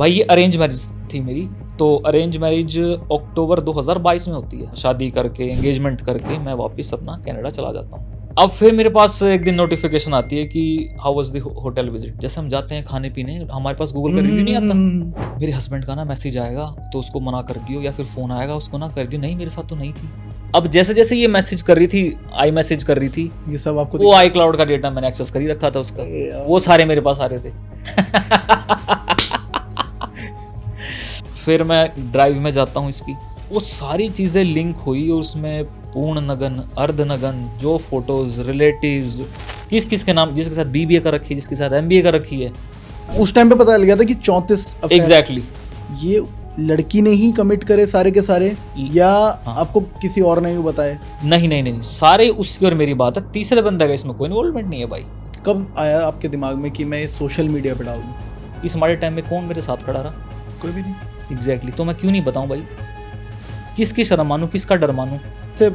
भाई ये arrange marriage थी मेरी। तो अरेंज मैरिज अक्टूबर 2022 में होती है। शादी करके एंगेजमेंट करके मैं वापस अपना कनाडा चला जाता हूँ। अब फिर मेरे पास एक दिन नोटिफिकेशन आती है कि how was the hotel visit. जैसे हम जाते हैं खाने पीने, हमारे पास गूगल का रिव्यू नहीं आता। मेरे हस्बैंड का ना मैसेज आएगा तो उसको मना कर दियो, या फिर फोन आएगा उसको ना कर दियो, नहीं मेरे साथ तो नहीं थी। अब जैसे जैसे ये मैसेज कर रही थी, आई मैसेज कर रही थी, ये सब आपको वो आई क्लाउड का डेटा मैंने एक्सेस कर ही रखा था उसका, वो सारे मेरे पास आ रहे थे। फिर मैं ड्राइव में जाता हूँ इसकी, वो सारी चीज़ें लिंक हुई और उसमें पूर्ण नगन, अर्ध नगन, जो फोटोज, रिलेटिव्स, किस किस के नाम, जिसके साथ बीबीए कर रखी है, जिसके साथ एमबीए कर रखी है। उस टाइम पे पता लग गया था कि 34 एग्जैक्टली ये लड़की ने ही कमिट करे सारे के सारे, या आपको किसी और ने ही बताए? नहीं, सारे उसकी और मेरी बात है। तीसरे बंदे का इसमें कोई इन्वॉल्वमेंट नहीं है भाई। कब आया आपके दिमाग में कि मैं सोशल मीडिया पे डाल दूं? इस हमारे टाइम में कौन मेरे साथ खड़ा रहा? कोई भी नहीं। एग्जैक्टली तो मैं क्यों नहीं बताऊं भाई? किसकी शर्म मानूं, किसका डर मानूं? से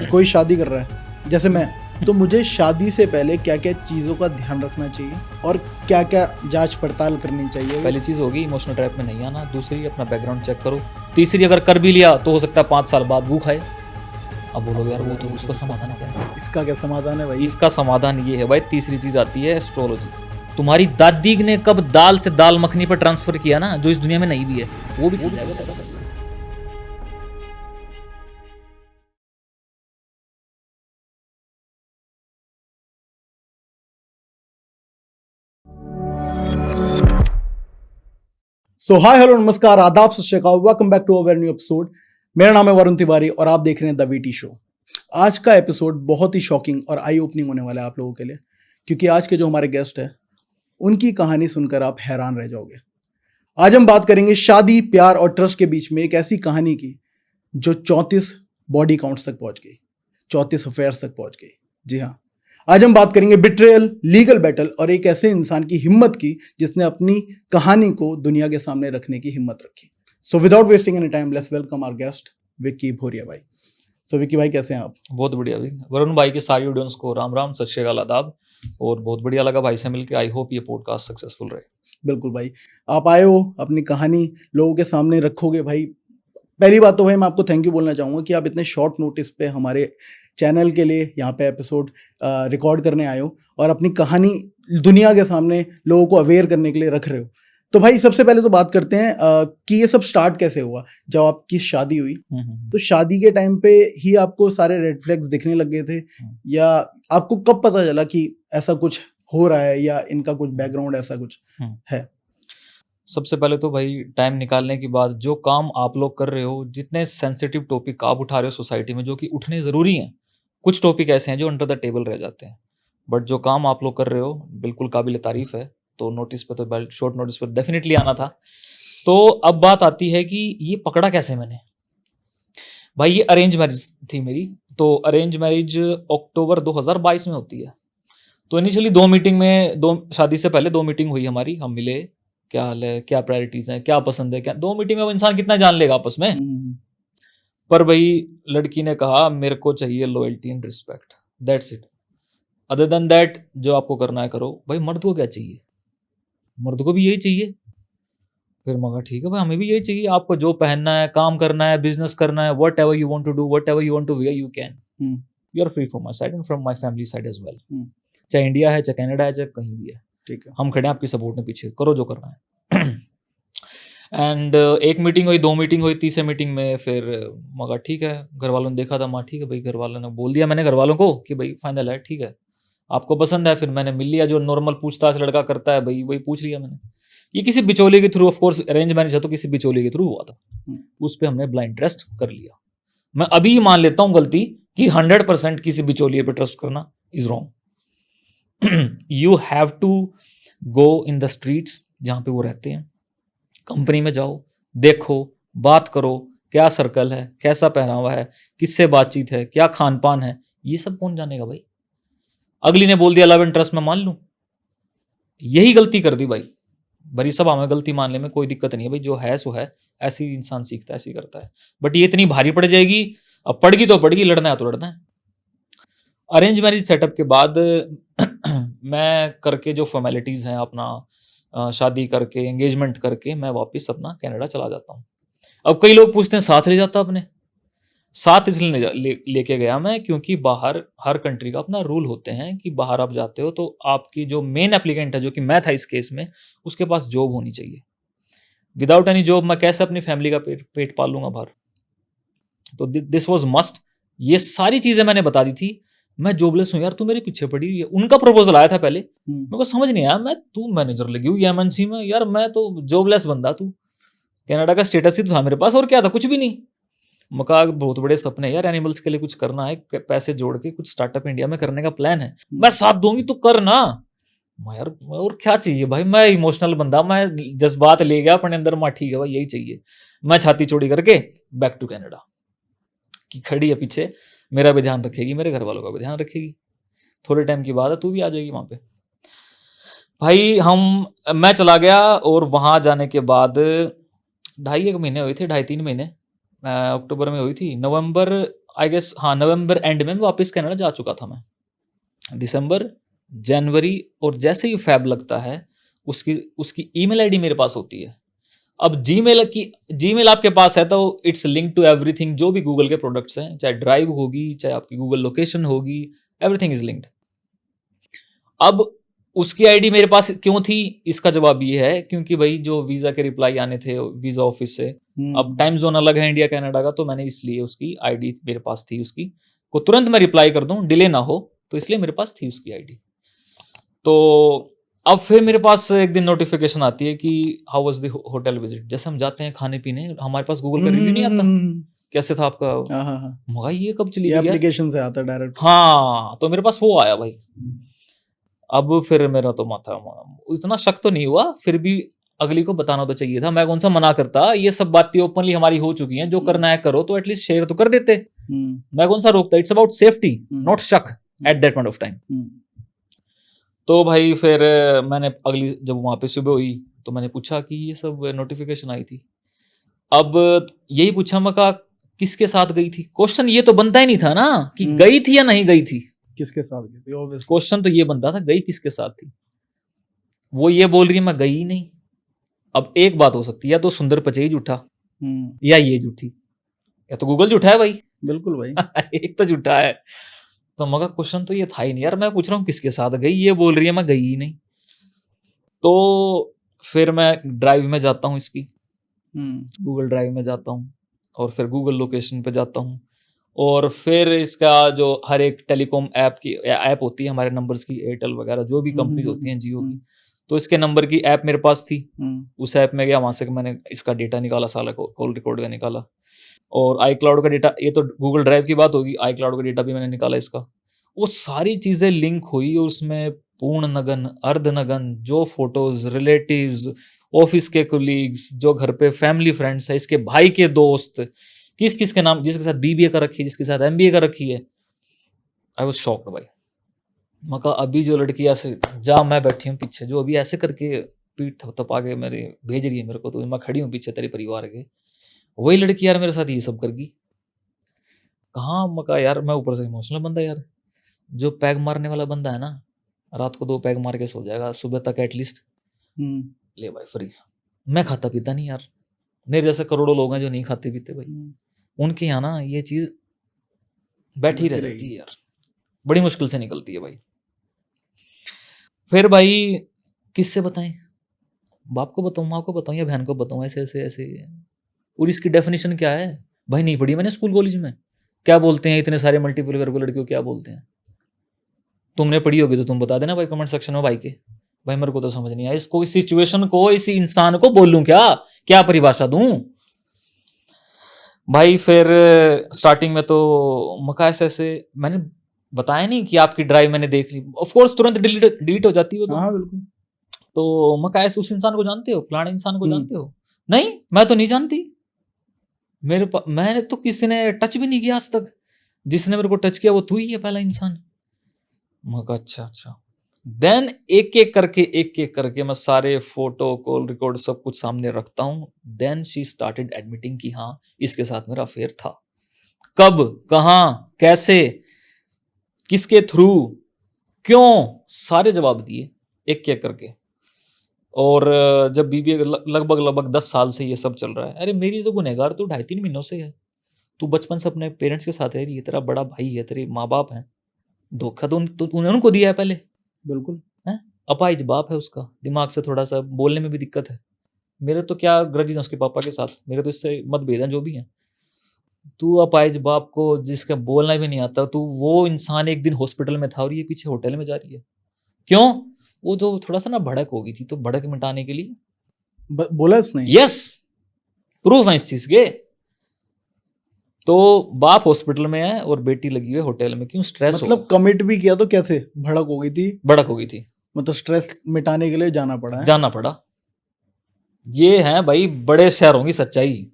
कोई शादी कर रहा है जैसे मैं, तो मुझे शादी से पहले क्या क्या चीज़ों का ध्यान रखना चाहिए और क्या क्या जांच पड़ताल करनी चाहिए? पहली चीज़ होगी इमोशनल ट्रैप में नहीं आना। दूसरी अपना बैकग्राउंड चेक करो। तीसरी अगर कर भी लिया तो हो सकता है 5 साल बाद वो खाए। अब बोलोगे यार वो तो उसका समाधान क्या है? इसका क्या समाधान है भाई? इसका समाधान ये है भाई, तीसरी चीज़ आती है एस्ट्रोलॉजी। तुम्हारी दादी ने कब दाल से दाल मखनी पर ट्रांसफर किया ना, जो इस दुनिया में नहीं भी है, वो भी चल जाएगा पता कर। सो हाय हेलो नमस्कार आदाब सत श्री अकाल, welcome back to our new episode. मेरा नाम है वरुण तिवारी और आप देख रहे हैं द वीटी शो। आज का एपिसोड बहुत ही शॉकिंग और आई ओपनिंग होने वाला है आप लोगों के लिए, क्योंकि आज के जो हमारे गेस्ट हैं उनकी कहानी सुनकर आप हैरान रह जाओगे। आज हम बात करेंगे शादी, प्यार और ट्रस्ट के बीच में एक ऐसी कहानी की जो 34 बॉडी काउंट्स तक पहुंच गई, 34 अफेयर्स तक पहुंच गई। जी हाँ, आज हम बात करेंगे बिट्रेयल, लीगल बैटल और एक ऐसे इंसान की हिम्मत की जिसने अपनी कहानी को दुनिया के सामने रखने की हिम्मत रखी। So without wasting any time, let's welcome our guest Vicky Bhoria भाई। सो विक्की भाई कैसे हैं आप? बहुत बढ़िया भाई। वरुण भाई के सारी ऑडियंस को राम राम, सत श्री अकाल, आदाब। और बहुत बढ़िया लगा भाई से मिलकर। आई होप ये पॉडकास्ट सक्सेसफुल रहे। बिल्कुल भाई, आप आए हो, अपनी कहानी लोगों के सामने रखोगे भाई। पहली बात तो भाई मैं आपको थैंक यू बोलना चाहूँगा कि आप इतने शॉर्ट नोटिस पे हमारे चैनल के लिए यहाँ पे एपिसोड रिकॉर्ड करने आए हो और अपनी कहानी दुनिया के सामने लोगों को अवेयर करने के लिए रख रहे हो। तो भाई सबसे पहले तो बात करते हैं कि ये सब स्टार्ट कैसे हुआ। जब आपकी शादी हुई तो शादी के टाइम पे ही आपको सारे रेड फ्लैग्स दिखने लग गए थे, या आपको कब पता चला कि ऐसा कुछ हो रहा है या इनका कुछ बैकग्राउंड ऐसा कुछ है? सबसे पहले तो भाई टाइम निकालने के बाद जो काम आप लोग कर रहे हो, जितने सेंसिटिव टॉपिक आप उठा रहे हो सोसाइटी में, जो कि उठने ज़रूरी हैं, कुछ टॉपिक ऐसे हैं जो अंडर द टेबल रह जाते हैं, बट जो काम आप लोग कर रहे हो बिल्कुल काबिल तारीफ है। तो नोटिस पर, तो शॉर्ट नोटिस पर डेफिनेटली आना था। तो अब बात आती है कि ये पकड़ा कैसे मैंने। भाई ये अरेंज मैरिज थी मेरी। तो अरेंज मैरिज अक्टूबर 2022 में होती है। तो इनिशियली 2 मीटिंग में, शादी से पहले 2 मीटिंग हुई हमारी। हम मिले, क्या हाल है, क्या प्रायोरिटीज हैं, क्या पसंद है, क्या। 2 मीटिंग में वो इंसान कितना जान लेगा आपस में। पर भाई लड़की ने कहा मेरे को चाहिए loyalty and respect, that's it. Other than that जो आपको करना है करो। भाई मर्द को क्या चाहिए? मर्द को भी यही चाहिए। फिर मगर ठीक है भाई, हमें भी यही चाहिए। आपको जो पहनना है, काम करना है, बिजनेस करना है, whatever you want to do, whatever you want to wear, you can. You are free from my side and from my family side as well. चाहे इंडिया है, चाहे कनाडा है, चाहे कहीं भी है, ठीक है, हम खड़े हैं आपकी सपोर्ट में, पीछे करो जो करना है। एंड एक मीटिंग हुई, 2 मीटिंग हुई, तीसरे मीटिंग में फिर मगर ठीक है, घर वालों ने देखा था, माँ ठीक है भाई, घर वालों ने बोल दिया मैंने घर वालों को कि भाई फाइनल है, ठीक है आपको पसंद है। फिर मैंने मिल लिया, जो नॉर्मल पूछताछ लड़का करता है भाई वही पूछ लिया मैंने। ये किसी बिचौलिए के through, of course arrange marriage है तो किसी बिचौलिए के थ्रू हुआ था। उस पर हमने ब्लाइंड ट्रस्ट कर लिया। मैं अभी ही मान लेता हूँ गलती कि 100% किसी बिचौलिए पे ट्रस्ट करना is wrong. You have to go in the streets जहाँ पे वो रहते हैं, कंपनी में जाओ, देखो, बात करो, क्या सर्कल है, कैसा पहनावा है, किससे बातचीत है, क्या खान पान है, ये सब कौन जानेगा भाई। अगली ने बोल दिया लव एंड ट्रस्ट में मान लूं, यही गलती कर दी भाई। बड़ी सभा में गलती मानने में कोई दिक्कत नहीं है भाई, जो है सो है, ऐसी इंसान सीखता है, ऐसी करता है। बट ये इतनी भारी पड़ जाएगी, अब पड़गी तो पड़गी, लड़ना है तो लड़ना है। अरेंज मैरिज सेटअप के बाद मैं करके जो फॉर्मेलिटीज़ हैं अपना शादी करके एंगेजमेंट करके मैं वापस अपना कनाडा चला जाता हूँ। अब कई लोग पूछते हैं साथ ले जाता अपने, साथ इसलिए लेके गया मैं क्योंकि बाहर हर कंट्री का अपना रूल होते हैं कि बाहर आप जाते हो तो आपकी जो मेन एप्लीकेंट है, जो कि मैं था इस केस में, उसके पास जॉब होनी चाहिए। विदाउट एनी जॉब मैं कैसे अपनी फैमिली का पेट पाल लूंगा बाहर? तो दिस वाज मस्ट। ये सारी चीजें मैंने बता दी थी। मैं जॉबलेस हूँ यार, तू मेरे पीछे पड़ी हुई है। उनका प्रपोजल आया था पहले, मेरे को समझ नहीं आया, मैं तू मैनेजर लगी हुई एमएनसी में यार, मैं तो जॉबलेस बंदा, तू कनाडा का स्टेटस ही तो था मेरे पास, और क्या था? कुछ भी नहीं। मका बहुत बड़े सपने यार, एनिमल्स के लिए कुछ करना है, पैसे जोड़ के कुछ स्टार्टअप इंडिया में करने का प्लान है, मैं साथ दूंगी, तू कर ना। मैं यार और क्या चाहिए भाई, मैं इमोशनल बंदा, मैं जज्बात ले गया अपने अंदर, मैं ठीक है भाई यही चाहिए। मैं छाती चौड़ी करके बैक टू कनाडा कि खड़ी है पीछे, मेरा भी ध्यान रखेगी, मेरे घर वालों का भी ध्यान रखेगी, थोड़े टाइम की बात है तू भी आ जाएगी वहां पे। भाई मैं चला गया और वहां जाने के बाद 2.5 महीने हुए थे, 2.5-3 महीने। अक्टूबर में हुई थी, नवंबर आई गेस, हाँ नवंबर एंड में वापस कनाडा जा चुका था मैं। दिसंबर, जनवरी और जैसे ही फैब लगता है उसकी ईमेल आईडी मेरे पास होती है। अब जीमेल आपके पास है तो इट्स लिंक टू एवरीथिंग, जो भी गूगल के प्रोडक्ट्स हैं, चाहे ड्राइव होगी, चाहे आपकी गूगल लोकेशन होगी, एवरीथिंग इज लिंक्ड। अब उसकी आईडी मेरे पास क्यों थी, इसका जवाब ये है क्योंकि भाई जो वीजा के रिप्लाई आने थे वीजा ऑफिस से, अब टाइम जोन अलग है इंडिया कनाडा का, तो मैंने इसलिए उसकी आईडी मेरे पास थी, उसकी को तुरंत मैं रिप्लाई कर दूं, डिले ना हो, तो इसलिए मेरे पास थी उसकी आईडी। तो अब फिर मेरे पास एक दिन नोटिफिकेशन आती है कि how was the hotel visit. जैसे हम जाते हैं खाने पीने, हमारे पास गूगल का रिव्यू नहीं आता, कैसे था आपका, मगा ये कब चली गई एप्लीकेशन से आता डायरेक्ट। हाँ, तो मेरे पास वो आया भाई। अब फिर मेरा तो माथा, इतना शक तो नहीं हुआ, फिर भी अगली को बताना तो चाहिए था, मैं कौन सा मना करता, ये सब बातें ओपनली हमारी हो चुकी हैं, जो करना है करो, तो एटलीस्ट शेयर तो कर देते, मैं कौन सा रोकता। इट्स अबाउट सेफ्टी नॉट शक at that point of time. तो भाई फिर मैंने अगली जब वहाँ पे सुबह हुई तो मैंने पूछा कि ये सब नोटिफिकेशन आई थी। अब यही पूछा, मैं कहा किसके साथ गई थी? क्वेश्चन ये तो बनता ही नहीं था ना कि गई थी या नहीं गई थी, किसके साथ गई थी? क्वेश्चन तो ये बनता था गई किसके साथ थी। वो ये बोल रही है मैं गई ही नहीं। अब एक बात हो सकती है, या तो सुंदर पचई झूठा या ये झूठी, या तो गूगल झूठा है भाई। बिल्कुल भाई एक तो झूठा है। तो मगर क्वेश्चन तो ये था ही नहीं यार, मैं पूछ रहा हूँ किसके साथ गई, ये बोल रही है मैं गई ही नहीं। तो फिर मैं ड्राइव में जाता हूँ इसकी, गूगल ड्राइव में जाता हूँ और फिर गूगल लोकेशन पे जाता हूँ, और फिर इसका जो हर एक टेलीकॉम ऐप होती है हमारे नंबर्स की, एयरटेल वगैरह जो भी कंपनीज होती हैं, जियो की, तो इसके नंबर की ऐप मेरे पास थी। उस ऐप में गया, वहां से मैंने इसका डेटा निकाला, साला कॉल रिकॉर्ड का निकाला, और आई क्लाउड का डेटा, ये तो गूगल ड्राइव की बात होगी, आई क्लाउड का डेटा भी मैंने निकाला इसका। वो सारी चीज़ें लिंक हुई और उसमें पूर्ण नगन, अर्ध नगन, जो फोटोज, रिलेटिव्स, ऑफिस के कोलीग्स, जो घर पे फैमिली फ्रेंड्स है, इसके भाई के दोस्त, किस किस के नाम, जिसके साथ बीबीए का रखी है, जिसके साथ एमबीए का रखी है। आई वाज शॉक्ड भाई। मैं कहा अभी जो लड़की ऐसे जा, मैं बैठी हूँ पीछे, जो अभी ऐसे करके पीठ थपथपा के मेरे भेज रही है मेरे को, तो मैं खड़ी हूँ पीछे तेरे परिवार के, वही लड़की यार मेरे साथ ये सब कर गई। कहाँ? मैं कहा यार मैं ऊपर से इमोशनल बंदा यार, जो पैग मारने वाला बंदा है ना, रात को 2 पैग मार के सो जाएगा, सुबह तक एटलीस्ट ले भाई फ्री। मैं खाता पीता नहीं यार, मेरे जैसे करोड़ों लोग हैं जो नहीं खाते पीते भाई, उनके यहाँ ना ये चीज बैठी रह जाती है यार, बड़ी मुश्किल से निकलती है भाई। फिर भाई किससे बताएं, बाप को बताऊं, माँ को बताऊं या बहन को बताऊं, ऐसे ऐसे ऐसे, और इसकी डेफिनेशन क्या है भाई, नहीं पढ़ी मैंने स्कूल कॉलेज में, क्या बोलते हैं इतने सारे मल्टीपल वर्ग लड़कियों क्या बोलते हैं, तुमने पढ़ी होगी तो तुम बता देना भाई कमेंट सेक्शन में भाई के। भाई मेरे को तो समझ नहीं आया, इसको, इस सिचुएशन को, इस इंसान को बोलूं क्या, क्या परिभाषा दूं भाई। फिर स्टार्टिंग में तो मका ऐसे मैंने बताया नहीं कि आपकी ड्राइव मैंने देख ली, ऑफ कोर्स तुरंत डिलीट हो जाती है वो तो। हाँ बिल्कुल। तो मका ऐसे उस इंसान को जानते हो, फलाने इंसान को जानते हो? नहीं मैं तो नहीं जानती, मैंने तो किसी ने टच भी नहीं किया आज तक, जिसने मेरे को टच किया वो तू ही है पहला इंसान। मगर अच्छा। देन एक एक करके मैं सारे फोटो, कॉल रिकॉर्ड सब कुछ सामने रखता हूं। देन शी स्टार्टेड एडमिटिंग कि हाँ इसके साथ मेरा अफेयर था। कब, कहां, कैसे, किसके थ्रू, क्यों, सारे जवाब दिए एक एक करके। और जब बीबीए लगभग 10 साल से ये सब चल रहा है। अरे मेरी तो गुनहगार तो 2.5-3 महीनों से है। तू बचपन से अपने पेरेंट्स के साथ है, ये तेरा बड़ा भाई है, तेरे माँ बाप हैं, धोखा तो तूने उनको दिया है पहले। बिल्कुल है, अपाहिज बाप है उसका, दिमाग से थोड़ा सा बोलने में भी दिक्कत है। मेरे तो क्या ग्रजेस हैं उसके पापा के साथ, मेरे तो इससे मतभेद हैं जो भी हैं। तू अपाहिज बाप को जिसका बोलना भी नहीं आता, तू वो इंसान एक दिन हॉस्पिटल में था और ये पीछे होटल में जा रही है, क्यों? वो तो थोड़ा सा ना भड़क हो गई थी, तो भड़क मिटाने के लिए बोला इसने। यस, प्रूफ है इस चीज के। तो बाप हॉस्पिटल में है और बेटी लगी हुई है होटल में, क्यों? स्ट्रेस मतलब कमिट भी किया तो कैसे भड़क हो गई थी? भड़क हो गई थी, मतलब स्ट्रेस मिटाने के लिए जाना पड़ा है। जाना पड़ा। ये है भाई बड़े शहरों की सच्चाई,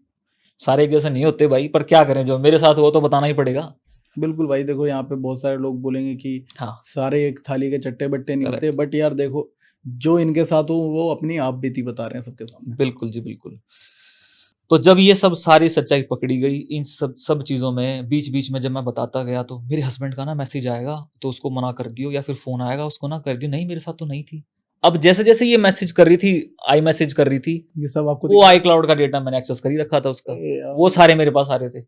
सारे कैसे नहीं होते भाई, पर क्या करें, जो मेरे साथ हुआ तो बताना ही पड़ेगा। बिल्कुल भाई, देखो यहाँ पे बहुत सारे लोग बोलेंगे कि हाँ, सारे एक थाली के चट्टे बट्टे नहीं Correct. होते, बट यार देखो जो इनके साथ हो वो अपनी आप बीती बता रहे हैं सबके सामने। बिल्कुल जी बिल्कुल। तो जब ये सब सारी सच्चाई पकड़ी गई, इन सब चीज़ों में बीच बीच में जब मैं बताता गया, तो मेरे हस्बैंड का ना मैसेज आएगा तो उसको मना कर दियो, या फिर फ़ोन आएगा उसको ना कर दियो, नहीं मेरे साथ तो नहीं थी। अब जैसे जैसे ये मैसेज कर रही थी, आई मैसेज कर रही थी, ये सब आपको वो आई क्लाउड का डेटा मैंने एक्सेस कर ही रखा था उसका, वो सारे मेरे पास आ रहे थे।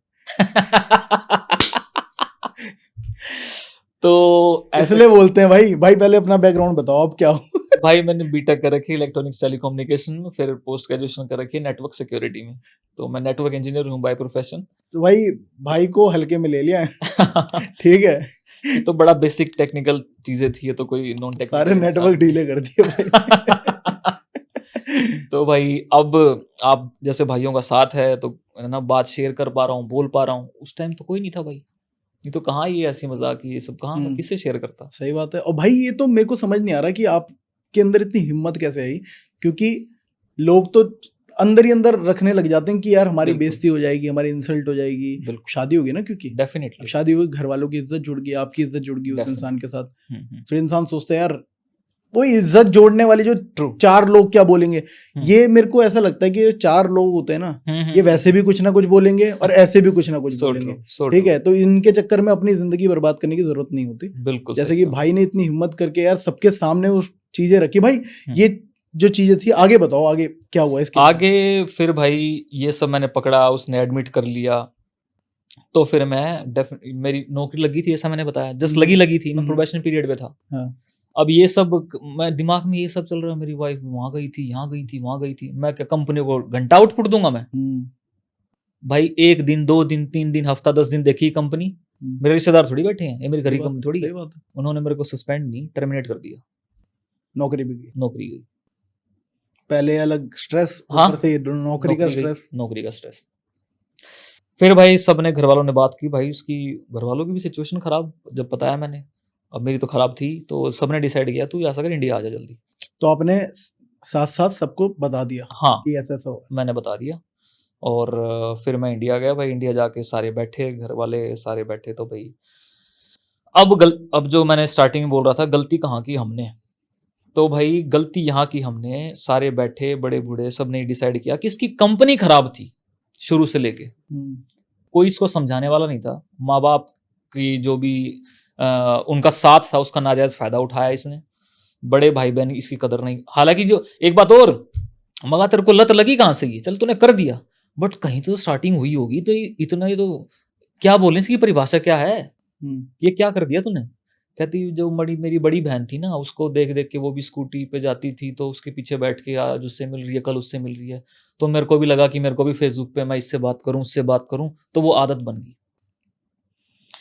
तो इसलिए बोलते हैं भाई पहले अपना बैकग्राउंड बताओ, आप क्या हो? भाई मैंने बीटेक कर रखी है इलेक्ट्रॉनिक्स टेलीकम्युनिकेशन में, फिर पोस्ट ग्रेजुएशन कर रखी है नेटवर्क सिक्योरिटी में, तो मैं नेटवर्क इंजीनियर हूँ बाय प्रोफेशन। तो भाई को हल्के में ले लिया है। ठीक है, तो बड़ा बेसिक टेक्निकल चीजें थी, ये तो कोई नॉन टेक्निकल सारे नेटवर्क ढीले कर दिए भाई। तो भाई अब आप जैसे भाइयों का साथ है तो ना बात शेयर कर पा रहा हूँ, बोल पा रहा हूँ। उस टाइम तो कोई नहीं था भाई, ये तो कहाँ ये ऐसी मजाक ये सब कहाँ, मैं किससे शेयर करता। सही बात है। और भाई ये तो मेरे को समझ नहीं आ रहा कि आपके अंदर इतनी हिम्मत कैसे आई, क्योंकि लोग तो अंदर ही अंदर रखने लग जाते हैं कि यार हमारी बेइज्जती हो जाएगी, हमारी इंसल्ट हो जाएगी, शादी होगी ना, क्योंकि डेफिनेटली शादी होगी, घर वालों की इज्जत जुड़ गई, आपकी इज्जत जुड़ गई उस इंसान के साथ। फिर इंसान सोचता है यार वो इज्जत जोड़ने वाली जो चार लोग क्या बोलेंगे। ये मेरे को ऐसा लगता है कि ये चार लोग होते हैं ना, ये वैसे भी कुछ ना कुछ बोलेंगे और ऐसे भी कुछ ना कुछ बोलेंगे, ठीक है? तो इनके चक्कर में अपनी जिंदगी बर्बाद करने की जरूरत नहीं होती। बिल्कुल, जैसे कि भाई ने इतनी हिम्मत करके यार सबके सामने वो चीजें रखी। भाई ये जो चीजें थी, आगे बताओ आगे क्या हुआ इसके आगे? फिर भाई ये सब मैंने पकड़ा, उसने एडमिट कर लिया, तो फिर मैं मेरी नौकरी लगी थी, ऐसा मैंने बताया, जस्ट लगी थी, मैं प्रोबेशन पीरियड में था। अब ये सब मैं दिमाग में ये सब चल रहा है, मेरी वाइफ वहां गई थी, यहाँ गई थी, वहां गई थी, मैं क्या कंपनी को घंटा आउटपुट दूंगा मैं? भाई 1 दिन 2 दिन 3 दिन हफ्ता 10 दिन देखी कंपनी, मेरे रिश्तेदार थोड़ी बैठे हैं, ये मेरी घर की कंपनी थोड़ी है। उन्होंने मेरे को सस्पेंड नहीं, टर्मिनेट कर दिया, नौकरी गई। पहले अलग स्ट्रेस, हाँ, नौकरी का स्ट्रेस। फिर भाई सबने घर वालों ने बात की, भाई उसकी घर वालों की भी सिचुएशन खराब, जब बताया मैंने, अब मेरी तो खराब थी, तो सबने डिसाइड किया तू ऐसा कर इंडिया आ जा जल्दी। तो आपने साथ साथ सबको बता दिया? हाँ, कि ऐसा हो, मैंने बता दिया। और फिर मैं इंडिया गया भाई, इंडिया जाके सारे बैठे, घर वाले सारे बैठे, तो भाई अब जो मैंने स्टार्टिंग में बोल रहा था गलती कहाँ की हमने, तो भाई गलती यहाँ की हमने, सारे बैठे बड़े बूढ़े सब ने डिसाइड किया कि इसकी कंपनी खराब थी शुरू से लेके, कोई इसको समझाने वाला नहीं था। माँ बाप की जो भी उनका साथ था उसका नाजायज फायदा उठाया इसने, बड़े भाई बहन इसकी कदर नहीं। हालांकि जो एक बात और, मगर तेरे को लत लगी कहाँ से, चल तूने कर दिया, बट कहीं तो स्टार्टिंग हुई होगी, तो इतना ये तो क्या बोलने इसकी परिभाषा क्या है, ये क्या कर दिया तूने? कहती जो मेरी बड़ी बहन थी ना, उसको देख देख के वो भी स्कूटी पे जाती थी, तो उसके पीछे बैठ के आज उससे मिल रही है, कल उससे मिल रही है, तो मेरे को भी लगा कि मेरे को भी फेसबुक पे मैं इससे बात करूं, उससे बात करूं, तो वो आदत बन गई।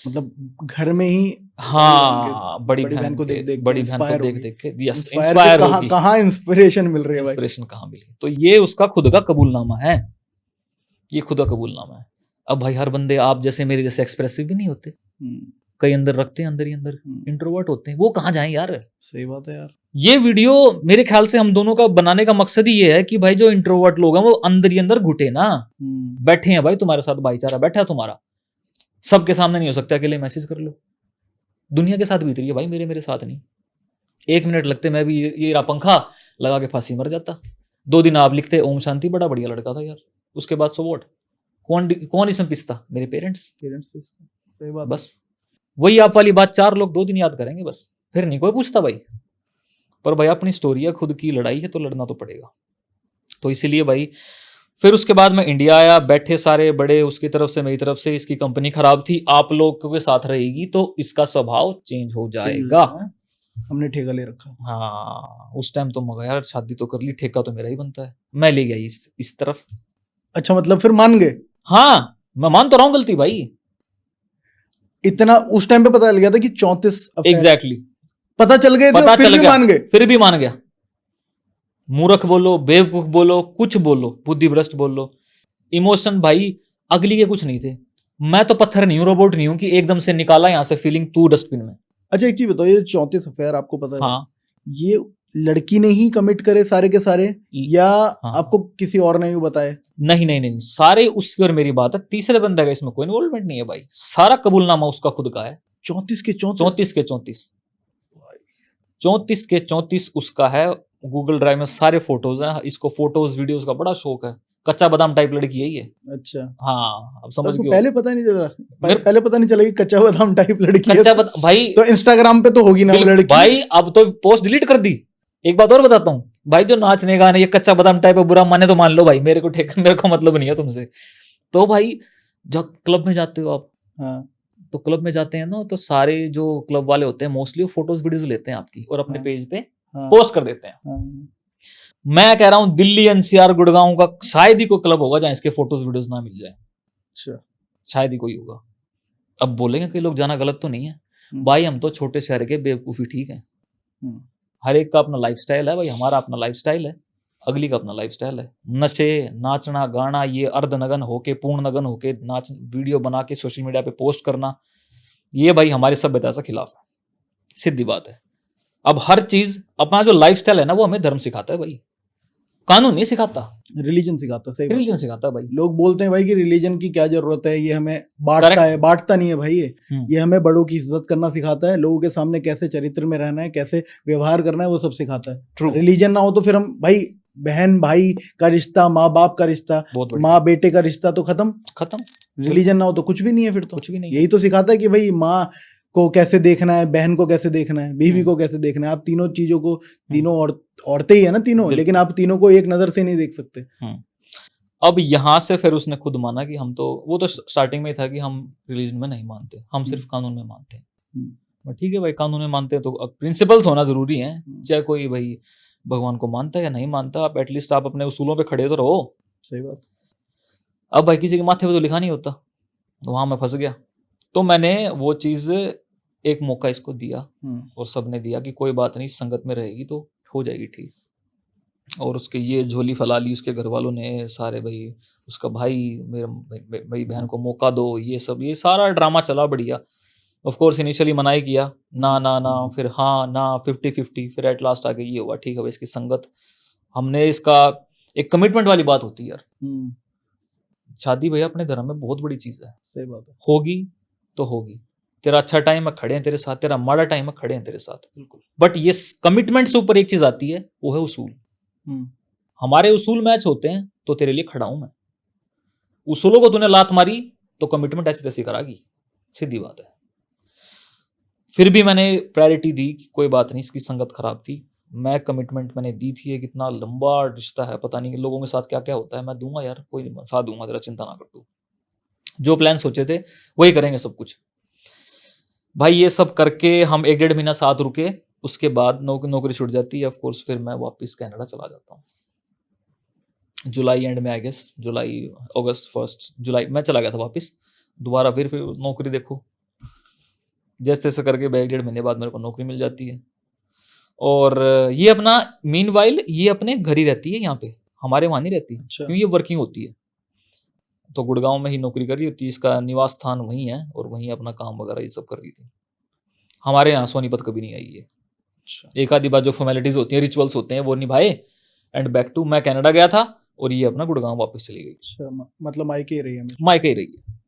मतलब घर में ही, हाँ, बड़ी बहन को देख देख के इंस्पायर कहाँ इंस्पिरेशन मिल रही है, इंस्पिरेशन कहाँ मिली? तो ये उसका खुद का कबूलनामा है, ये खुद का कबूलनामा है। अब भाई हर बंदे आप जैसे मेरे जैसे एक्सप्रेसिव भी नहीं होते, कई अंदर रखते हैं, अंदर ही अंदर इंट्रोवर्ट होते हैं, वो कहाँ जाएं यार। सही बात है यार। ये वीडियो मेरे ख्याल से हम दोनों का बनाने का मकसद ही ये है कि भाई जो इंट्रोवर्ट लोग हैं वो अंदर ही अंदर घुटे ना, बैठे हैं भाई तुम्हारे साथ, भाईचारा बैठा है तुम्हारा, सबके सामने नहीं हो सकता, अकेले मैसेज कर लो, दुनिया के साथ बीत रही है भाई, मेरे साथ नहीं। 1 मिनट लगते मैं भी ये रहा पंखा लगा के फांसी मर जाता। 2 दिन आप लिखते ओम शांति बड़ा बढ़िया लड़का था यार, उसके बाद सो वोट, कौन इसमें पिसता? मेरे पेरेंट्स। सही बात। बस वही आप वाली बात 4 लोग 2 दिन याद करेंगे बस, फिर नहीं कोई पूछता भाई। पर भाई अपनी स्टोरी है, खुद की लड़ाई है तो लड़ना तो पड़ेगा। तो इसीलिए भाई फिर उसके बाद मैं इंडिया आया, बैठे सारे बड़े, उसकी तरफ से मेरी तरफ से, इसकी कंपनी खराब थी, आप लोग के साथ रहेगी तो इसका स्वभाव चेंज हो जाएगा। हमने ठेका ले रखा। हाँ, उस टाइम तो मगा यार शादी तो कर ली, ठेका तो मेरा ही बनता है। मैं ले गया इस तरफ। अच्छा, मतलब फिर मान गए? हाँ, मैं मान तो रहा हूँ गलती भाई। इतना उस टाइम पे पता चल गया था कि 34 एग्जैक्टली पता चल गए थे, पता फिर चल भी गया, मान गए? फिर भी मान गया। मूर्ख बोलो, बेवकूफ बोलो, कुछ बोलो, बुद्धि भ्रष्ट बोलो, इमोशन भाई अगली के कुछ नहीं थे। मैं तो पत्थर नहीं हूँ, रोबोट नहीं हूँ कि एकदम से निकाला यहाँ से फीलिंग तू डस्टबिन में। अच्छा, एक चीज बताओ, ये 34 अफेयर आपको पता है, हाँ, ये लड़की ने ही कमिट करे सारे के सारे, या हाँ, आपको किसी और ने ही बताए? नहीं नहीं नहीं, सारे उसकी और मेरी बात है, तीसरे बंदे का इसमें कोई इन्वॉल्वमेंट नहीं है भाई, सारा कबूलनामा उसका खुद का है। 34 के 34? 34 के 34, 34 के 34 उसका है। गूगल ड्राइव में सारे फोटोज हैं, इसको फोटोज वीडियोस का बड़ा शौक है। कच्चा बादाम टाइप लड़की है ये। अच्छा, हाँ, अब तो समझ आपको गए। पहले पता नहीं चला? मेरे- पहले पता नहीं चला कि कच्चा बादाम टाइप लड़की है? कच्चा बादाम भाई, तो इंस्टाग्राम पे तो होगी ना वो लड़की? भाई अब तो पोस्ट डिलीट कर दी। एक बात और बताता हूँ भाई, जो नाचने गाने ये कच्चा बादाम टाइप है, बुरा माने तो मान लो भाई, मेरे को मतलब नहीं है तुमसे। तो भाई जब क्लब में जाते हो आप, हाँ, तो क्लब में जाते हैं ना, तो सारे जो क्लब वाले होते हैं मोस्टली वो फोटोज वीडियोज लेते हैं आपकी और अपने हाँ, पेज पे हाँ, पोस्ट कर देते हैं। हाँ। मैं कह रहा हूँ दिल्ली एनसीआर गुड़गांव का शायद ही कोई क्लब होगा जहां इसके फोटोज वीडियोज ना मिल जाए, अच्छा, शायद ही कोई होगा। अब बोलेंगे कि लोग जाना गलत तो नहीं है हम्म, भाई, हम तो छोटे शहर के बेवकूफी ठीक है। हम्म, हर एक का अपना लाइफस्टाइल है भाई, हमारा अपना लाइफस्टाइल है, अगली का अपना लाइफस्टाइल है। नशे, नाचना गाना, ये अर्धनगन होके पूर्ण नगन होके नाच वीडियो बना के सोशल मीडिया पे पोस्ट करना, ये भाई हमारी सभ्यता से खिलाफ है, सीधी बात है। अब हर चीज अपना जो लाइफस्टाइल है ना, वो हमें धर्म सिखाता है भाई, कानून नहीं सिखाता, रिलीजन सिखाता, सही बात। रिलीजन सिखाता है भाई। लोग बोलते हैं भाई कि रिलीजन की क्या जरूरत है, ये हमें बांटता Correct. है, बांटता नहीं है भाई। हम्म। ये हमें बड़ों की इज्जत करना सिखाता है, लोगों के सामने कैसे चरित्र में रहना है, कैसे व्यवहार करना है, वो सब सिखाता है। ट्रू, रिलीजन ना हो तो फिर हम भाई, बहन भाई का रिश्ता, माँ बाप का रिश्ता, बहुत बढ़िया, माँ बेटे का रिश्ता तो खत्म। खत्म, रिलीजन ना हो तो कुछ भी नहीं है फिर तो। कुछ भी नहीं। यही तो सिखाता है कि भाई माँ को कैसे देखना है, बहन को कैसे देखना है, बीवी को कैसे देखना है। आप तीनों चीजों को, तीनों औरतें ही है ना तीनों, बिल्कुल। लेकिन आप तीनों को एक नजर से नहीं देख सकते। अब यहाँ से फिर उसने खुद माना कि हम तो, वो तो स्टार्टिंग में ही था कि हम रिलीजन में नहीं मानते, हम सिर्फ कानून में मानते हैं। बट ठीक है भाई, कानून में मानते हैं तो प्रिंसिपल्स होना जरूरी है, चाहे कोई भाई भगवान को मानता है या नहीं मानता, आप एटलीस्ट आप अपने उसूलों पे खड़े तो रहो। सही बात। अब भाई किसी के माथे पे तो लिखा नहीं होता, तो वहां मैं फंस गया। तो मैंने वो चीज एक मौका इसको दिया, और सबने दिया कि कोई बात नहीं, संगत में रहेगी तो हो जाएगी ठीक। और उसके ये झोली फैला ली उसके घर वालों ने सारे, भाई उसका भाई, मेरी बहन को मौका दो, ये सब, ये सारा ड्रामा चला बढ़िया। ऑफ कोर्स इनिशियली मना ही किया, ना ना ना, फिर हाँ ना, 50-50, फिर एट लास्ट आके ये हुआ ठीक है भाई, इसकी संगत, हमने इसका एक कमिटमेंट वाली बात होती है यार। शादी भैया अपने धर्म में बहुत बड़ी चीज है। सही बात है। होगी तो होगी, तेरा अच्छा टाइम है खड़े हैं तेरे साथ, तेरा माड़ा टाइम है खड़े हैं तेरे साथ, बिल्कुल। बट ये कमिटमेंट से ऊपर एक चीज आती है, वो है उसूल। हमारे उसूल मैच होते हैं तो तेरे लिए खड़ा हूं मैं, उसूलों को तूने लात मारी तो कमिटमेंट ऐसी तैसी करागी, सीधी बात है। फिर भी मैंने प्रायोरिटी दी कि कोई बात नहीं, इसकी संगत खराब थी, मैं कमिटमेंट मैंने दी थी। कितना लंबा रिश्ता है, पता नहीं लोगों के साथ क्या क्या होता है, मैं दूंगा यार, कोई नहीं, साथ दूंगा, तेरा चिंता ना कर तू, जो प्लान सोचे थे वही करेंगे सब कुछ। भाई ये सब करके हम 1-1.5 महीना साथ रुके, उसके बाद नौकरी छूट जाती है। ऑफ कोर्स फिर मैं वापस कनाडा चला जाता हूँ, जुलाई एंड में, आई गेस जुलाई, अगस्त 1 जुलाई में चला गया था वापस। दोबारा फिर नौकरी देखो, जैसे तैसे करके 1-1.5 महीने बाद मेरे को नौकरी मिल जाती है। और ये अपना मीनवाइल ये अपने घर ही रहती है, यहाँ पे हमारे वहाँ नहीं रहती। अच्छा। क्योंकि ये वर्किंग होती है, तो गुड़गांव में ही नौकरी कर रही होती है, इसका निवास स्थान वहीं है और वहीं अपना काम वगैरह ये सब कर रही थी। हमारे यहाँ सोनीपत कभी नहीं आई है। अच्छा। एक आधी बार जो फॉर्मेलिटीज होती हैं, रिचुअल्स होते हैं, वो निभाए एंड बैक टू, मैं कनाडा गया था और ये अपना गुड़गांव वापस चली गई। अच्छा, मतलब मायके ही रही है? मायके ही रही है।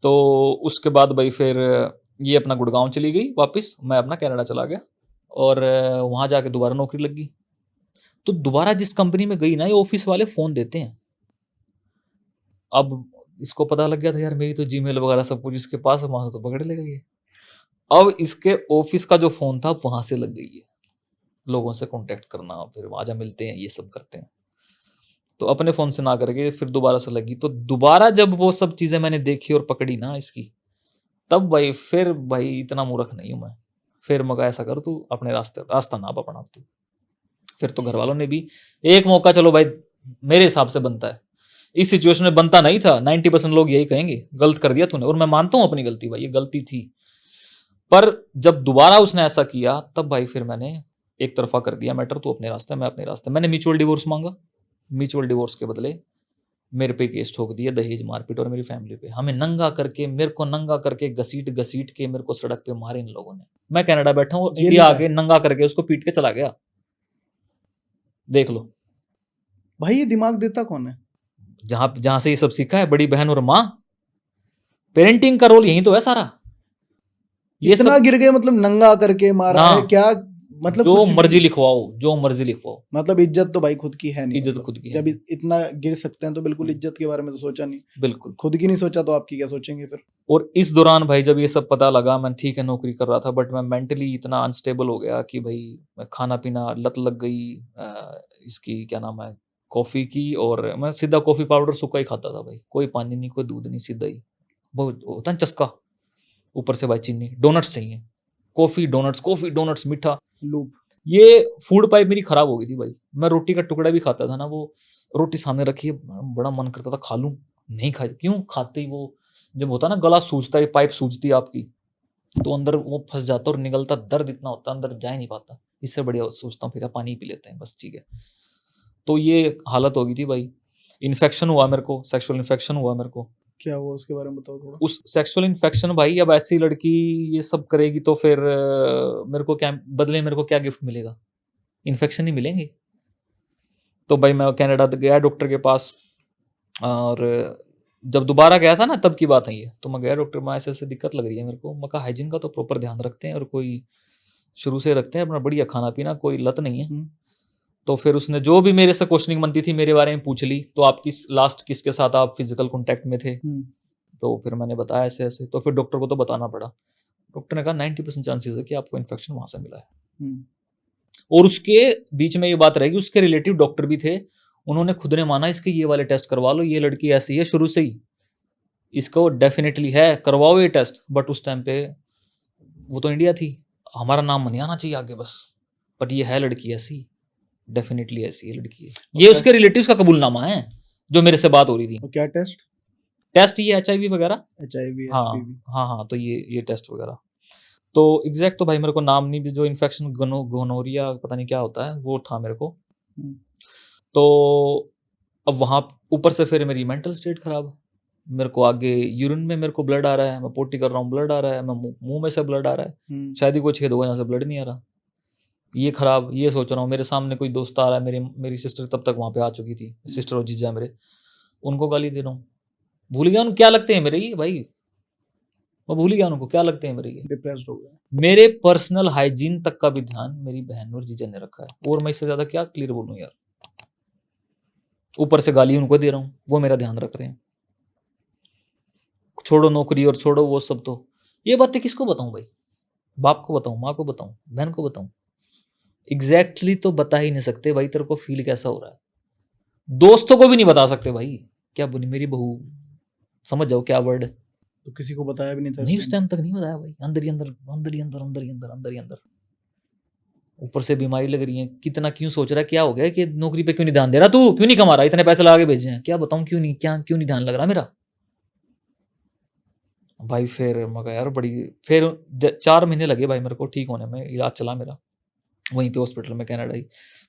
तो उसके बाद भाई फिर ये अपना गुड़गांव चली गई वापस, मैं अपना कनाडा चला गया और वहाँ जाके दोबारा नौकरी लग गई। तो दोबारा जिस कंपनी में गई ना, ये ऑफिस वाले फ़ोन देते हैं। अब इसको पता लग गया था यार मेरी तो जीमेल वगैरह सब कुछ इसके पास है, वहाँ से तो पकड़ लेगा ये। अब इसके ऑफिस का जो फ़ोन था वहाँ से लग गई है, लोगों से कांटेक्ट करना, फिर आजा मिलते हैं, ये सब करते हैं। तो अपने फ़ोन से ना करके फिर दोबारा से लगी, तो दोबारा जब वो सब चीज़ें मैंने देखी और पकड़ी ना इसकी, तब भाई फिर भाई इतना मूर्ख नहीं हूँ मैं। फिर मैं कहा ऐसा कर, तू अपने रास्ता नाप अपना तू। फिर तो घर वालों ने भी एक मौका, चलो भाई मेरे हिसाब से बनता है, इस सिचुएशन में बनता नहीं था, 90% लोग यही कहेंगे गलत कर दिया तूने, और मैं मानता हूँ अपनी गलती, भाई ये गलती थी। पर जब दोबारा उसने ऐसा किया तब भाई फिर मैंने एक तरफा कर दिया मैटर, तू अपने रास्ते मैं अपने रास्ते। मैंने म्यूचुअल डिवोर्स मांगा, म्यूचुअल डिवोर्स के बदले मेरे पे केस ठोक दिया, दहेज मारपीट, और मेरी फैमिली पे। हमें नंगा करके, मेरे को नंगा करके घसीट घसीट के मेरे को सड़क पे मारे इन लोगों ने। मैं कनाडा बैठा हूँ, ये इंडिया लिखा आके नंगा करके उसको पीट के चला गया, देख लो। भाई ये दिमाग देता कौन है? जहां जहां से ये सब सीखा है, बड़ी बहन और माँ। पेरेंटिंग का रोल यही तो है सारा। ये इतना सब गिर गए, मतलब नंगा करके मारा ना, है क्या? मतलब जो कुछ भी। मर्जी लिखवाओ, जो मर्जी लिखवाओ, मतलब इज्जत तो भाई खुद की है नहीं, इज्जत मतलब खुद की है जब नहीं। इतना गिर सकते हैं तो बिल्कुल इज्जत के बारे में तो सोचा नहीं। बिल्कुल। खुद की नहीं सोचा तो आपकी क्या सोचेंगे फिर? और इस दौरान भाई जब ये सब पता लगा, मैं ठीक है नौकरी कर रहा था, बट मैं मेंटली इतना अनस्टेबल हो गया कि भाई मैं खाना पीना लत लग गई इसकी क्या नाम है, कॉफ़ी की, और मैं सीधा कॉफ़ी पाउडर सूखा ही खाता था भाई, कोई पानी नहीं, कोई दूध नहीं, सीधा ही। बहुत होता है चस्का, ऊपर से भाई चीनी, डोनट्स चाहिए, कॉफ़ी डोनट्स मीठा। लूप। ये फूड पाइप मेरी खराब हो गई थी भाई। मैं रोटी का टुकड़ा भी खाता था ना, वो रोटी सामने रखी है, बड़ा मन करता था खा लूं, नहीं खाई, क्यों खाते ही वो जब होता है ना गला सूजता है, पाइप सूजती है आपकी, तो अंदर वो फंस जाता और निकलता, दर्द इतना होता है अंदर, जा ही नहीं पाता। इससे बढ़िया सोचता हूँ फिर पानी पी लेते हैं बस, ठीक है। तो ये हालत हो गई थी भाई। इन्फेक्शन हुआ मेरे को, सेक्सुअल इन्फेक्शन हुआ मेरे को। क्या हुआ उसके बारे में बताओ थोड़ा। उस सेक्सुअल इन्फेक्शन भाई, अब ऐसी लड़की ये सब करेगी तो फिर मेरे को क्या बदले, मेरे को क्या गिफ्ट मिलेगा? इन्फेक्शन ही मिलेंगे। तो भाई मैं कनाडा गया डॉक्टर के पास, और जब दोबारा गया था ना तब की बात है ये, तो मैं गया डॉक्टर में, ऐसे ऐसे दिक्कत लग रही है मेरे को। मैं कहा हाइजीन का तो प्रॉपर ध्यान रखते हैं और कोई शुरू से रखते हैं अपना बढ़िया खाना पीना, कोई लत नहीं है। तो फिर उसने जो भी मेरे से क्वेश्चनिंग बनती थी मेरे बारे में पूछ ली, तो आपकी लास्ट किसके साथ आप फिजिकल कॉन्टैक्ट में थे? तो फिर मैंने बताया ऐसे ऐसे, तो फिर डॉक्टर को तो बताना पड़ा। डॉक्टर ने कहा 90% चांसेस है कि आपको इन्फेक्शन वहां से मिला है। और उसके बीच में ये बात रहेगी, उसके रिलेटिव डॉक्टर भी थे, उन्होंने खुद ने माना इसके ये वाले टेस्ट करवा लो, ये लड़की ऐसी है शुरू से ही, इसको डेफिनेटली है, करवाओ ये टेस्ट। बट उस टाइम पे वो तो इंडिया थी, हमारा नाम नहीं आना चाहिए आगे बस, बट ये है लड़की ऐसी, डेफिनेटली ऐसी है लड़की है। ये उसके रिलेटिव्स का कबूलनामा है जो मेरे से बात हो रही थी। क्या टेस्ट? टेस्ट ये HIV वगैरह, HIV हाँ हाँ, तो ये टेस्ट वगैरह। तो एग्जैक्ट तो भाई मेरे को नाम नहीं भी, जो इन्फेक्शन गोनोरिया पता नहीं क्या होता है वो था मेरे को। तो अब वहाँ ऊपर से फिर मेरी मेंटल स्टेट खराब, मेरे को आगे यूरिन में मेरे को ब्लड आ रहा है, मैं पोटी कर रहा हूँ ब्लड आ रहा है, मैं मुंह में से ब्लड आ रहा है, शायद ही कोई छेद होगा जहाँ से ब्लड नहीं आ रहा। ये खराब, ये सोच रहा हूँ, मेरे सामने कोई दोस्त आ रहा है, मेरी सिस्टर तब तक वहाँ पे आ चुकी थी, सिस्टर और जीजा मेरे, उनको गाली दे रहा हूँ, भूल गया उनको क्या लगते हैं मेरे ये भाई, मैं भूल गया उनको क्या लगते हैं मेरे ये। डिप्रेस्ड हो गया। मेरे पर्सनल हाइजीन तक का भी ध्यान मेरी बहन और जीजा ने रखा है, और मैं इससे ज्यादा क्या क्लियर बोलूं यार। ऊपर से गाली उनको दे रहा हूँ, वो मेरा ध्यान रख रहे हैं। छोड़ो नौकरी और छोड़ो वो सब, तो ये बातें किसको बताऊं भाई? बाप को बताऊं, माँ को बताऊं, बहन को बताऊं? एग्जैक्टली तो बता ही नहीं सकते भाई तेरे को फील कैसा हो रहा है, दोस्तों को भी नहीं बता सकते भाई, क्या बोली मेरी बहू, समझ जाओ क्या वर्ड। तो किसी को बताया भी नहीं था? नहीं, उस टाइम तक नहीं बताया भाई, अंदर ही अंदर, अंदर ही अंदर, अंदर ही अंदर, अंदर ही अंदर। ऊपर से बीमारी लग रही है, कितना क्यों सोच रहा है क्या हो गया कि नौकरी पे क्यों नहीं ध्यान दे रहा, तू क्यों नहीं कमा रहा, इतने पैसे लगा के भेजे हैं, क्या बताऊं क्यों नहीं ध्यान लग रहा मेरा भाई। फिर मगर यार बड़ी, फिर 4 महीने लगे भाई मेरे को ठीक होने में, इलाज चला मेरा वहीं पे हॉस्पिटल में कनाडा ही।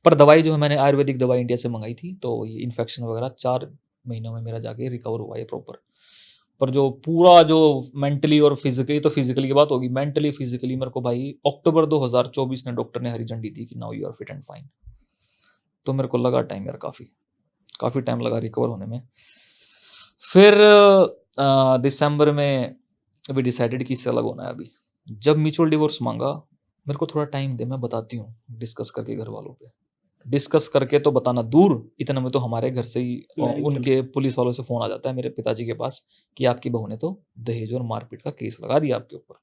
पर दवाई जो है मैंने आयुर्वेदिक दवाई इंडिया से मंगाई थी, तो ये इन्फेक्शन वगैरह 4 महीनों में मेरा जाके रिकवर हुआ ये प्रॉपर। पर जो पूरा जो मेंटली और फिजिकली, तो फिजिकली की बात होगी, मेंटली फिजिकली मेरे को भाई अक्टूबर 2024 में डॉक्टर ने हरी झंडी दी कि now you are fit and fine. तो मेरे को लगा टाइम यार, काफ़ी टाइम लगा रिकवर होने में। फिर दिसंबर में अभी डिसाइडेड कि इससे अलग होना है। अभी जब म्यूचुअल डिवोर्स मांगा, मेरे को थोड़ा टाइम दे, मैं बताती हूँ डिस्कस करके घर वालों पे, डिस्कस करके तो बताना दूर, इतना में तो हमारे घर से ही उनके पुलिस वालों से फ़ोन आ जाता है मेरे पिताजी के पास कि आपकी बहू ने तो दहेज और मारपीट का केस लगा दिया आपके ऊपर।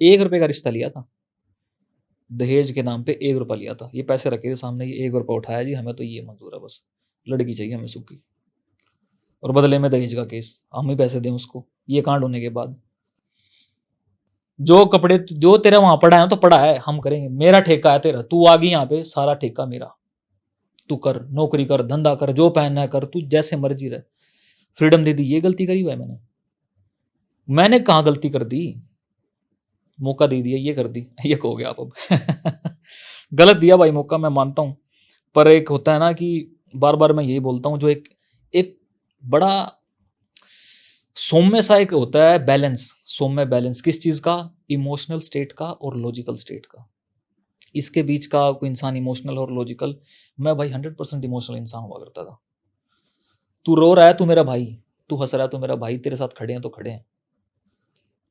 1 रुपये का रिश्ता लिया था, दहेज के नाम पे 1 रुपया लिया था। ये पैसे रखे थे सामने, ये 1 रुपया उठाया जी, हमें तो ये मंजूर है बस, लड़की चाहिए हमें सूखी, और बदले में दहेज का केस, हम ही पैसे दें उसको। ये कांड होने के बाद जो कपड़े जो तेरा वहां पड़ा है ना, तो पड़ा है, हम करेंगे, मेरा ठेका है तेरा, तू आ गई यहाँ पे, सारा ठेका मेरा, तू कर, नौकरी कर, धंधा कर, जो पहनना है कर, तू जैसे मर्जी रहे, फ्रीडम दे दी। ये गलती करी भाई मैंने कहाँ गलती कर दी, मौका दे दिया, ये कर दी, ये हो गया आप अब गलत दिया भाई मौका, मैं मानता हूँ, पर एक होता है ना कि बार बार मैं यही बोलता हूँ, जो एक एक बड़ा सौम्य सा एक होता है बैलेंस, सौम्य बैलेंस किस चीज़ का, इमोशनल स्टेट का और लॉजिकल स्टेट का। इसके बीच का कोई इंसान इमोशनल और लॉजिकल, मैं भाई 100% इमोशनल इंसान हुआ करता था। तू रो रहा है, तू मेरा भाई, तू हंस रहा है, तू मेरा भाई, तेरे साथ खड़े हैं तो खड़े हैं।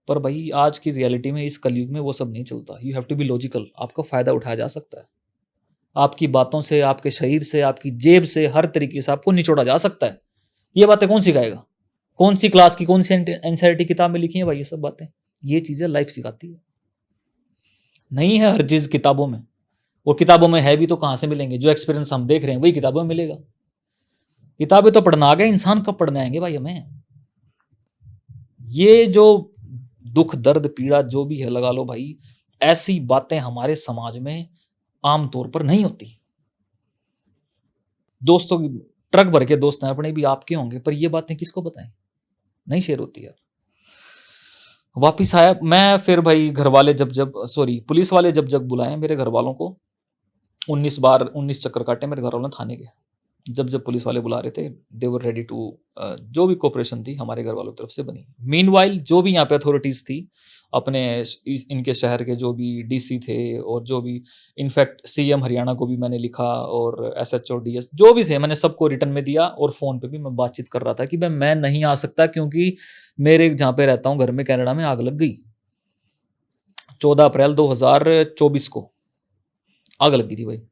पर भाई आज की रियलिटी में, इस कलयुग में वो सब नहीं चलता। You have to be logical. आपका फ़ायदा उठाया जा सकता है, आपकी बातों से, आपके शरीर से, आपकी जेब से, हर तरीके से आपको निचोड़ा जा सकता है। ये बातें कौन सिखाएगा, कौन सी क्लास की, कौन सी एनसीईआरटी किताब में लिखी है भाई ये सब बातें? ये चीज़ें लाइफ सिखाती है, नहीं है हर चीज़ किताबों में। और किताबों में है भी तो कहाँ से मिलेंगे? जो एक्सपीरियंस हम देख रहे हैं वही किताबों में मिलेगा। किताबें तो पढ़ना आ गए, इंसान कब पढ़ने आएंगे भाई हमें? ये जो दुख दर्द पीड़ा जो भी है लगा लो भाई, ऐसी बातें हमारे समाज में आमतौर पर नहीं होती। दोस्तों की ट्रक भर के दोस्त हैं अपने भी, आपके होंगे, पर ये बातें किसको बताएं? नहीं शेयर होती यार। वापिस आया मैं, फिर भाई घर वाले पुलिस वाले जब बुलाए मेरे घर वालों को, 19 चक्कर काटे मेरे घर वालों ने थाने के। जब पुलिस वाले बुला रहे थे, दे वर रेडी टू, जो भी कोऑपरेशन थी हमारे घर वालों की तरफ से बनी। मीनवाइल जो भी यहाँ पे अथॉरिटीज़ थी अपने इनके शहर के, जो भी डीसी थे, और जो भी इनफैक्ट सीएम हरियाणा को भी मैंने लिखा, और एसएचओ डीएस जो भी थे, मैंने सबको रिटर्न में दिया। और फ़ोन पे भी मैं बातचीत कर रहा था कि मैं नहीं आ सकता, क्योंकि मेरे जहाँ पे रहता हूँ घर में कनाडा में आग लग गई। 14 अप्रैल 2024 को आग लगी थी भाई।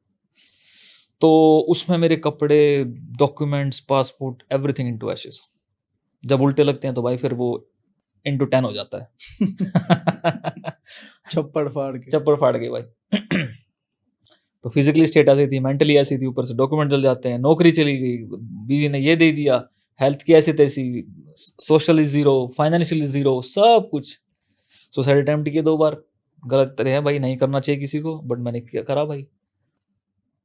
तो उसमें मेरे कपड़े, documents, passport, everything into ashes. जब उल्टे लगते हैं तो भाई फिर वो इनटू 10 हो जाता है चप्पड़ फाड़ गई भाई तो फिजिकली स्टेट ऐसी थी, मेंटली ऐसी थी, ऊपर से डॉक्यूमेंट जल जाते हैं, नौकरी चली गई, बीवी ने ये दे दिया, हेल्थ की ऐसी तैसी, सोशली जीरो, फाइनेंशियली जीरो, सब कुछ। सुसाइड अटेम्प्ट किए 2 बार, गलत तरह है भाई, नहीं करना चाहिए किसी को, बट मैंने करा भाई।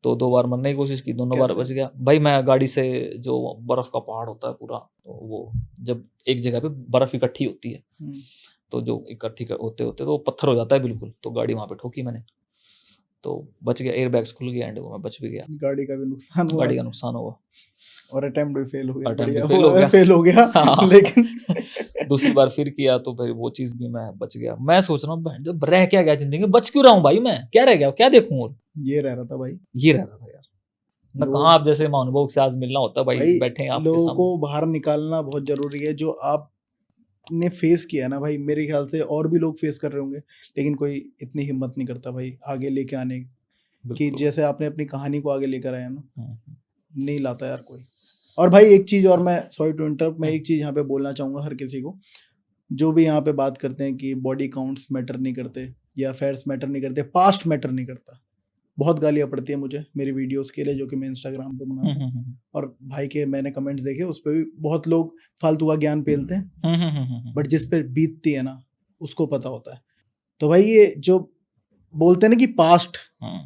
तो 2 बार मरने की कोशिश की, दोनों बार बच गया भाई। मैं गाड़ी से, जो बर्फ का पहाड़ होता है पूरा, तो वो जब एक जगह पे बर्फ इकट्ठी होती है, तो जो इकट्ठी होते होते तो वो पत्थर हो जाता है बिल्कुल, तो गाड़ी वहां पे ठोकी मैंने, तो बच गया, एयर बैग्स खुल गया एंड वो मैं बच भी गया। गाड़ी का भी नुकसान हुआ, गाड़ी का नुकसान हुआ, और अटेम्प्ट भी फेल हो गया। अटेम्प्ट बढ़िया, फेल हो गया, फेल हो गया हाँ। लेकिन दूसरी बार फिर किया तो फिर वो चीज भी मैं बच गया। मैं सोच रहा हूँ जब रह क्या गया जिंदगी में, बच क्यों रहा हूँ भाई मैं, क्या रह गया, क्या देखूं? और ये रह रहा था भाई, ये रह रहा था यार। ना कहाँ आप जैसे महानुभव से आज मिलना होता भाई, बैठे हैं आपके लोगों सामने। को बाहर निकालना बहुत जरूरी है। जो आपने फेस किया ना भाई, मेरे ख्याल से और भी लोग फेस कर रहे होंगे, लेकिन कोई इतनी हिम्मत नहीं करता भाई आगे लेके आने की, जैसे आपने अपनी कहानी को आगे लेकर आया ना, नहीं लाता यार कोई। और भाई एक चीज और, मैं सॉरी टू इंटरप्ट, मैं एक चीज यहाँ पे बोलना चाहूंगा हर किसी को, जो भी यहाँ पे बात करते हैं कि बॉडी काउंट्स मैटर नहीं करते या अफेयर्स मैटर नहीं करते, पास्ट मैटर नहीं करता। बहुत गालियाँ पड़ती है मुझे मेरी वीडियोस के लिए, जो कि मैं इंस्टाग्राम पे बनाता हूँ, और भाई के मैंने कमेंट्स देखे, उस पर भी बहुत लोग फालतू का ज्ञान पेलते हैं, बट जिस पे बीतती है ना उसको पता होता है। तो भाई ये जो बोलते हैं ना कि पास्ट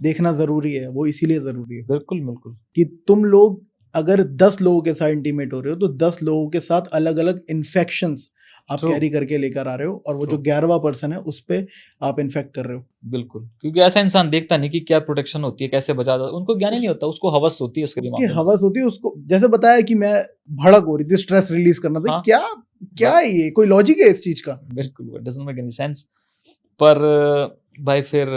देखना जरूरी है, वो इसीलिए जरूरी है, बिल्कुल बिल्कुल, कि तुम लोग अगर 10 लोगों के साथ इंटीमेट हो रहे हो, तो 10 लोगों के साथ अलग अलग इन्फेक्शंस आप कैरी करके लेकर आ रहे हो, और वो जो 11वां पर्सन है उस पे आप इन्फेक्ट कर रहे हो। बिल्कुल, क्योंकि ऐसा इंसान देखता नहीं कि क्या प्रोटेक्शन होती है, कैसे बचा जाता, उनको ज्ञान ही नहीं होता, उसको हवस होती है, उसके दिमाग में हवस होती है उसको। जैसे बताया कि मैं भड़क हो रही थी, स्ट्रेस रिलीज करना था, क्या क्या है ये, कोई लॉजिक है इस चीज का? बिल्कुल, it doesn't make any sense. पर भाई फिर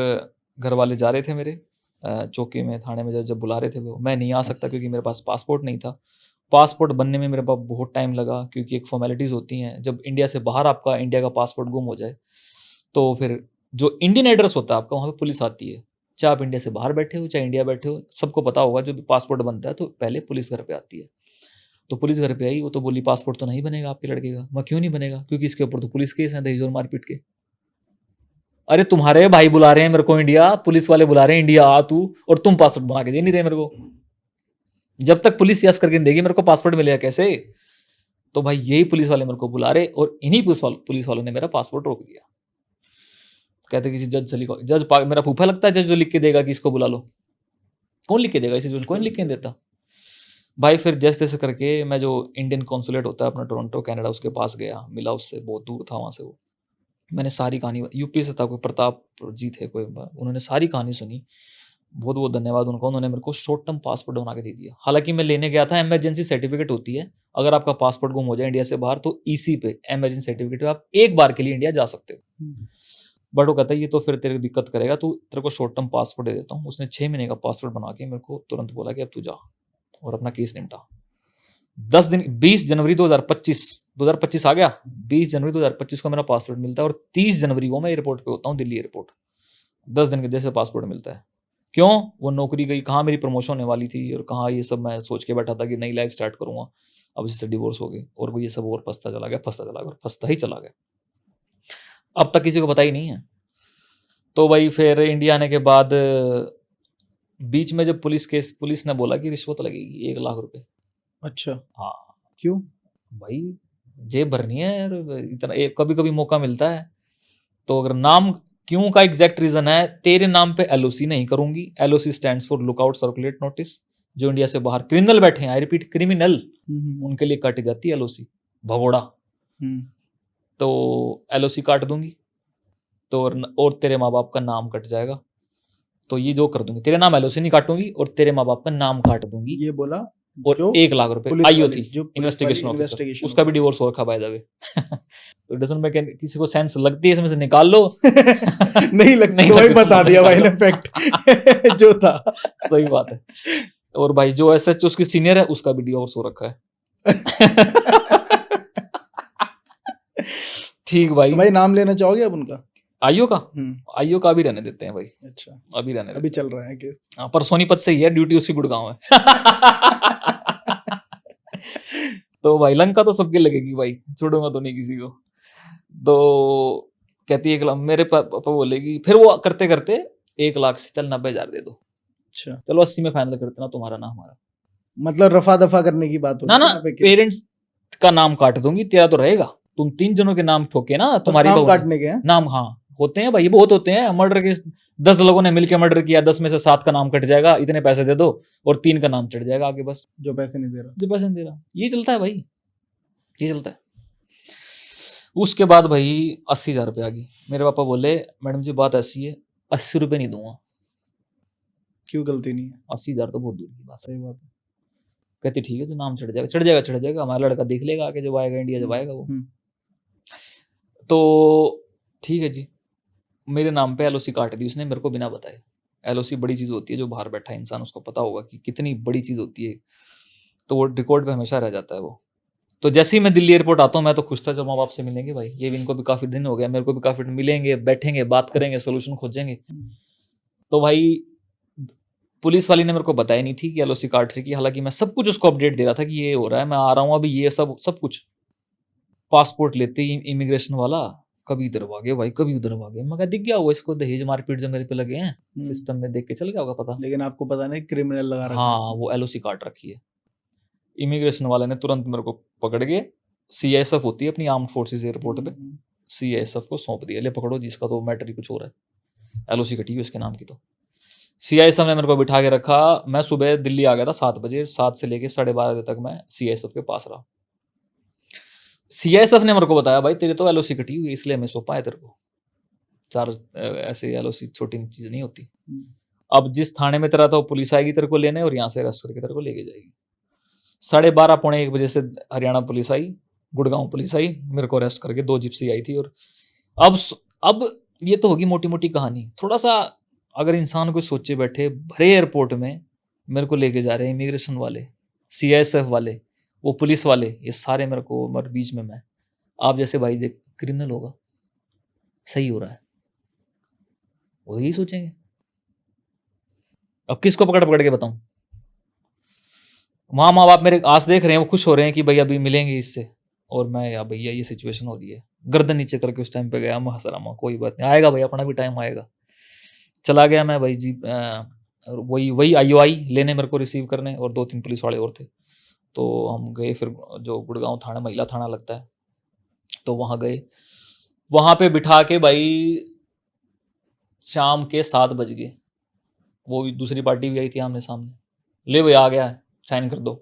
घर वाले जा रहे थे मेरे, चौकी में, थाने में जब बुला रहे थे वो, मैं नहीं आ सकता क्योंकि मेरे पास पासपोर्ट नहीं था। पासपोर्ट बनने में मेरे पास बहुत टाइम लगा, क्योंकि एक फॉर्मेलिटीज़ होती हैं, जब इंडिया से बाहर आपका इंडिया का पासपोर्ट गुम हो जाए, तो फिर जो इंडियन एड्रेस होता है आपका, वहाँ पे पुलिस आती है, चाहे आप इंडिया से बाहर बैठे हो चाहे इंडिया बैठे हो, सबको पता होगा। जो भी पासपोर्ट बनता है तो पहले पुलिस घर पे आती है। तो पुलिस घर पे आई, वो तो बोली पासपोर्ट तो नहीं बनेगा आपके लड़के का। मैं क्यों नहीं बनेगा? क्योंकि इसके ऊपर तो पुलिस केस है, दहेज और मारपीट के। अरे तुम्हारे भाई बुला रहे हैं मेरे को इंडिया, पुलिस वाले बुला रहे हैं इंडिया आ तू, और तुम पासपोर्ट बना के दे नहीं रहे मेरे को। जब तक पुलिस यस करके नहीं देगी मेरे को पासपोर्ट मिलेगा कैसे? तो भाई यही पुलिस वाले मेरे को बुला रहे, और इन्हीं पुलिस वालों ने मेरा पासपोर्ट रोक दिया। कहते किसी जज से लिखो, मेरा फूफा लगता है जज जो लिख के देगा कि इसको बुला लो। कौन लिख के देगा इसे? कोई लिख के नहीं देता भाई। फिर जैसे तैसे करके मैं जो इंडियन कॉन्सुलेट होता है अपना टोरंटो कनाडा, उसके पास गया, मिला उससे, बहुत दूर था वहाँ से वो। मैंने सारी कहानी, यूपी से था कोई, प्रताप जी थे कोई, उन्होंने सारी कहानी सुनी। बहुत बहुत धन्यवाद उनका, उन्होंने मेरे को शॉर्ट टर्म पासपोर्ट बना के दे दिया। हालांकि मैं लेने गया था, इमरजेंसी सर्टिफिकेट होती है, अगर आपका पासपोर्ट गुम हो जाए इंडिया से बाहर तो ईसी पे इमरजेंसी सर्टिफिकेट आप एक बार के लिए इंडिया जा सकते हो। बट वो कहता है ये तो फिर तेरे को दिक्कत करेगा, तू तेरे को शॉर्ट टर्म पासपोर्ट दे देता हूँ। उसने 6 महीने का पासपोर्ट बना के मेरे को तुरंत बोला कि अब तू जा और अपना केस निपटा। 10 दिन, 20 जनवरी 2025 आ गया, 20 जनवरी 2025 को मेरा पासपोर्ट मिलता है, और 30 जनवरी को मैं एयरपोर्ट पे होता हूँ, दिल्ली एयरपोर्ट। 10 दिन के जैसे पासपोर्ट मिलता है। क्यों? वो नौकरी गई, कहाँ मेरी प्रमोशन होने वाली थी, और कहाँ ये सब मैं सोच के बैठा था कि नई लाइफ स्टार्ट करूंगा, अब इससे डिवोर्स हो गई, और वो ये सब और फंसता चला गया। अब तक किसी को पता ही नहीं है। तो भाई फिर इंडिया आने के बाद बीच में जब पुलिस ने बोला कि रिश्वत लगेगी 1 लाख रुपए। अच्छा, हाँ। क्यों? भाई जेब भरनी है यार, इतना कभी कभी मौका मिलता है। तो अगर नाम क्यों का एग्जैक्ट रीजन है, तेरे नाम पे एलओसी नहीं करूंगी। LOC stands for lookout circulate notice. जो इंडिया से बाहर क्रिमिनल बैठे हैं, आई रिपीट क्रिमिनल, उनके लिए काटी जाती है एलओसी, भगोड़ा। तो एलओसी काट दूंगी तो, और तेरे माँ बाप का नाम कट जाएगा। तो ये जो कर दूंगी, तेरे नाम एलओसी नहीं काटूंगी और तेरे माँ बाप का नाम काट दूंगी। ये बोला, और 1 लाख रुपए आईओ थी, जो इन्वेस्टिगेशन ऑफिसर, उसका भी डिवोर्स हो रखा बाय द वे। तो डजंट मेक, किसी को सेंस लगती है इसमें से निकाल लो। नहीं लगती, वही बता दिया भाई ने फैक्ट जो था। सही बात है। और भाई जो एसएच उसकी सीनियर है, उसका भी डिवोर्स हो रखा है। ठीक भाई। तो भाई नाम लेना चाहोगे अब उनका? आईओ का? आईओ का भी रहने देते हैं भाई। अच्छा, अभी रहने, अभी चल रहा है केस। हाँ, पर सोनीपत से ही है, ड्यूटी उसकी गुड़गांव है। तो भाई लंका तो सबके लगेगी भाई, छोड़ूंगा तो नहीं किसी को। तो कहती है 1 लाख, मेरे पापा बोलेगी, फिर वो करते करते 1 लाख से चल 90,000 दे दो। अच्छा, चलो 80 में फाइनल करते ना, तुम्हारा ना हमारा। मतलब रफा दफा करने की बात हो ना, पेरेंट्स का नाम काट दूंगी, तेरा तो रहेगा। तुम 3 जनों के नाम ठोके ना, तुम्हारी नाम काटने के नाम, हाँ होते हैं भाई, बहुत होते हैं। मर्डर के 10 लोगों ने मिलकर मर्डर किया, 10 में से 7 का नाम कट जाएगा, इतने पैसे दे दो, और 3 का नाम चढ़ जाएगा आगे, बस। जो पैसे नहीं दे रहा, ये चलता है भाई, ये चलता है। उसके बाद भाई 80,000 रुपये आ गई। मेरे पापा बोले, मैडम जी बात ऐसी है, 80 रुपये नहीं दूंगा। क्यों? गलती नहीं है, 80,000 तो बहुत दूर की बात है। सही बात है। कहती ठीक है, तो नाम चढ़ जाएगा, हमारा लड़का देख लेगा आगे, जब आएगा इंडिया, जब आएगा वो। तो ठीक है जी, मेरे नाम पे एलओसी काट दी उसने, मेरे को बिना बताए। एलओसी बड़ी चीज़ होती है, जो बाहर बैठा इंसान उसको पता होगा कि कितनी बड़ी चीज़ होती है। तो वो रिकॉर्ड पे हमेशा रह जाता है वो। तो जैसे ही मैं दिल्ली एयरपोर्ट आता हूँ, मैं तो खुश था जब माँ बाप से मिलेंगे भाई, ये भी इनको भी काफ़ी दिन हो गया, मेरे को भी काफ़ी दिन, मिलेंगे, बैठेंगे, बात करेंगे, सोल्यूशन खोजेंगे। तो भाई पुलिस वाली ने मेरे को बताया नहीं थी कि एलओसी काट रही की, हालांकि मैं सब कुछ उसको अपडेट दे रहा था कि ये हो रहा है, मैं आ रहा हूँ अभी, ये सब कुछ। पासपोर्ट लेते ही इमिग्रेशन वाला कभी इधर भागे भाई, कभी उधर भागे। मैं दिख गया हुआ इसको, दहेज मारपीट जो मेरे पे लगे हैं, सिस्टम में देख के चल गया होगा पता। लेकिन आपको पता नहीं क्रिमिनल लगा रखा है। हाँ, वो एलओसी काट रखी है। इमिग्रेशन वाले ने तुरंत मेरे को पकड़ के, सीआईएसएफ होती है अपनी आर्म्ड फोर्सेस एयरपोर्ट पे, सीआईएसएफ को सौंप दिया, ले पकड़ो जिसका तो मैटर ही कुछ हो रहा है, एलओसी कटी हुई उसके नाम की। तो सीआईएसएफ ने मेरे को बिठा के रखा। मैं सुबह दिल्ली आ गया था 7 बजे, 7 से लेके 12:30 बजे तक मैं सीआईएसएफ के पास रहा। सीआईएसएफ ने मेरे को बताया, भाई तेरी तो एलओसी कटी हुई, इसलिए मैं सौंपा है तेरे को। 4 ऐसे एलओसी छोटी चीज नहीं होती। अब जिस थाने में तेरा था वो पुलिस आएगी तेरे को लेने, और यहाँ से अरेस्ट करके तेरे को लेके जाएगी। 12:30 पौने 1 बजे से हरियाणा पुलिस आई, गुड़गांव पुलिस आई, मेरे को अरेस्ट करके 2 जिप्सी आई थी। और अब ये तो होगी मोटी मोटी कहानी। थोड़ा सा अगर इंसान को सोचे बैठे, भरे एयरपोर्ट में मेरे को लेके जा रहे हैं इमिग्रेशन वाले, सीआईएसएफ वाले, वो पुलिस वाले, ये सारे मेरे को, मर बीच में मैं, आप जैसे भाई देख, क्रिमिनल होगा, सही हो रहा है, वो यही सोचेंगे। अब किसको पकड़ के बताऊं? वहां माँ बाप मेरे आस देख रहे हैं, वो खुश हो रहे हैं कि भाई अभी मिलेंगे इससे, और मैं, या भैया ये सिचुएशन हो रही है, गर्दन नीचे करके उस टाइम पे गया। मैं हंस रहा हूँ, कोई बात नहीं, आएगा भाई, अपना भी टाइम आएगा। चला गया मैं भाई जी, वही IOI लेने मेरे को रिसीव करने, और 2-3 पुलिस वाले और थे। तो हम गए फिर जो गुड़गांव थाना, महिला थाना लगता है, तो वहाँ गए। वहाँ पे बिठा के भाई शाम के 7 बज गए। वो भी दूसरी पार्टी भी आई थी आमने सामने, ले भाई आ गया है, साइन कर दो।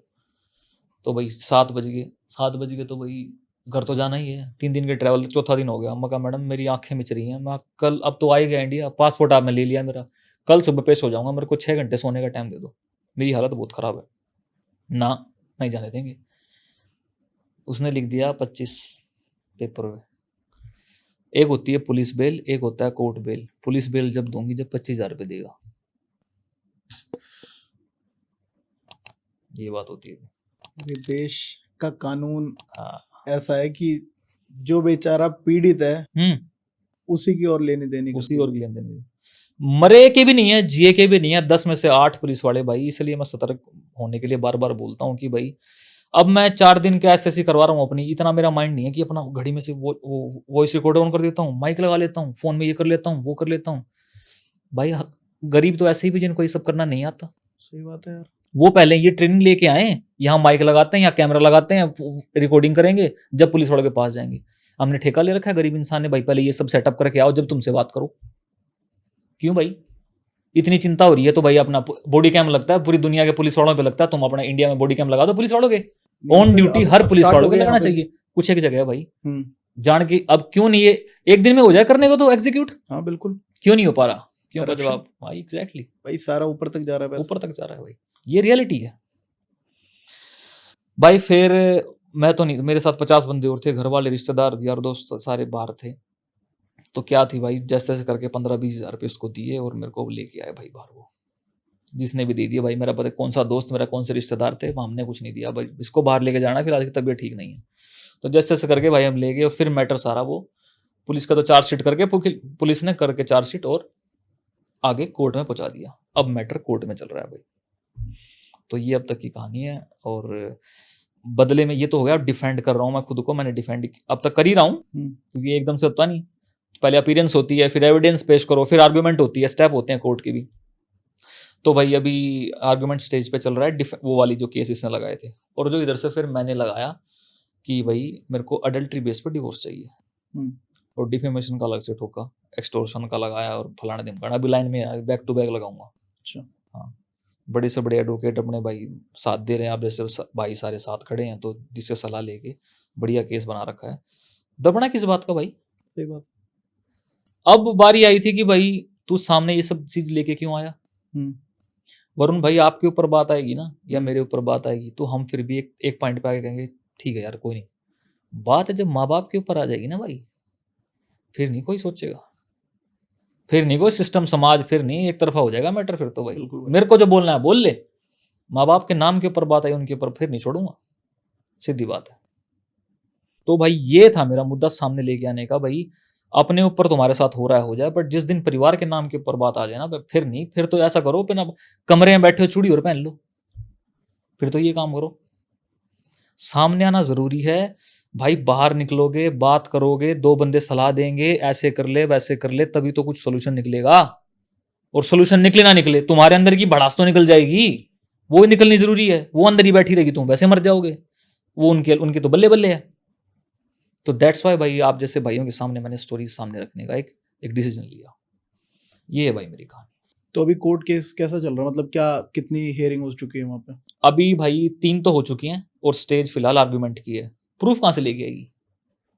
तो भाई 7 बज गए। 7 बज गए तो भाई घर तो जाना ही है, 3 दिन के ट्रैवल, चौथा दिन हो गया। मैं कहा मैडम मेरी आंखें मिच रही हैं, मैं कल, अब तो आ ही गया इंडिया, पासपोर्ट आपने ले लिया मेरा, कल सुबह पेश हो जाऊंगा, मेरे को 6 घंटे सोने का टाइम दे दो, मेरी हालत बहुत ख़राब है। ना, नहीं जाने देंगे। उसने लिख दिया 25 पेपर में, एक होती है पुलिस बेल, एक होता है कोर्ट बेल। पुलिस बेल जब दूंगी जब 25,000 रुपये देगा, ये बात होती है। ये देश का कानून हाँ, ऐसा है कि जो बेचारा पीड़ित है उसी की ओर लेने देने उसी और लेन देन, मरे के भी नहीं है, जिए के भी नहीं है। 10 में से 8 पुलिस वाले भाई। इसलिए मैं सतर्क होने के लिए बार बार बोलता हूँ कि भाई अब मैं 4 दिन के ऐसे करवा रहा हूँ अपनी, इतना मेरा माइंड नहीं है कि अपना घड़ी में से वो वॉइस रिकॉर्डर ऑन कर देता हूँ, माइक लगा लेता हूँ, फोन में ये कर लेता हूँ, वो कर लेता हूँ। भाई गरीब तो ऐसे ही भी जिनको ये सब करना नहीं आता। सही बात है यार। वो पहले ये ट्रेनिंग लेके आए, यहाँ माइक लगाते हैं, यहाँ कैमरा लगाते हैं, रिकॉर्डिंग करेंगे, जब पुलिस वालों के पास जाएंगे। हमने ठेका ले रखा है गरीब इंसान ने, भाई पहले ये सब सेटअप करके आओ जब तुमसे बात करो। क्यों भाई इतनी चिंता हो रही है? तो भाई अपना बॉडी कैम लगता है, पूरी दुनिया के पुलिस वालों पे लगता है, तुम अपना इंडिया में बॉडी कैम लगा दो पुलिस वालों के, ऑन ड्यूटी हर पुलिस वालों को लगाना चाहिए। कुछ एक जगह है भाई जान के, अब क्यों नहीं ये एक दिन में हो जाए करने को तो एग्जीक्यूट? हाँ बिल्कुल, क्यों नहीं हो पा रहा? क्यों का जवाब भाई एग्जैक्टली भाई सारा ऊपर तक जा रहा है, ऊपर तक जा रहा है भाई, ये रियलिटी है भाई। फिर मैं तो नहीं, मेरे साथ 50 बंदे और थे, घर वाले, रिश्तेदार, यार दोस्त सारे बाहर थे। तो क्या थी भाई, जैसे तैसे करके 15-20 हज़ार रुपये उसको दिए और मेरे को लेके आए भाई बाहर। वो जिसने भी दे दिया भाई, मेरा पता कौन सा दोस्त मेरा, कौन से रिश्तेदार थे, हमने कुछ नहीं दिया भाई, इसको बाहर लेके जाना है, फिलहाल इसकी तबीयत ठीक नहीं है। तो जैसे तैसे करके भाई हम ले गए। और फिर मैटर सारा वो पुलिस का तो चार्जशीट करके, पुलिस ने करके चार्जशीट और आगे कोर्ट में पहुंचा दिया। अब मैटर कोर्ट में चल रहा है भाई। तो ये अब तक की कहानी है। और बदले में ये तो हो गया, डिफेंड कर रहा हूँ मैं खुद को, मैंने डिफेंड अब तक कर ही रहा हूँ, क्योंकि एकदम से होता नहीं। पहले अपीयरेंस होती है, फिर एविडेंस पेश करो, फिर आर्गुमेंट होती है, स्टेप होते हैं कोर्ट के भी। तो भाई अभी आर्गुमेंट स्टेज पे चल रहा है, वो वाली जो केस इसने लगाए थे, और जो इधर से फिर मैंने लगाया कि भाई मेरे को अडल्ट्री बेस पर डिवोर्स चाहिए, और डिफेमेशन का अलग से ठोका, एक्सटोर्शन का लगाया, और फलाना ढिमकाना। अभी लाइन में बैक टू बैक लगाऊंगा। अच्छा हाँ, बड़े से बड़े एडवोकेट अपने भाई साथ दे रहे हैं, आप जैसे भाई सारे साथ खड़े हैं, तो जिससे सलाह लेके बढ़िया केस बना रखा है। दबना किस बात का भाई? सही बात। अब बारी आई थी कि भाई तू सामने ये सब चीज लेके क्यों आया? वरुण भाई आपके ऊपर बात आएगी ना, या मेरे ऊपर बात आएगी, तो हम फिर भी एक पॉइंट पे आके कहेंगे ठीक है यार कोई नहीं। बात है जब माँ बाप के ऊपर आ जाएगी ना भाई, फिर नहीं कोई सोचेगा, फिर नहीं कोई सिस्टम समाज, फिर नहीं, एक तरफा हो जाएगा मैटर। फिर तो भाई मेरे को जो बोलना है बोल ले। माँ बाप के नाम के ऊपर बात आई उनके ऊपर, फिर नहीं छोड़ूंगा, सीधी बात है। तो भाई ये था मेरा मुद्दा सामने लेके आने का, भाई अपने ऊपर तुम्हारे साथ हो रहा है हो जाए, बट जिस दिन परिवार के नाम के ऊपर बात आ जाए ना, फिर नहीं, फिर तो ऐसा करो अपना कमरे में बैठे हो चूड़ी और पहन लो, फिर तो ये काम करो। सामने आना जरूरी है भाई, बाहर निकलोगे, बात करोगे, 2 बंदे सलाह देंगे, ऐसे कर ले वैसे कर ले, तभी तो कुछ सोल्यूशन निकलेगा। और सोल्यूशन निकले ना निकले, तुम्हारे अंदर की भड़ास तो निकल जाएगी, वो निकलनी जरूरी है। वो अंदर ही बैठी रहेगी, तुम वैसे मर जाओगे, वो उनके तो बल्ले बल्ले है। तो दैट्स वाई भाई आप जैसे भाइयों के सामने मैंने स्टोरी सामने रखने का एक डिसीजन लिया। ये है भाई मेरी कहानी। तो अभी कोर्ट केस कैसा चल रहा है, मतलब क्या कितनी हियरिंग हो चुकी है वहाँ पे? अभी भाई 3 तो हो चुकी हैं, और स्टेज फिलहाल आर्गुमेंट की है। प्रूफ कहाँ से लेके आएगी?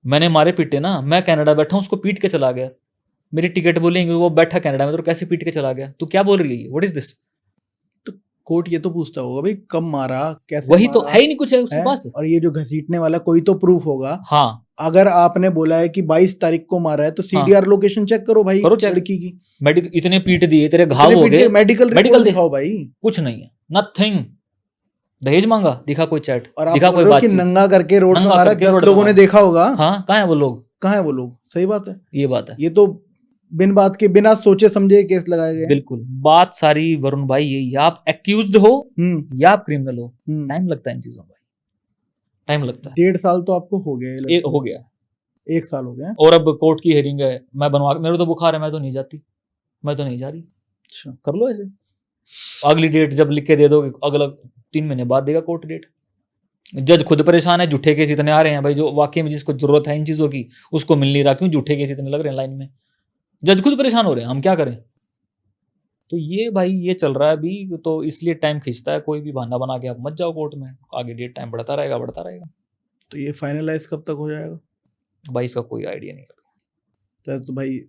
मैंने मारे पीटे ना, मैं कनाडा बैठा हूँ, उसको पीट के चला गया, मेरी टिकट बोलेंगे, वो बैठा कनाडा में, तो कैसे पीट के चला गया? तू क्या बोल रही है? What is this? तो कोर्ट ये तो पूछता होगा भाई कब मारा, कैसे वही मारा, तो है ही नहीं कुछ है उसके पास। और ये जो घसीटने वाला कोई तो प्रूफ होगा। हाँ, अगर आपने बोला है कि 22 तारीख को मारा है, तो CDR लोकेशन चेक करो भाई, करो चेक। लड़की की मेडिकल इतने पीट दिए, तेरे घाव हो गए, मेडिकल दिखाओ भाई। कुछ नहीं है, नथिंग। दहेज मांगा, दिखा कोई चैट, और आप दिखा बोल कोई रहे हो कि बातचीत, नंगा करके रोड में मारा, 10 लोगों ने देखा होगा। हाँ, कहाँ है वो लोग? कहाँ है वो लोग? सही बात है, ये बात है। ये तो बिन बात के, बिना सोचे समझे केस लगाए गए। बिल्कुल, बात सारी वरुण भाई यही, आप एक्यूज्ड हो या आप क्रिमिनल हो, टाइम लगता है इन चीजों में, टाइम लगता है। 1.5 साल तो आपको हो गया हो गया। 1 साल हो गए हैं। और अब कोर्ट की हेयरिंग है, मैं बनवा, मेरे तो बुखार है, मैं तो नहीं जाती, मैं तो नहीं जा रही। अच्छा, कर लो ऐसे, अगली डेट जब लिख के दे दोगे, अगला 3 महीने बाद देगा कोर्ट डेट। जज खुद परेशान है, झूठे केस इतने आ रहे हैं भाई, जो वाकई में जिसको जरूरत है इन चीज़ों की उसको मिल नहीं रहा, क्यों झूठे केस इतने लग रहे हैं लाइन में, जज खुद परेशान हो रहे हैं, हम क्या करें। तो ये भाई ये चल रहा है अभी, तो इसलिए टाइम खींचता है, कोई भी बहाना बना के आप मत जाओ कोर्ट में, आगे डेट टाइम बढ़ता रहेगा बढ़ता रहेगा। तो ये फाइनलाइज कब तक हो जाएगा? भाई इसका कोई आइडिया नहीं है, तो भाई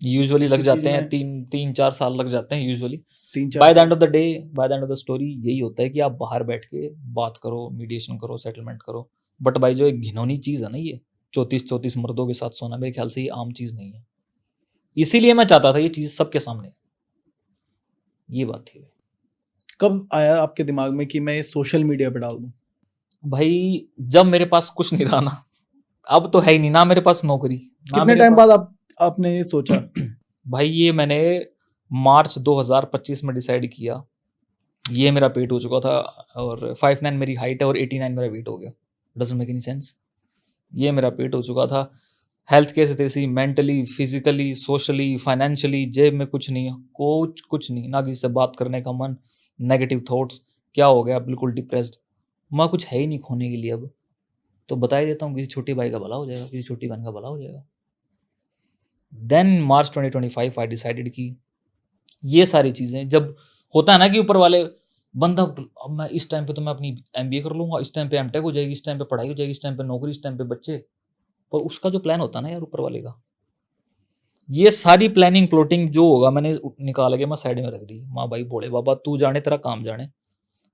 यूजुअली लग किसी जाते चीज हैं में 3-4 साल लग जाते हैं usually. 3-4 by the end of the day, by the end of the story यही होता है कि आप बाहर बैठ के बात करो, मीडिएशन करो, सेटलमेंट करो। बट भाई जो एक घिनौनी चीज़ है ना, ये 34-34 मर्दों के साथ सोना, मेरे ख्याल से ये आम चीज़ नहीं है। इसीलिए मैं चाहता था ये चीज़ सबके सामने, ये बात थी। कब आया आपके दिमाग में कि मैं ये सोशल मीडिया पे डाल दूं? भाई जब मेरे पास कुछ नहीं रहा ना, अब तो है ही नहीं ना मेरे पास नौकरी, ना कितने मेरे टाइम पास। बाद आपने ये सोचा? भाई ये मैंने मार्च 2025 में डिसाइड किया। ये मेरा पेट हो चुका था और 5'9" मेरी हाइट है और 89 मेरा वेट हो गया। Doesn't make any sense. ये मेरा पेट हो चुका था, हेल्थ कैसे थी, मेंटली, फिजिकली, सोशली, फाइनेंशियली, जेब में कुछ नहीं, कुछ नहीं, ना किसी से बात करने का मन, नेगेटिव थॉट्स, क्या हो गया, बिल्कुल डिप्रेस्ड। मैं कुछ है ही नहीं खोने के लिए अब, तो बता ही देता हूँ, किसी छोटी भाई का भला हो जाएगा, किसी छोटी बहन का भला हो जाएगा। देन मार्च 2025 आई डिसाइडेड कि ये सारी चीज़ें जब होता है ना कि ऊपर वाले बंदा, अब मैं इस टाइम पे तो मैं अपनी MBA कर लूँगा, इस टाइम पे MTech हो जाएगी, इस टाइम पे पढ़ाई हो जाएगी, इस टाइम पे नौकरी, इस टाइम पे बच्चे, पर उसका जो प्लान होता है ना यार ऊपर वाले का, ये सारी प्लानिंग प्लॉटिंग जो होगा मैंने निकाल के मैं साइड में रख दी। माँ भाई भोले बाबा तू जाने, तेरा काम जाने,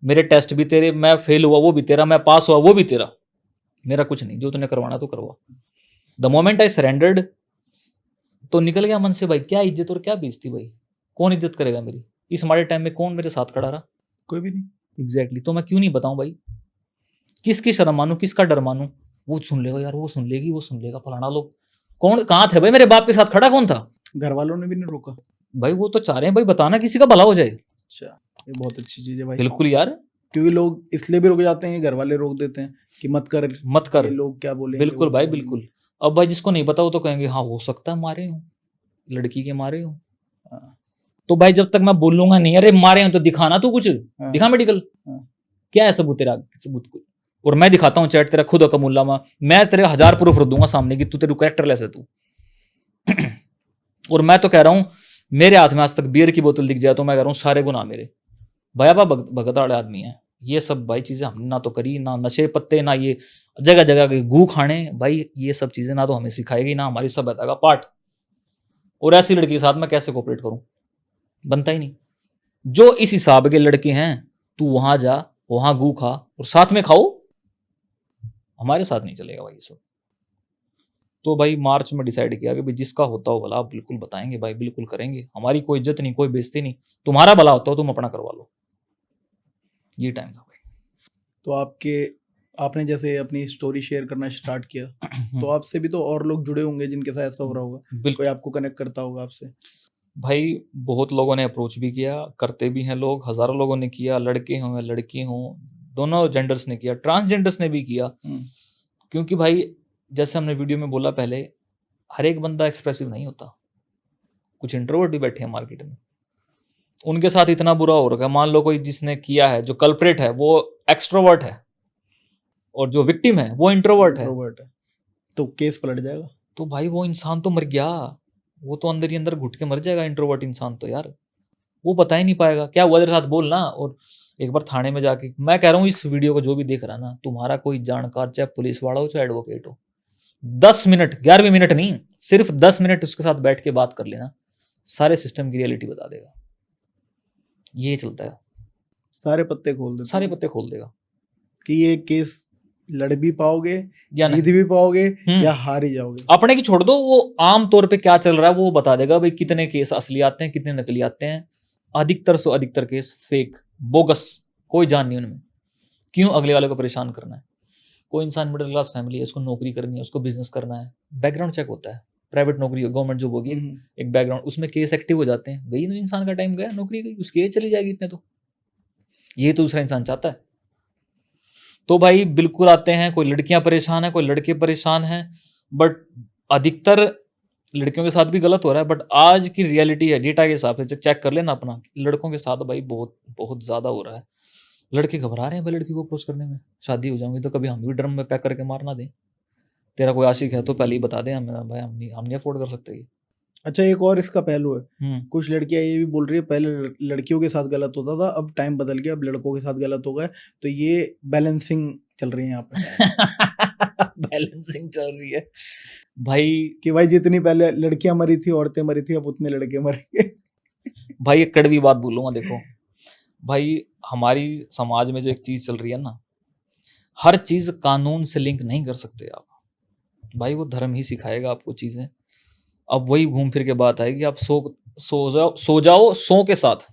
मेरे टेस्ट भी तेरे, मैं फेल हुआ वो भी तेरा, मैं पास हुआ वो भी तेरा, मेरा कुछ नहीं, जो तूने करवाना तो करवा। द मोमेंट आई सरेंडर्ड, तो निकल गया मन से भाई, क्या इज्जत और क्या बेइज्जती भाई, कौन इज्जत करेगा मेरी इस हमारे टाइम में, कौन मेरे साथ खड़ा रहा, कोई भी नहीं। एग्जैक्टली। तो मैं क्यों नहीं बताऊं भाई, किसकी शर्म मानूं, किसका डर मानूं, वो सुन लेगा यार, वो सुन लेगी, वो सुन लेगा, फलाना लोग, कौन कहाँ थे भाई, मेरे बाप के साथ खड़ा कौन था घर वालों ने भी नहीं रोका? भाई, वो तो चाह रहे हैं भाई बताना किसी का भला हो जाए। अच्छा, ये बहुत अच्छी चीज है भाई। बिल्कुल यार, क्योंकि लोग इसलिए भी रुक जाते हैं, घर वाले रोक देते हैं कि मत कर, मत कर, ये लोग क्या बोलेंगे, बिल्कुल वो भाई क्या बोलेंगे। बिल्कुल। अब भाई जिसको नहीं पता वो तो कहेंगे हाँ हो सकता है मारे हो, लड़की के मारे हो, हाँ, तो भाई जब तक मैं बोलूंगा नहीं अरे मारे हो तो दिखाना, तू कुछ हाँ, दिखा मेडिकल, हाँ। क्या है सबूत तेरा, सबूत को, और मैं दिखाता हूँ चैट तेरा खुद का मुल्ला, मैं तेरे 1000 प्रूफ रख दूंगा सामने की तू तेरे कैरेक्टर लेस है तू। और मैं तो कह रहा हूँ मेरे हाथ में आज तक बियर की बोतल दिख जाए तो मैं कह रहा हूँ सारे गुनाह मेरे, भयाबा भगत वाले आदमी है ये सब भाई चीजें हमने ना तो करी, ना नशे पत्ते, ना ये जगह जगह के गू खाने, भाई ये सब चीजें ना तो हमें सिखाएगी ना हमारी सभ्यता का पार्ट। और ऐसी लड़की के साथ मैं कैसे कोऑपरेट करूं, बनता ही नहीं। जो इस हिसाब के लड़के हैं तू वहां जा, वहां गू खा और साथ में खाओ, हमारे साथ नहीं चलेगा भाई ये सब। तो भाई मार्च में डिसाइड किया कि भाई जिसका होता हो भला आप बिल्कुल बताएंगे भाई, बिल्कुल करेंगे, हमारी कोई इज्जत नहीं, कोई बेइज्जती नहीं, तुम्हारा भला होता हो तुम अपना करवा लो, ये टाइम था भाई। तो आपने जैसे अपनी स्टोरी शेयर करना स्टार्ट किया, तो आपसे भी तो और लोग जुड़े होंगे जिनके साथ ऐसा हो रहा होगा, बिल्कुल कोई आपको कनेक्ट करता होगा आपसे? भाई, बहुत लोगों ने अप्रोच भी किया, करते भी हैं लोग, हजारों लोगों ने किया, लड़के हों या लड़की हों, दोनों जेंडर्स ने किया, ट्रांसजेंडर्स ने भी किया। क्योंकि भाई जैसे हमने वीडियो में बोला पहले, हर एक बंदा एक्सप्रेसिव नहीं होता, कुछ इंट्रोवर्ट भी बैठे हैं मार्केट में, उनके साथ इतना बुरा हो रखा है। मान लो कोई जिसने किया है, जो कल्प्रेट है वो एक्सट्रोवर्ट है और जो विक्टिम है वो इंट्रोवर्ट है, तो केस पलट जाएगा। तो भाई वो इंसान तो मर गया, वो तो अंदर ही अंदर घुट के मर जाएगा इंट्रोवर्ट इंसान तो यार, वो बता ही नहीं पाएगा क्या हुआ तेरे साथ, बोलना। और एक बार थाने में जाके, मैं कह रहा हूँ इस वीडियो को जो भी देख रहा है ना, तुम्हारा कोई जानकार चाहे पुलिस वाला हो चाहे एडवोकेट हो, 10 मिनट 11 मिनट नहीं, सिर्फ 10 मिनट उसके साथ बैठ के बात कर लेना, सारे सिस्टम की रियलिटी बता देगा। ये चलता है, सारे पत्ते खोल देते, सारे पत्ते खोल देगा कि ये केस लड़ भी पाओगे, या जीत भी पाओगे नहीं, या हार ही जाओगे। अपने की छोड़ दो, वो आम तौर पे क्या चल रहा है वो बता देगा भाई, कितने केस असली आते हैं, कितने नकली आते हैं। अधिकतर से अधिकतर केस फेक, बोगस, कोई जान नहीं उनमें। क्यों अगले वाले को परेशान करना है। कोई इंसान मिडिल क्लास फैमिली है, उसको नौकरी करनी है, उसको बिजनेस करना है, बैकग्राउंड चेक होता है, प्राइवेट नौकरी गवर्नमेंट जॉब होगी, एक बैकग्राउंड, उसमें केस एक्टिव हो जाते हैं, गई इंसान का टाइम गया, नौकरी गई, उसकी एज चली जाएगी इतने तो, ये तो दूसरा इंसान चाहता है। तो भाई बिल्कुल आते हैं, कोई लड़कियां परेशान है, कोई लड़के परेशान हैं, बट अधिकतर लड़कियों के साथ भी गलत हो रहा है, बट आज की रियलिटी है, डेटा के हिसाब से चेक कर लेना अपना, लड़कों के साथ भाई बहुत बहुत ज़्यादा हो रहा है। लड़के घबरा रहे हैं भाई लड़की को अप्रोच करने में, शादी हो जाऊंगी तो कभी हम भी ड्रम में पैक करके मार ना दें, तेरा कोई आशिक है तो पहले ही बता दें हमें, भाई हम नहीं अफोर्ड कर सकते ये। अच्छा, एक और इसका पहलू है, कुछ लड़कियां ये भी बोल रही है पहले लड़कियों के साथ गलत होता था, अब टाइम बदल गया, अब लड़कों के साथ गलत हो गया, तो ये बैलेंसिंग चल रही है यहाँ पे। बैलेंसिंग चल रही है भाई, कि भाई जितनी पहले लड़कियां मरी थी, औरतें मरी थी, अब उतने लड़के मरेंगे। भाई एक कड़वी बात बोलूंगा, देखो भाई हमारी समाज में जो एक चीज चल रही है ना, हर चीज कानून से लिंक नहीं कर सकते आप भाई, वो धर्म ही सिखाएगा आपको चीजें। अब वही घूम फिर के बात आएगी, आप सो जाओ सो के साथ,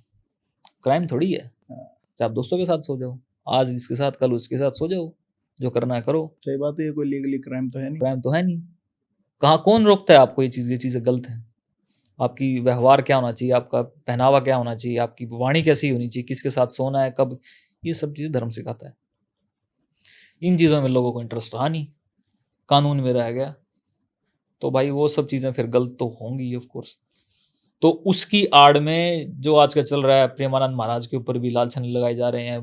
क्राइम थोड़ी है, चाहे आप दोस्तों के साथ सो जाओ, आज इसके साथ कल उसके साथ सो जाओ, जो करना है करो। सही बात है, ये कोई लीगली क्राइम तो है नहीं, क्राइम तो है नहीं, कहाँ कौन रोकता है आपको, ये चीज़ें गलत हैं। आपकी व्यवहार क्या होना चाहिए, आपका पहनावा क्या होना चाहिए, आपकी वाणी कैसी होनी चाहिए, किसके साथ सोना है कब, ये सब चीज़ें धर्म सिखाता है। इन चीज़ों में लोगों को इंटरेस्ट रहा नहीं, कानून में रह गया, तो भाई वो सब चीज़ें फिर गलत तो होंगी ऑफ कोर्स। तो उसकी आड़ में जो आजकल चल रहा है, प्रेमानंद महाराज के ऊपर भी लाल छन्ने लगाए जा रहे हैं,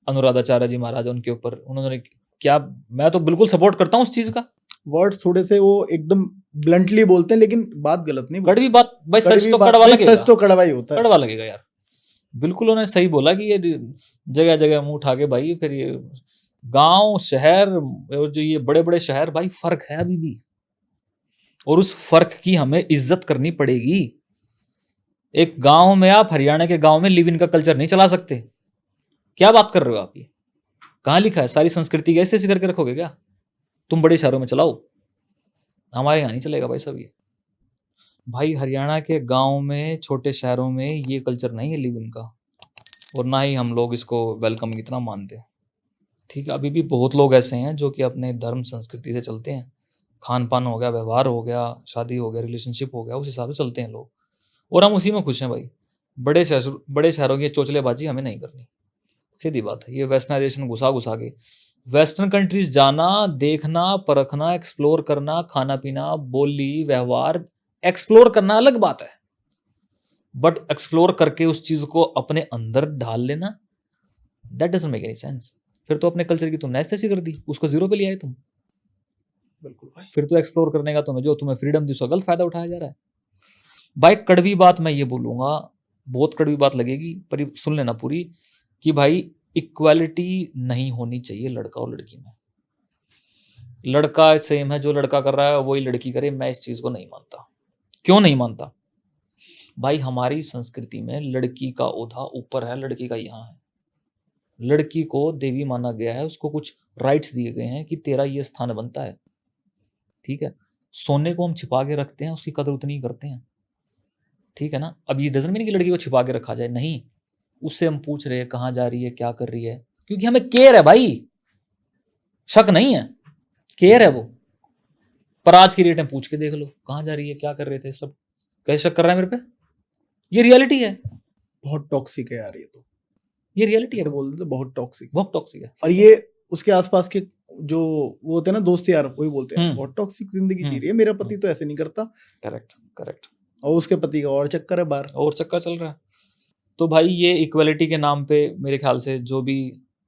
अनुराधाचार्य जी महाराज उनके ऊपर, उन्होंने क्या, मैं तो बिल्कुल सपोर्ट करता हूँ उस चीज़ का। वर्ड्स थोड़े से वो एकदम ब्लंटली बोलते हैं, लेकिन बात गलत नहीं, कड़वी बात भाई, सच तो कड़वा लगेगा, सच तो कड़वा ही होता है, कड़वा लगेगा यार। बिल्कुल उन्होंने सही बोला कि ये जगह जगह मुंह उठा के भाई, फिर ये गांव शहर और जो ये बड़े बड़े शहर, भाई फर्क है अभी भी, और उस फर्क की हमें इज्जत करनी पड़ेगी। एक गांव में, आप हरियाणा के गांव में लिव इन का कल्चर नहीं चला सकते, क्या बात कर रहे हो आप, ये कहाँ लिखा है? सारी संस्कृति कैसे ऐसे करके रखोगे क्या? तुम बड़े शहरों में चलाओ, हमारे यहाँ नहीं चलेगा भाई सब ये। भाई हरियाणा के गांव में, छोटे शहरों में ये कल्चर नहीं है लिव इन का, और ना ही हम लोग इसको वेलकम कितना मानते हैं। ठीक है, अभी भी बहुत लोग ऐसे हैं जो कि अपने धर्म संस्कृति से चलते हैं, खान पान हो गया, व्यवहार हो गया, शादी हो गया, रिलेशनशिप हो गया, उस हिसाब से चलते हैं लोग, और हम उसी में खुश हैं भाई। बड़े शहरों की चोचलेबाजी हमें नहीं करनी, सीधी बात है। ये वेस्टर्नाइजेशन घुसा के वेस्टर्न कंट्रीज जाना, देखना, परखना, एक्सप्लोर करना, खाना पीना, बोली, व्यवहार एक्सप्लोर करना अलग बात है, बट एक्सप्लोर करके उस चीज को अपने अंदर ढाल लेना, that doesn't make any sense. फिर तो अपने कल्चर की तुमने ऐसी कर दी, उसको जीरो पे ले आए तुम। बिल्कुल भाई, फिर तो एक्सप्लोर करने का तुम्हें, जो तुम्हें फ्रीडम दी, उसका गलत फायदा उठाया जा रहा है। भाई कड़वी बात मैं ये बोलूंगा, बहुत कड़वी बात लगेगी, पर ये सुन लेना पूरी, कि भाई इक्वालिटी नहीं होनी चाहिए लड़का और लड़की में। लड़का सेम है, जो लड़का कर रहा है वही लड़की करे, मैं इस चीज को नहीं मानता। क्यों नहीं मानता? भाई हमारी संस्कृति में लड़की का ओधा ऊपर है, लड़की का यहाँ है। लड़की को देवी माना गया है, उसको कुछ राइट्स दिए गए हैं कि तेरा ये स्थान बनता है। ठीक है, सोने को हम छिपा के रखते हैं, उसकी कदर उतनी ही करते हैं, ठीक है ना। अब ये डजंट मीन कि लड़की को छिपा के रखा जाए, नहीं, उससे हम पूछ रहे हैं कहाँ जा रही है, क्या कर रही है, क्योंकि हमें केयर है भाई, शक नहीं है, केयर है वो। पर आज की डेट में पूछ के देख लो कहाँ जा रही है, क्या कर रहे थे, सब कैसे शक कर रहा है मेरे पे, ये रियलिटी है। बहुत टॉक्सिक है यार, ये रियलिटी है, बोल देते बहुत टॉक्सिक, बहुत टॉक्सिक है। और ये उसके आसपास के जो वो होते हैं ना दोस्त यार, वही बोलते हैं बहुत टॉक्सिक जिंदगी जी रही है, मेरा पति तो ऐसे नहीं करता। करेक्ट करेक्ट, और उसके पति का और चक्कर है बाहर, और चक्कर चल रहा है। तो भाई ये इक्वलिटी के नाम पे मेरे ख्याल से जो भी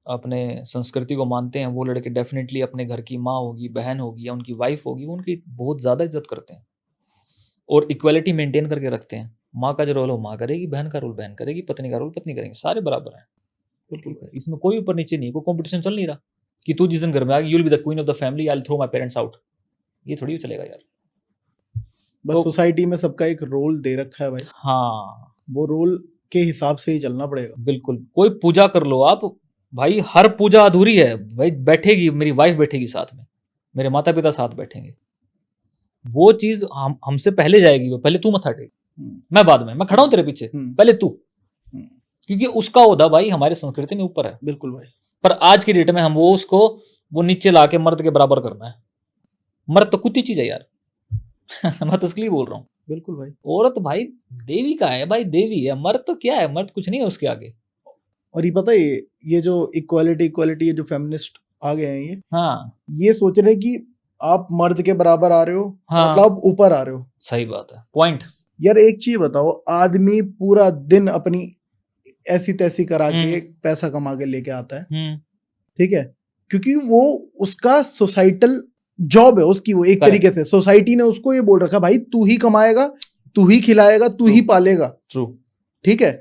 अपने संस्कृति को मानते हैं, वो लड़के डेफिनेटली अपने घर की माँ होगी, बहन होगी, या उनकी वाइफ होगी, वो उनकी बहुत ज़्यादा इज्जत करते हैं और इक्वलिटी मेंटेन करके रखते हैं। माँ का जो रोल हो माँ करेगी, बहन का रोल बहन करेगी, पत्नी का रोल पत्नी करेंगे, सारे बराबर हैं। बिल्कुल, इसमें कोई ऊपर नीचे नहीं, कोई कंपटीशन चल नहीं रहा कि तू जिस दिन घर में आ गई, you will be the queen of the family, I will throw my parents out, ये थोड़ी चलेगा यार। बस तो सोसाइटी में सबका एक रोल दे रखा है भाई, हाँ, वो रोल के हिसाब से ही चलना पड़ेगा। बिल्कुल, कोई पूजा कर लो आप भाई, हर पूजा अधूरी है भाई, बैठेगी मेरी वाइफ, बैठेगी साथ में, मेरे माता पिता साथ बैठेंगे, वो चीज हमसे पहले जाएगी, वो पहले तू मत्था टेक, मैं बाद में, मैं खड़ा हूं तेरे पीछे, पहले तू, क्योंकि उसका ओदा भाई हमारे संस्कृति में ऊपर है। बिल्कुल भाई, पर आज की डेट में हम वो नीचे लाके मर्द के बराबर करना है। मर्द तो कुत्ती चीज है यार मैं तो इसके लिए बोल रहा हूँ। बिल्कुल भाई, औरत भाई देवी का है भाई, देवी है, मर्द तो क्या है, मर्द कुछ नहीं है उसके आगे। और ये पता है, ये जो इक्वालिटी ये जो फेमिनिस्ट आ गए हैं, हाँ, ये सोच रहे हैं कि आप मर्द के बराबर आ रहे हो, हाँ। मतलब ऊपर आ रहे हो। सही बात है, पॉइंट। यार एक चीज बताओ, आदमी पूरा दिन अपनी ऐसी तैसी करा के पैसा कमा के लेके आता है, ठीक है, क्योंकि वो उसका सोसाइटल जॉब है उसकी, वो एक तरीके से सोसाइटी ने उसको ये बोल रखा, भाई तू ही कमाएगा, तू ही खिलाएगा, तू ही पालेगा, ट्रू, ठीक है,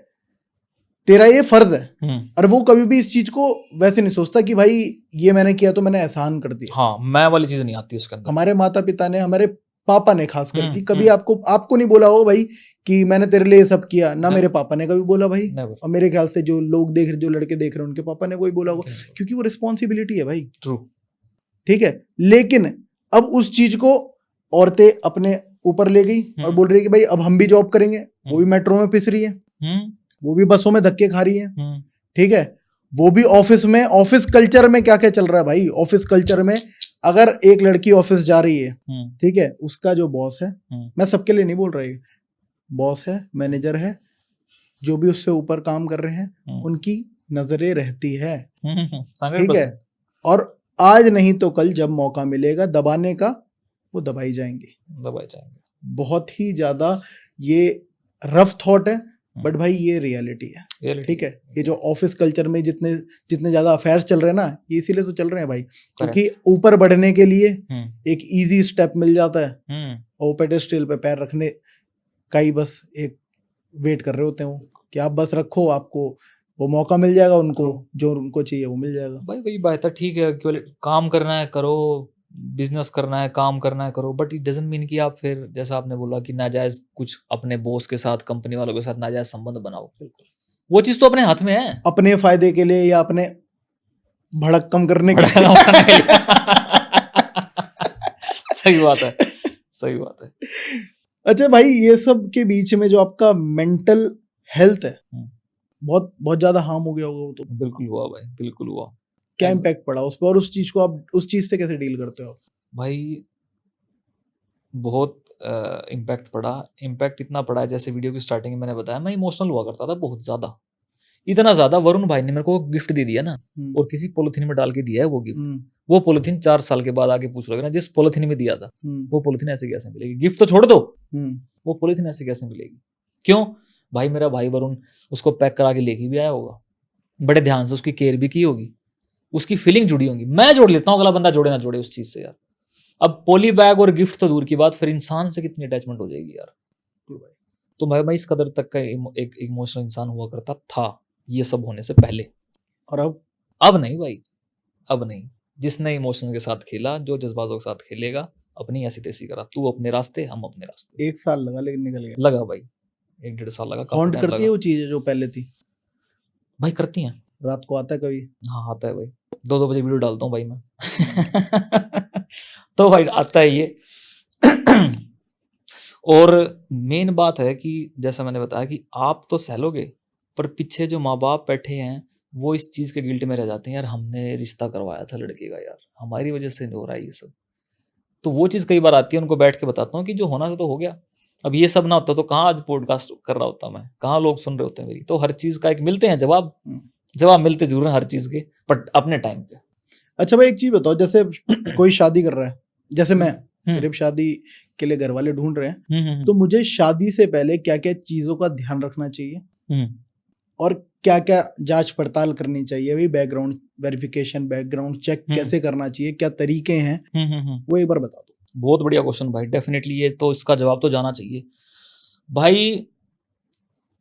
तेरा ये फर्ज है। और वो कभी भी इस चीज को वैसे नहीं सोचता कि भाई ये मैंने किया तो मैंने एहसान कर दिया। हाँ, मैं वाली चीज नहीं आती उसके अंदर। हमारे माता पिता ने, हमारे पापा ने खास करके कभी आपको नहीं बोला हो भाई कि मैंने तेरे लिए सब किया, ना मेरे पापा ने कभी बोला भाई। और मेरे ख्याल से जो लोग देख रहे, जो लड़के देख रहे हैं, उनके पापा ने कोई बोला होगा, क्योंकि वो रिस्पॉन्सिबिलिटी है भाई। ट्रू, ठीक है, लेकिन अब उस चीज को औरतें अपने ऊपर ले गई और बोल रही है कि भाई अब हम भी जॉब करेंगे। वो भी मेट्रो में पिस रही है, वो भी बसों में धक्के खा रही है, ठीक है, वो भी ऑफिस में, ऑफिस कल्चर में क्या क्या चल रहा है भाई। ऑफिस कल्चर में अगर एक लड़की ऑफिस जा रही है, ठीक है, उसका जो बॉस है, मैं सबके लिए नहीं बोल रहा है, बॉस है, मैनेजर है, जो भी उससे ऊपर काम कर रहे हैं, उनकी नजरें रहती है, ठीक है, और आज नहीं तो कल जब मौका मिलेगा दबाने का, वो दबाई जाएंगे। बहुत ही ज्यादा ये रफ थॉट है, बट भाई ये रियलिटी है, ठीक है। ये जो ऑफिस कल्चर में जितने ज्यादा अफेयर्स चल रहे हैं ना, ये इसीलिए तो चल रहे हैं भाई, क्योंकि ऊपर बढ़ने के लिए एक इजी स्टेप मिल जाता है, और पेडेस्टल पे पैर रखने का ही बस एक वेट कर रहे होते हैं वो, कि आप बस रखो, आपको वो मौका मिल जाएगा, उनको जो उनको चाहिए वो मिल जाएगा। भाई वही बात है, ठीक है, केवल काम करना है करो, बिजनेस करना है, काम करना है करो, बट इट डजंट मीन कि आप फिर जैसा आपने बोला कि नाजायज कुछ अपने बॉस के साथ, कंपनी वालों के साथ नाजायज संबंध बनाओ। बिल्कुल, वो चीज तो अपने हाथ में है, अपने फायदे के लिए या अपने भड़क कम करने के लिए। सही बात है, सही बात है। अच्छा भाई, ये सब के बीच में जो आपका मेंटल हेल्थ है, बहुत बहुत ज्यादा हार्म हो गया होगा वो तो। बिल्कुल हुआ भाई, बिल्कुल हुआ। क्या इम्पैक्ट पड़ा उस पर, और उस चीज को आप उस चीज से कैसे डील करते हो? भाई बहुत इम्पैक्ट पड़ा। इम्पैक्ट इतना पड़ा है, जैसे वीडियो की स्टार्टिंग में मैंने बताया, मैं इमोशनल हुआ करता था बहुत ज्यादा, इतना ज्यादा, वरुण भाई ने मेरे को गिफ्ट दे दिया ना, और किसी पॉलिथीन में डाल के दिया है वो गिफ्ट। वो पॉलिथीन 4 साल के बाद आके पूछ लोगे ना, जिस पॉलिथीन में दिया था वो पॉलिथीन ऐसे कैसे मिलेगी? गिफ्ट तो छोड़ दो, वो पॉलिथीन ऐसे कैसे मिलेगी? क्यों भाई? मेरा भाई वरुण उसको पैक करा के लेके भी आया होगा, बड़े ध्यान से उसकी केयर भी की होगी, उसकी फीलिंग जुड़ी होगी। मैं जोड़ लेता हूँ, अगला बंदा जोड़े ना जोड़े उस चीज से यार। अब पॉली बैग और गिफ्ट तो दूर की बात, फिर इंसान से कितनी अटैचमेंट हो जाएगी यार। तो मैं इस कदर तक का एक इमोशनल इंसान हुआ करता था ये सब होने से पहले। और अब नहीं भाई, अब नहीं। जिसने इमोशन के साथ खेला, जो जज्बातों के साथ खेलेगा, अपनी ऐसी तैसी करा, तू अपने रास्ते, हम अपने रास्ते। 1 साल लगा लेकिन निकल गया। लगा भाई, 1-1.5 साल लगा। हॉन्ट करती है वो चीजें जो पहले थी भाई? करती हैं। रात को आता है कभी? हाँ आता है भाई, 2-2 बजे वीडियो डालता हूँ भाई मैं। तो भाई आता है ये। और मेन बात है कि जैसा मैंने बताया कि आप तो सहलोगे, पर पीछे जो माँ बाप बैठे हैं वो इस चीज़ के गिल्ट में रह जाते हैं, यार हमने रिश्ता करवाया था लड़के का, यार हमारी वजह से नहीं हो रहा है ये सब। तो वो चीज़ कई बार आती है, उनको बैठ के बताता हूँ कि जो होना था तो हो गया। अब ये सब ना होता तो कहाँ आज पॉडकास्ट कर रहा होता मैं, कहाँ लोग सुन रहे होते हैं मेरी। तो हर चीज़ का एक मिलते हैं जवाब मिलते जरूर हैं हर चीज़ के, बट अपने टाइम पे। अच्छा भाई एक चीज़ बताओ, जैसे कोई शादी कर रहा है, जैसे मैं, मेरे शादी के लिए घर वाले ढूंढ रहे हैं, तो मुझे शादी से पहले क्या क्या चीज़ों का ध्यान रखना चाहिए और क्या क्या जांच पड़ताल करनी चाहिए? भाई बैकग्राउंड वेरिफिकेशन, बैकग्राउंड चेक कैसे करना चाहिए, क्या तरीके हैं, वो एक बार बता दो। बहुत बढ़िया क्वेश्चन भाई, डेफिनेटली ये तो इसका जवाब तो जाना चाहिए भाई।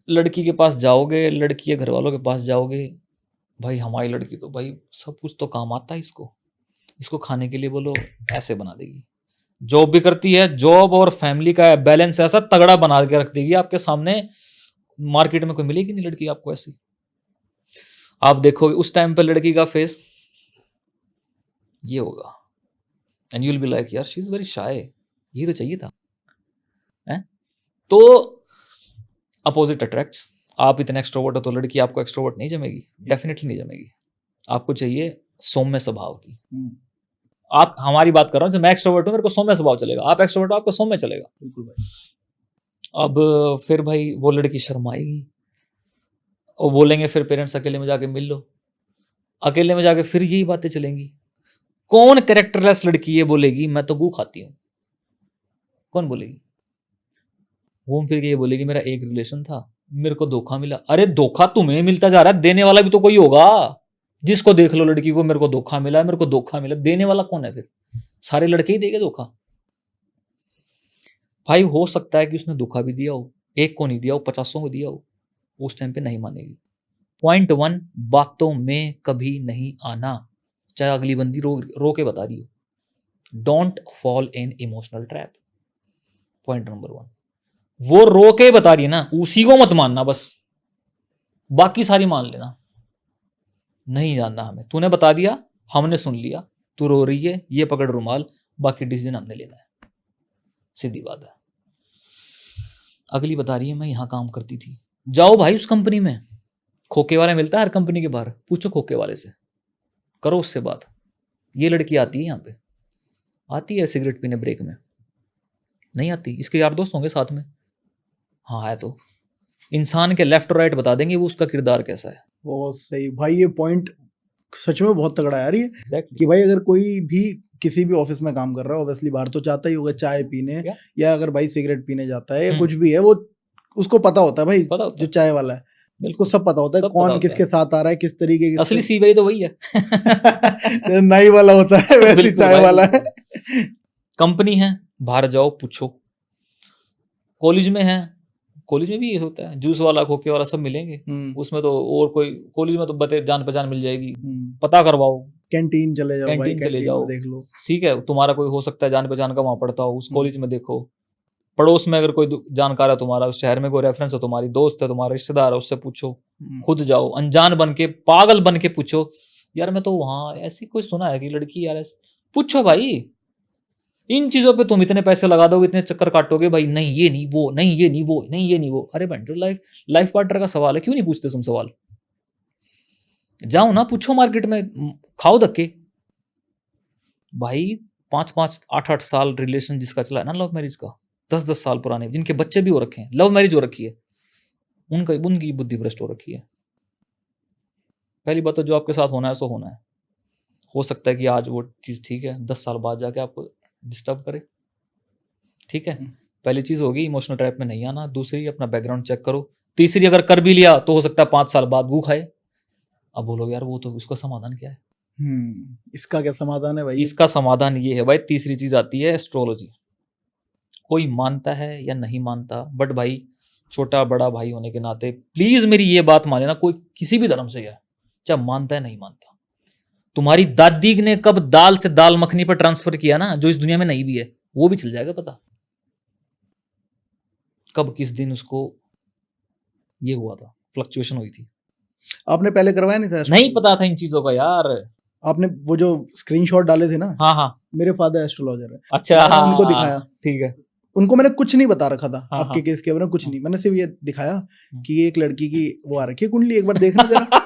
लड़की के पास जाओगे, लड़की के घर वालों के पास जाओगे, भाई हमारी लड़की तो भाई सब कुछ तो काम आता है इसको खाने के लिए बोलो ऐसे बना देगी, जॉब भी करती है, जॉब और फैमिली का बैलेंस ऐसा तगड़ा बना के रख देगी आपके सामने। मार्केट में कोई मिलेगी नहीं लड़की आपको ऐसी। आप देखोगे उस टाइम पे लड़की का फेस ये होगा, and you will be like यार शी इज वेरी शाय, ये तो चाहिए था है? तो अपोजिट अट्रैक्ट्स। आप इतने एक्सट्रोवर्ट हो तो लड़की आपको एक्सट्रोवर्ट नहीं जमेगी, डेफिनेटली नहीं जमेगी। आपको चाहिए सौम्य स्वभाव की। आप हमारी बात कर रहा हूँ, मैं एक्सट्रोवर्ट हूँ, मेरे को सौम्य स्वभाव चलेगा, आप एक्सट्रोवर्ट हो आपको सौम्य चलेगा। बिल्कुल भाई। अब फिर भाई वो लड़की शर्माएगी और बोलेंगे फिर पेरेंट्स अकेले में जाके मिल लो, अकेले में जाके फिर यही बातें चलेंगी कौन कैरेक्टरलेस लड़की ये बोलेगी मैं तो गू खाती हूँ? कौन बोलेगी? घूम फिर के ये बोलेगी मेरा एक रिलेशन था, मेरे को धोखा मिला। अरे धोखा तुम्हें मिलता जा रहा है, देने वाला भी तो कोई होगा। जिसको देख लो लड़की को, मेरे को धोखा मिला, मेरे को धोखा मिला, देने वाला कौन है फिर? सारे लड़के ही देंगे धोखा। भाई हो सकता है कि उसने धोखा भी दिया हो, एक को नहीं दिया हो, 50 को दिया हो, उस टाइम पे नहीं मानेगी। पॉइंट 1, बातों में कभी नहीं आना, चाहे अगली बंदी रो के बता रही हो। Don't fall in emotional trap. Point number 1, वो रो के बता रही है ना, उसी को मत मानना, बस बाकी सारी मान लेना। नहीं जानना हमें, तूने बता दिया, हमने सुन लिया, तू रो रही है, ये पकड़ रुमाल, बाकी डिसीजन हमने लेना है, सीधी बात है। अगली बता रही है मैं यहां काम करती थी, जाओ भाई उस कंपनी में, खोखे वाला मिलता है हर कंपनी के बाहर, पूछो खोखे वाले से, करो उससे बात। ये लड़की आती है यहाँ पे, आती है सिगरेट पीने ब्रेक में? नहीं आती, इसके यार दोस्त होंगे साथ में। हाँ है तो इंसान के लेफ्ट और राइट बता देंगे वो उसका किरदार कैसा है। बहुत सही भाई, ये पॉइंट सच में बहुत तगड़ा है यार ये। Exactly. कि भाई अगर कोई भी किसी भी ऑफिस में काम कर रहा है, ऑब्वियसली बाहर तो जाता ही होगा चाय पीने, या अगर भाई सिगरेट पीने जाता है या कुछ भी है, वो उसको पता होता है भाई, पता होता जो चाय वाला है उसको सब पता होता है, कौन किसके साथ आ रहा है, किस तरीके की। असली सीबीआई तो वही है। नाई वाला होता है वैसे चाय वाला है। कंपनी है, बाहर जाओ पूछो। कॉलेज में है, कॉलेज में भी ये होता है, जूस वाला खोखे वाला सब मिलेंगे उसमें तो, और कोई कॉलेज में तो बते जान पहचान मिल जाएगी, पता करवाओ। कैंटीन चले जाओ, कैंटीन चले जाओ, देख लो, ठीक है, तुम्हारा कोई हो सकता है जान पहचान का वहां पढ़ता हो, उस कॉलेज में देखो। पड़ोस में अगर कोई जानकार है तुम्हारा, उस शहर में कोई रेफरेंस है, तुम्हारी दोस्त है, तुम्हारा रिश्तेदार है, उससे पूछो। खुद जाओ, अनजान बन के, पागल बन के पूछो, यार मैं तो वहां ऐसी कोई सुना है कि लड़की यार पूछो भाई। इन चीजों पे तुम इतने पैसे लगा दोगे, इतने चक्कर काटोगे, भाई नहीं ये नहीं वो, नहीं ये नहीं वो, नहीं ये नहीं वो। अरे बंटो लाइफ पार्टनर का सवाल है, क्यों नहीं पूछते तुम सवाल? जाओ ना, पूछो मार्केट में, खाओ धक्के। भाई 5-5, 8-8 साल रिलेशन जिसका चला है ना लव मैरिज का, 10-10 साल पुराने, जिनके बच्चे भी हो रखे हैं, लव मैरिज हो रखी है, उनकी बुद्धि भ्रष्ट हो रखी है। पहली बात तो जो आपके साथ होना है सो होना है। हो सकता है कि आज वो चीज़ ठीक है, 10 साल बाद जाके आपको डिस्टर्ब करे, ठीक है। पहली चीज़ होगी इमोशनल ट्रैप में नहीं आना। दूसरी, अपना बैकग्राउंड चेक करो। तीसरी, अगर कर भी लिया तो हो सकता है 5 साल बाद गू खाए। अब बोलोगे यार वो तो, उसका समाधान क्या है? इसका क्या समाधान है भाई? इसका समाधान ये है भाई, तीसरी चीज आती है एस्ट्रोलॉजी। कोई मानता है या नहीं मानता, बट भाई छोटा बड़ा भाई होने के नाते प्लीज मेरी ये बात माने ना, कोई किसी भी धर्म से है, चाहे मानता है नहीं मानता, तुम्हारी दादी ने कब दाल से दाल मखनी पर ट्रांसफर किया ना, जो इस दुनिया में नहीं भी है, वो भी चल जाएगा पता, कब किस दिन उसको ये हुआ था, फ्लक्चुएशन हुई थी। आपने पहले करवाया नहीं था? नहीं पता था इन चीजों का यार। आपने वो जो स्क्रीनशॉट डाले थे ना, हाँ हाँ, मेरे फादर एस्ट्रोलॉजर है। अच्छा हाँ, उनको दिखाया, ठीक है, उनको मैंने कुछ नहीं बता रखा था हाँ, आपके केस के बारे में, कुछ नहीं, मैंने सिर्फ ये दिखाया कि एक लड़की की वो आ रखी है कुंडली, एक बार देखना जरा।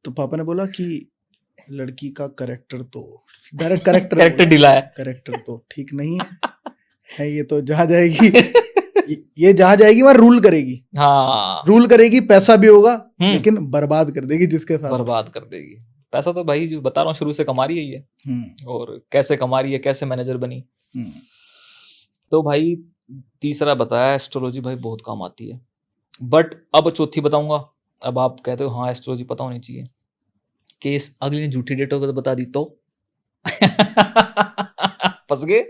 तो पापा ने बोला कि लड़की का करेक्टर तो डायरेक्ट करेक्टर ढीला है, करेक्टर तो ठीक नहीं है, ये तो जहाँ जाएगी, ये जहाँ जाएगी वहाँ रूल करेगी। हाँ, रूल करेगी, पैसा भी होगा लेकिन बर्बाद कर देगी जिसके साथ, बर्बाद कर देगी। पैसा तो भाई जो बता रहा हूँ शुरू से कमा रही है, और कैसे कमा रही है, कैसे मैनेजर बनी। तो भाई तीसरा बताया एस्ट्रोलॉजी भाई बहुत काम आती है। बट अब चौथी बताऊंगा। अब आप कहते हो हाँ एस्ट्रोलॉजी पता होनी चाहिए, केस अगले ने झूठी डेट होगा तो बता दी तो फंस गए।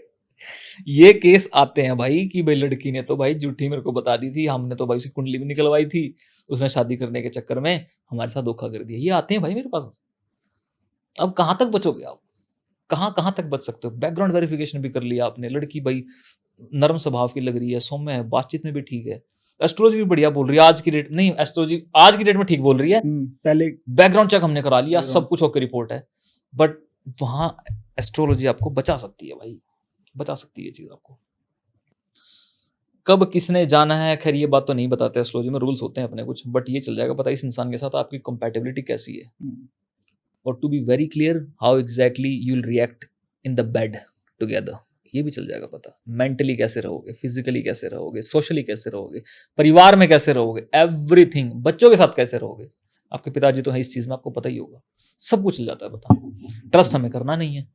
ये केस आते हैं भाई कि भाई लड़की ने तो भाई झूठी मेरे को बता दी थी, हमने तो भाई उसकी कुंडली भी निकलवाई थी, उसने शादी करने के चक्कर में हमारे साथ धोखा कर दिया। ये आते हैं भाई मेरे पास। अब कहाँ तक बचोगे आप, कहाँ तक बच सकते हो? बैकग्राउंड वेरिफिकेशन भी कर लिया आपने, लड़की भाई नरम स्वभाव की लग रही है, सौम्य है, बातचीत में भी ठीक है, एस्ट्रोलॉजी भी बढ़िया बोल रही है आज की डेट, नहीं एस्ट्रोलॉजी आज की डेट में ठीक बोल रही है, पहले बैकग्राउंड चेक हमने करा लिया, सब कुछ होकर रिपोर्ट है, बट वहां एस्ट्रोलॉजी आपको बचा सकती है भाई, बचा सकती है चीज आपको। कब किसने जाना है, खैर ये बात तो नहीं बताते एस्ट्रोलॉजी में, रूल्स होते हैं अपने कुछ, बट ये चल जाएगा पता इस इंसान के साथ आपकी कंपैटिबिलिटी कैसी है, और to be very clear how exactly you will react in the bed together, ये भी चल जाएगा पता। मेंटली कैसे रहोगे, फिजिकली कैसे रहोगे, सोशली कैसे रहोगे, परिवार में कैसे रहोगे, एवरीथिंग, बच्चों के साथ कैसे रहोगे, आपके पिताजी तो है इस चीज में, आपको पता ही होगा, सब कुछ चल जाता है। बता, ट्रस्ट हमें करना नहीं है,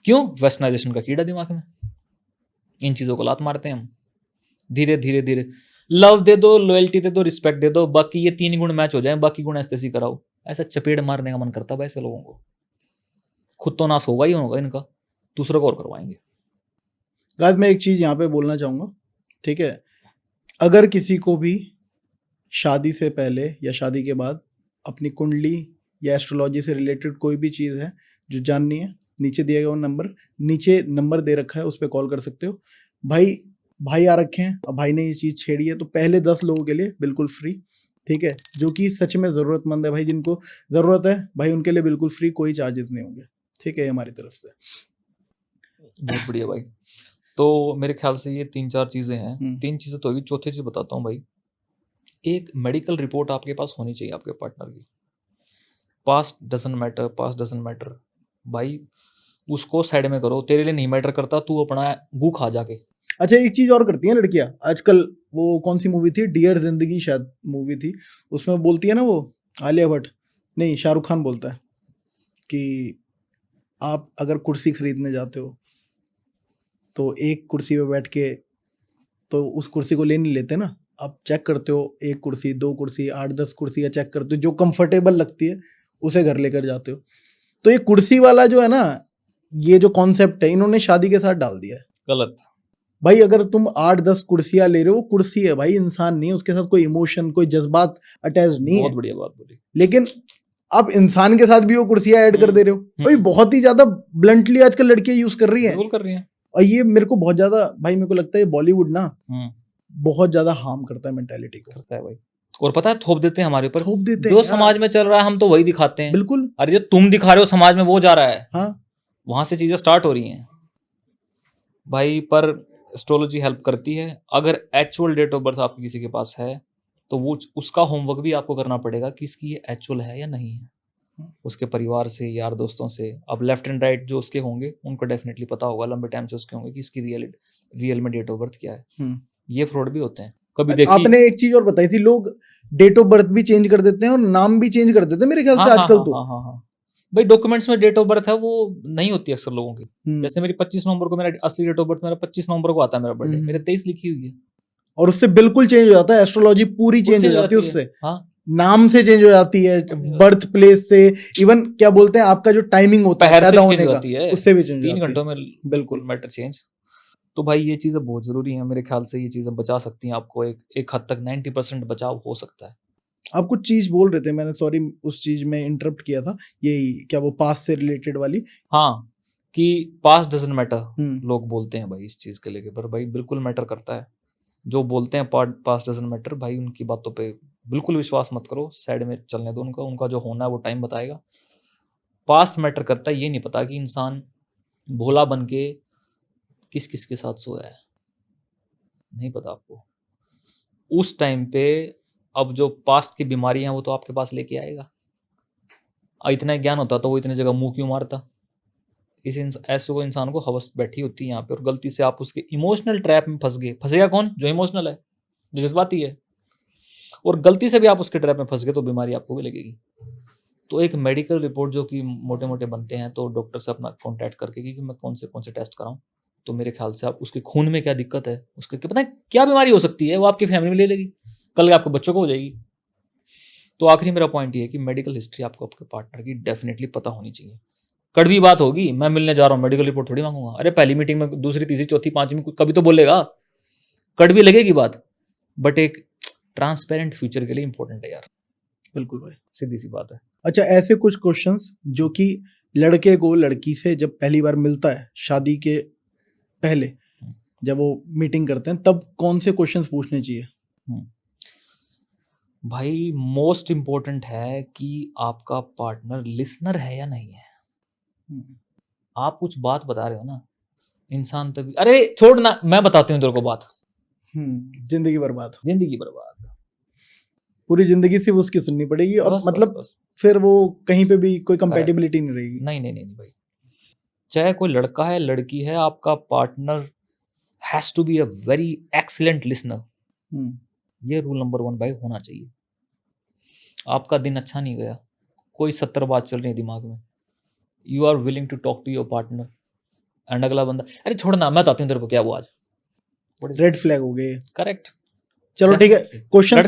क्यों? वेस्टर्नाइजेशन का कीड़ा दिमाग में, इन चीजों को लात मारते हैं हम। धीरे धीरे धीरे लव दे दो, लॉयल्टी दे दो, रिस्पेक्ट दे दो, बाकी ये 3 गुण मैच हो जाए, बाकी गुण ऐसे ही कराओ। ऐसा चपेट मारने का मन करता है ऐसे लोगों को। खुद तो नाश होगा ही होगा इनका, दूसरों को और करवाएंगे। गाइस मैं एक चीज यहाँ पे बोलना चाहूंगा, ठीक है? अगर किसी को भी शादी से पहले या शादी के बाद अपनी कुंडली या एस्ट्रोलॉजी से रिलेटेड कोई भी चीज़ है जो जाननी है, नीचे दिया गया नीचे नंबर दे रखा है, उस पर कॉल कर सकते हो। भाई आ रखे हैं, अब भाई ने ये चीज़ छेड़ी है तो पहले 10 लोगों के लिए बिल्कुल फ्री, ठीक है? जो कि सच में ज़रूरतमंद है भाई, जिनको ज़रूरत है भाई, उनके लिए बिल्कुल फ्री, कोई चार्जेस नहीं होंगे, ठीक है? हमारी तरफ से बहुत बढ़िया भाई। तो मेरे ख्याल से ये 3-4 चीज़ें हैं। 3 चीज़ें तो होगी, चौथी चीज़ बताता हूँ भाई। एक मेडिकल रिपोर्ट आपके पास होनी चाहिए आपके पार्टनर की। पास्ट डजंट मैटर भाई, उसको साइड में करो, तेरे लिए नहीं मैटर करता, तू अपना गू खा जाके। अच्छा एक चीज और करती हैं लड़कियां आजकल, वो कौन सी मूवी थी, डियर जिंदगी शायद मूवी थी, उसमें बोलती है ना वो आलिया भट्ट, नहीं शाहरुख खान बोलता है कि आप अगर कुर्सी खरीदने जाते हो तो एक कुर्सी पे बैठ के तो उस कुर्सी को ले नहीं लेते ना, आप चेक करते हो, 1 कुर्सी 2 कुर्सी 8-10 कुर्सियाँ चेक करते हो, जो कंफर्टेबल लगती है उसे घर लेकर जाते हो। तो ये कुर्सी वाला जो है ना, ये जो कॉन्सेप्ट है इन्होंने शादी के साथ डाल दिया है। गलत भाई अगर तुम 8-10 कुर्सियां ले रहे हो, कुर्सी है भाई, इंसान नहीं है, उसके साथ कोई इमोशन कोई जज्बात अटैच नहीं है। बहुत बढ़िया बात बोली। लेकिन आप इंसान के साथ भी वो कुर्सियां ऐड कर दे रहे हो भाई, बहुत ही ज्यादा ब्लंटली आजकल लड़कियां यूज कर रही हैं। बिल्कुल कर रही हैं। और ये मेरे को बहुत ज्यादा भाई, मेरे को लगता है बॉलीवुड ना बहुत ज्यादा हार्म करता है मेंटालिटी को। करता है भाई, और पता है थोप देते हैं हमारे ऊपर, थोप देते जो हैं समाज में चल रहा है हम तो वही दिखाते हैं। बिल्कुल। अरे जो तुम दिखा रहे हो समाज में वो जा रहा है, हाँ वहां से चीजें स्टार्ट हो रही हैं भाई। पर एस्ट्रोलॉजी हेल्प करती है। अगर एक्चुअल डेट ऑफ बर्थ आपकी किसी के पास है तो वो उसका होमवर्क भी आपको करना पड़ेगा कि इसकी ये एक्चुअल है या नहीं है, उसके परिवार से, यार दोस्तों से। अब लेफ्ट एंड राइट जो उसके होंगे उनको डेफिनेटली पता होगा, लंबे टाइम से उसके होंगे कि इसकी रियल में डेट ऑफ बर्थ क्या है। ये फ्रॉड भी होते हैं कभी। देखिए आपने एक चीज और बताई थी, लोग डेट ऑफ बर्थ भी चेंज कर देते हैं और नाम भी चेंज कर देते हैं मेरे ख्याल से आजकल। तो हाँ भाई, डॉक्यूमेंट्स में डेट ऑफ बर्थ है वो नहीं होती अक्सर लोगों की। जैसे मेरी 25 नवंबर को, मेरा असली डेट ऑफ बर्थ मेरा 25 नवंबर को आता है मेरा बर्थडे, मेरे 23 लिखी हुई है। और उससे बिल्कुल चेंज हो जाता है, एस्ट्रोलॉजी पूरी चेंज हो जाती है उससे। हाँ, नाम से चेंज हो जाती है, बर्थ प्लेस से, इवन क्या बोलते हैं आपका जो टाइमिंग होता है पैदा होने का, उससे भी चेंज हो जाती है। 3 घंटों में बिल्कुल मैटर चेंज। तो भाई ये चीज़ें बहुत ज़रूरी हैं मेरे ख्याल से। ये चीज़ें बचा सकती हैं आपको, एक हद तक 90% बचाव हो सकता है। आप कुछ चीज बोल रहे थे, मैंने सॉरी उस चीज में इंटरप्ट किया था, यही क्या वो पास्ट से रिलेटेड वाली? हाँ, कि पास्ट डजंट मैटर लोग बोलते हैं भाई इस चीज़ के लेके, पर भाई बिल्कुल मैटर करता है। जो बोलते हैं पास्ट डजंट मैटर, भाई उनकी बातों पे बिल्कुल विश्वास मत करो, साइड में चलने दो उनका जो होना है वो टाइम बताएगा। पास्ट मैटर करता है, ये नहीं पता कि इंसान भोला बन के किस किस के साथ सोया है, नहीं पता आपको उस टाइम पे। अब जो पास्ट की बीमारियां वो तो आपके पास लेके आएगा। इतना ज्ञान होता तो वो इतनी जगह मुंह क्यों मारता? ऐसे को इंसान को हवस बैठी होती है यहाँ पे, और गलती से आप उसके इमोशनल ट्रैप में फंस गए। फंसेगा कौन? जो इमोशनल है, जो जज्बाती है। और गलती से भी आप उसके ट्रैप में फंस गए तो बीमारी आपको भी लगेगी। तो एक मेडिकल रिपोर्ट जो कि मोटे मोटे बनते हैं, तो डॉक्टर से अपना कॉन्टैक्ट करके कि मैं कौन से टेस्ट कराऊँ, तो मेरे ख्याल से आप उसके खून में क्या दिक्कत है, उसके पता है क्या बीमारी हो सकती है, वो आपकी फैमिली में ले लेगी, कल आपके बच्चों को हो जाएगी। तो आखिरी मेरा पॉइंट ये है कि मेडिकल हिस्ट्री आपको आपके पार्टनर की डेफिनेटली पता होनी चाहिए। कड़वी बात होगी, मैं मिलने जा रहा हूँ मेडिकल रिपोर्ट थोड़ी मांगूंगा। अरे पहली मीटिंग में, दूसरी तीसरी चौथी पांचवी कभी तो बोलेगा, कड़वी लगेगी बात, बट एक ट्रांसपेरेंट फ्यूचर के लिए इंपॉर्टेंट है यार। बिल्कुल भाई, सीधी सी बात है। अच्छा ऐसे कुछ क्वेश्चंस जो कि लड़के को लड़की से जब पहली बार मिलता है शादी के पहले, जब वो मीटिंग करते हैं, तब कौन से क्वेश्चंस पूछने चाहिए? भाई मोस्ट इम्पोर्टेंट है कि आपका पार्टनर लिसनर है या नहीं है। आप कुछ बात बता रहे हो ना, इंसान तभी, अरे छोड़ ना, मैं बताती हूँ तेरे को बात। जिंदगी बर्बाद, जिंदगी बर्बाद, पूरी जिंदगी सिर्फ उसकी सुननी पड़ेगी। और बस, मतलब बस। फिर वो कहीं पे भी कोई कंपैटिबिलिटी नहीं रहेगी। नहीं भाई, चाहे कोई लड़का है लड़की है, आपका partner has to be a very excellent listener. ये रूल नंबर 1 भाई होना चाहिए। आपका दिन अच्छा नहीं गया, कोई 70 बात चल रही है दिमाग में, you are willing to talk to your partner and अगला बंदा अरे छोड़ना मैं बताती हूँ तेरे को क्या हुआ आज, रेड फ्लैग हो गए। करेक्ट। चलो ठीक है, क्वेश्चन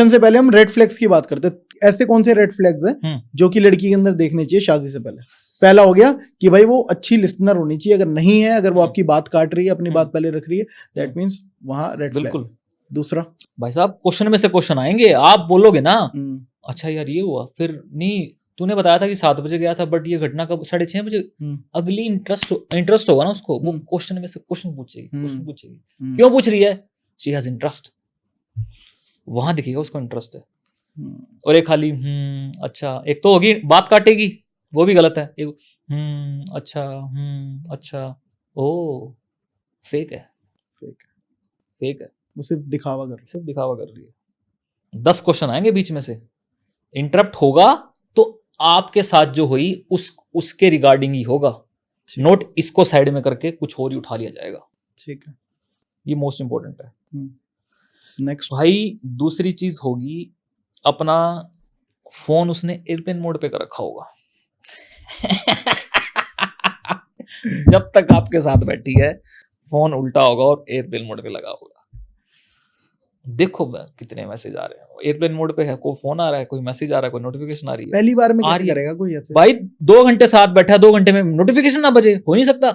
से पहले हम रेड फ्लैग्स की बात करते हैं। ऐसे कौन से रेड फ्लैग्स हैं जो कि लड़की के अंदर देखने चाहिए शादी से पहले? पहला हो गया कि भाई वो अच्छी लिसनर होनी चाहिए, अगर नहीं है, अगर वो आपकी बात काट रही है, अपनी बात पहले रख रही है, दैट मींस वहां रेड फ्लैग। बिल्कुल। दूसरा भाई साहब क्वेश्चन में से क्वेश्चन आएंगे, आप बोलोगे ना अच्छा यार ये हुआ, फिर नहीं तूने बताया था कि 7 बजे गया था बट ये घटना कब 6:30 बजे, अगली इंटरेस्ट होगा ना उसको, वो क्वेश्चन में से क्वेश्चन पूछेगी। क्यों पूछ रही है? शी हैज इंटरेस्ट, वहां दिखेगा उसको इंटरेस्ट है। और एक खाली अच्छा, एक तो होगी बात काटेगी, वो भी गलत है। एक अच्छा ओ फेक है, वो सिर्फ दिखावा कर रही है। 10 क्वेश्चन आएंगे बीच में से, इंटरप्ट होगा तो आपके साथ जो हुई उसके रिगार्डिंग ही होगा, नोट इसको साइड में करके कुछ और ही उठा लिया जाएगा। ठीक है, ये मोस्ट इंपॉर्टेंट है। नेक्स्ट भाई, दूसरी चीज होगी अपना फोन उसने एयरप्लेन मोड पे कर रखा होगा। जब तक आपके साथ बैठी है फोन उल्टा होगा और एयरप्लेन मोड पे लगा होगा। देखो कितने मैसेज आ रहे हैं, एयरप्लेन मोड पे है, कोई फोन आ रहा है, कोई मैसेज आ रहा है, कोई नोटिफिकेशन आ रही है। पहली बार में कैसे करेगा कोई ऐसे? भाई 2 घंटे साथ बैठा, 2 घंटे में नोटिफिकेशन ना बजे, हो नहीं सकता।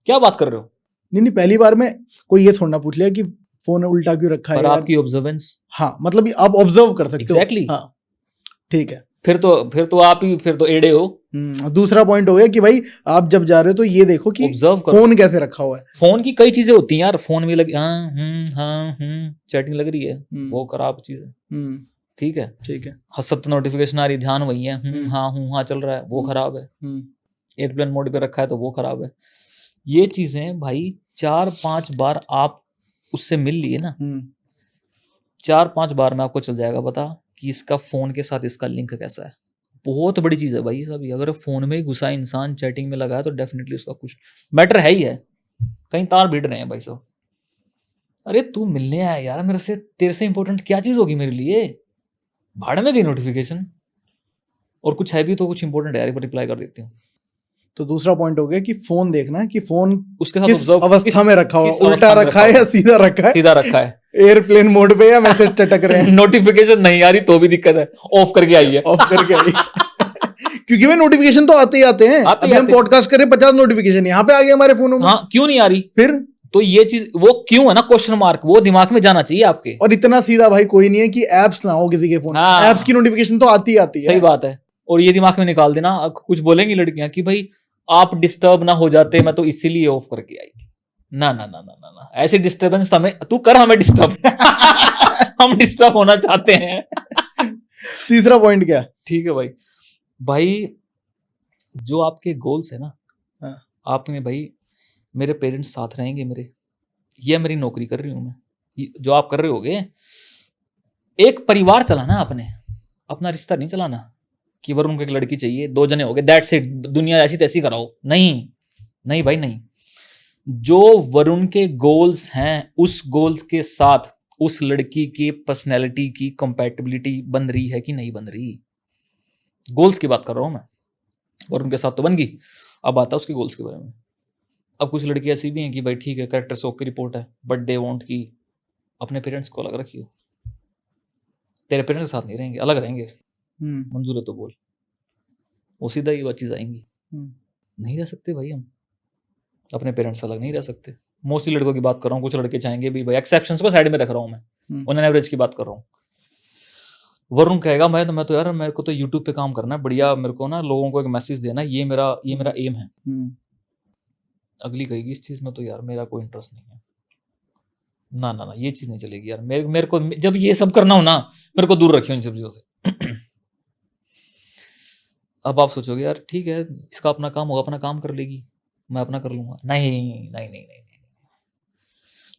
क्या बात कर रहे हो? नहीं, पहली बार में कोई ये थोड़ा पूछ लिया कि फोन उल्टा क्यों रखा है। आपकी ऑब्जर्वेंस, हाँ मतलब आप ऑब्जर्व कर सकते हो। एग्जैक्टली, हाँ ठीक है। फिर तो आप ही फिर तो एड़े हो। दूसरा पॉइंट हो गया कि भाई आप जब जा रहे हो तो ये देखो कि फोन कैसे रखा हुआ है। फोन की कई चीजें होती हैं यार, फोन में लग चैटिंग लग रही है, वो खराब चीज है। ठीक है। हसत नोटिफिकेशन आ रही, ध्यान वही है, हाँ चल रहा है, वो खराब है। एयरप्लेन मोड पे रखा है तो वो खराब है। ये चीजें भाई 4-5 बार आप उससे मिल लिए ना, 4-5 बार में आपको चल जाएगा पता कि इसका फोन के साथ इसका लिंक कैसा है। बहुत बड़ी चीज है भाई सब। अगर फोन में घुसा इंसान चैटिंग में लगा है तो डेफिनेटली उसका कुछ मैटर है ही है, कहीं तार भिड़ रहे हैं भाई साहब। अरे तू मिलने आया यार मेरे से, तेरे से इंपॉर्टेंट क्या चीज होगी मेरे लिए? भाड़ में गई नोटिफिकेशन, और कुछ है भी तो कुछ इंपॉर्टेंट है यार, रिप्लाई कर देती हूँ। तो दूसरा पॉइंट हो गया कि फोन देखना कि फोन उसके साथ किस अवस्था में रखा हुआ, उल्टा रखा है या सीधा रखा है, एयरप्लेन मोड पे या मैसेज टटक रहे हैं। नोटिफिकेशन नहीं आ रही तो भी दिक्कत है, ऑफ करके आई है। क्योंकि वे नोटिफिकेशन तो आते ही आते हैं। अभी हम पॉडकास्ट कर रहे 50 नोटिफिकेशन यहाँ पे आ गया हमारे फोनों में। हाँ, क्यों नहीं आ रही फिर? तो ये चीज वो क्यों है ना, क्वेश्चन मार्क, वो दिमाग में जाना चाहिए आपके। और इतना सीधा भाई कोई नहीं है कि एप्स ना हो किसी के फोन, एप्स की नोटिफिकेशन तो आती है। सही बात है। और ये दिमाग में निकाल देना, कुछ बोलेंगी लड़कियां कि भाई आप डिस्टर्ब ना हो जाते, मैं तो इसीलिए ऑफ करके आई थी। ना, ऐसी डिस्टर्बेंस हमें तू कर, हमें डिस्टर्ब। हम डिस्टर्ब होना चाहते हैं। तीसरा पॉइंट क्या? ठीक है भाई जो आपके गोल्स है ना, आपने भाई मेरे पेरेंट्स साथ रहेंगे मेरे, ये मेरी नौकरी कर रही हूं मैं, जो आप कर रहे होगे, एक परिवार चलाना आपने, अपना रिश्ता नहीं चलाना कि वरुण को एक लड़की चाहिए, 2 जने हो गए, दैट्स इट, दुनिया ऐसी तैसी कराओ। नहीं भाई नहीं। जो वरुण के गोल्स हैं उस गोल्स के साथ उस लड़की की पर्सनैलिटी की कंपैटिबिलिटी बन रही है कि नहीं बन रही, गोल्स की बात कर रहा हूं मैं। वरुण के साथ तो बन गई, अब आता उसके गोल्स के बारे में। अब कुछ लड़की ऐसी भी हैं कि भाई ठीक है कैरेक्टर से ओके रिपोर्ट है, बट दे वांट कि अपने पेरेंट्स को अलग रखियो, तेरे पेरेंट्स के साथ नहीं रहेंगे, अलग रहेंगे। मंजूर है तो बोल, वो सीधा ही वो चीज आएंगी। नहीं रह सकते भाई, हम अपने पेरेंट्स अलग नहीं रह सकते। मोस्टली लड़कों की बात कर रहा हूँ, कुछ लड़के चाहेंगे भी भाई, एक्सेप्शंस को साइड में रख रहा हूँ मैं, ऑन एन एवरेज की बात कर रहा हूँ। वरुण कहेगा मैं तो यार मेरे को तो यूट्यूब पे काम करना है बढ़िया, मेरे को ना लोगों को एक मैसेज देना, ये मेरा एम है। अगली कहेगी इस चीज में तो यार मेरा कोई इंटरेस्ट नहीं है। ना ये चीज नहीं चलेगी यार, मेरे को जब ये सब करना हो ना, मेरे को दूर रखियो इन सब चीजों से। अब आप सोचोगे यार ठीक है इसका अपना काम होगा, अपना काम कर लेगी, मैं अपना कर लूंगा। नहीं।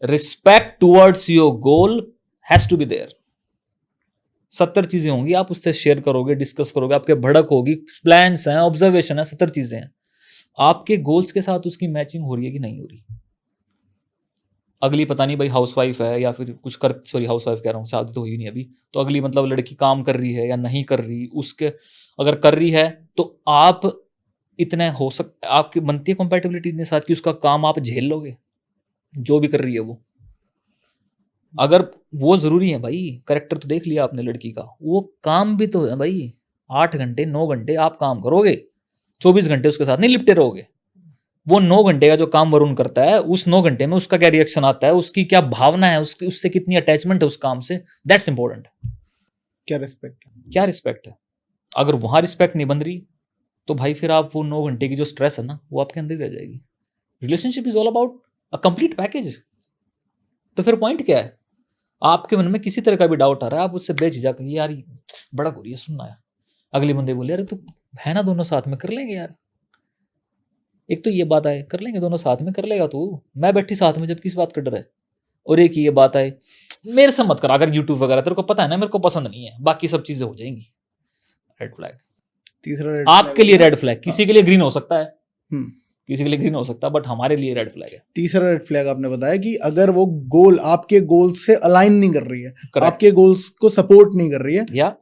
Respect towards your goal has to be there. 70 चीजें होंगी, आप उससे शेयर करोगे, डिस्कस करोगे, आपके भड़क होगी, प्लान्स हैं, ऑब्जर्वेशन है, 70 चीजें हैं। आपके गोल्स के साथ उसकी मैचिंग हो रही है कि नहीं हो रही? अगली पता नहीं भाई हाउसवाइफ है या फिर कुछ कर, सॉरी हाउसवाइफ कह रहा हूँ, शादी तो हुई नहीं अभी, तो अगली मतलब लड़की काम कर रही है या नहीं कर रही, उसके अगर कर रही है तो आप इतने हो आपकी बनती है कंपैटिबिलिटी इतने साथ कि उसका काम आप झेल लोगे, जो भी कर रही है वो। अगर वो जरूरी है भाई, करेक्टर तो देख लिया आपने लड़की का, वो काम भी तो है भाई, 8 घंटे 9 घंटे आप काम करोगे, 24 घंटे उसके साथ नहीं लिपटे रहोगे। वो 9 घंटे का जो काम वरुण करता है, उस 9 घंटे में उसका क्या रिएक्शन आता है, उसकी क्या भावना है, उसकी उससे कितनी अटैचमेंट है उस काम से, दैट्स इंपॉर्टेंट। क्या रिस्पेक्ट है। अगर वहां रिस्पेक्ट नहीं बन रही तो भाई फिर आप वो 9 घंटे की जो स्ट्रेस है ना, वो आपके अंदर ही रह जाएगी। Relationship is all about a complete package. तो फिर पॉइंट क्या है, आपके मन में किसी तरह का भी डाउट आ रहा है, आप उससे बेझिझक कहिए यार बड़ा गुरी है, सुनना है। अगले बंदे बोले अरे तो है ना, दोनों साथ में कर लेंगे यार। एक तो ये बात आए कर लेंगे दोनों साथ में, कर लेगा तू, मैं बैठी साथ में, जब किस बात का डर है। और एक ये बात आए मेरे से मत कर, अगर यूट्यूब वगैरह तेरे को पता है ना मेरे को पसंद नहीं है, बाकी सब चीजें हो जाएंगी। Red flag. तीसरा आपके लिए रेड फ्लैग, किसी के लिए ग्रीन हो सकता है, किसी के लिए ग्रीन हो सकता है, बट हमारे लिए रेड फ्लैग है। तीसरा रेड फ्लैग आपने बताया कि अगर वो गोल आपके गोल से अलाइन नहीं कर रही है, आपके गोल्स को सपोर्ट नहीं कर रही है, या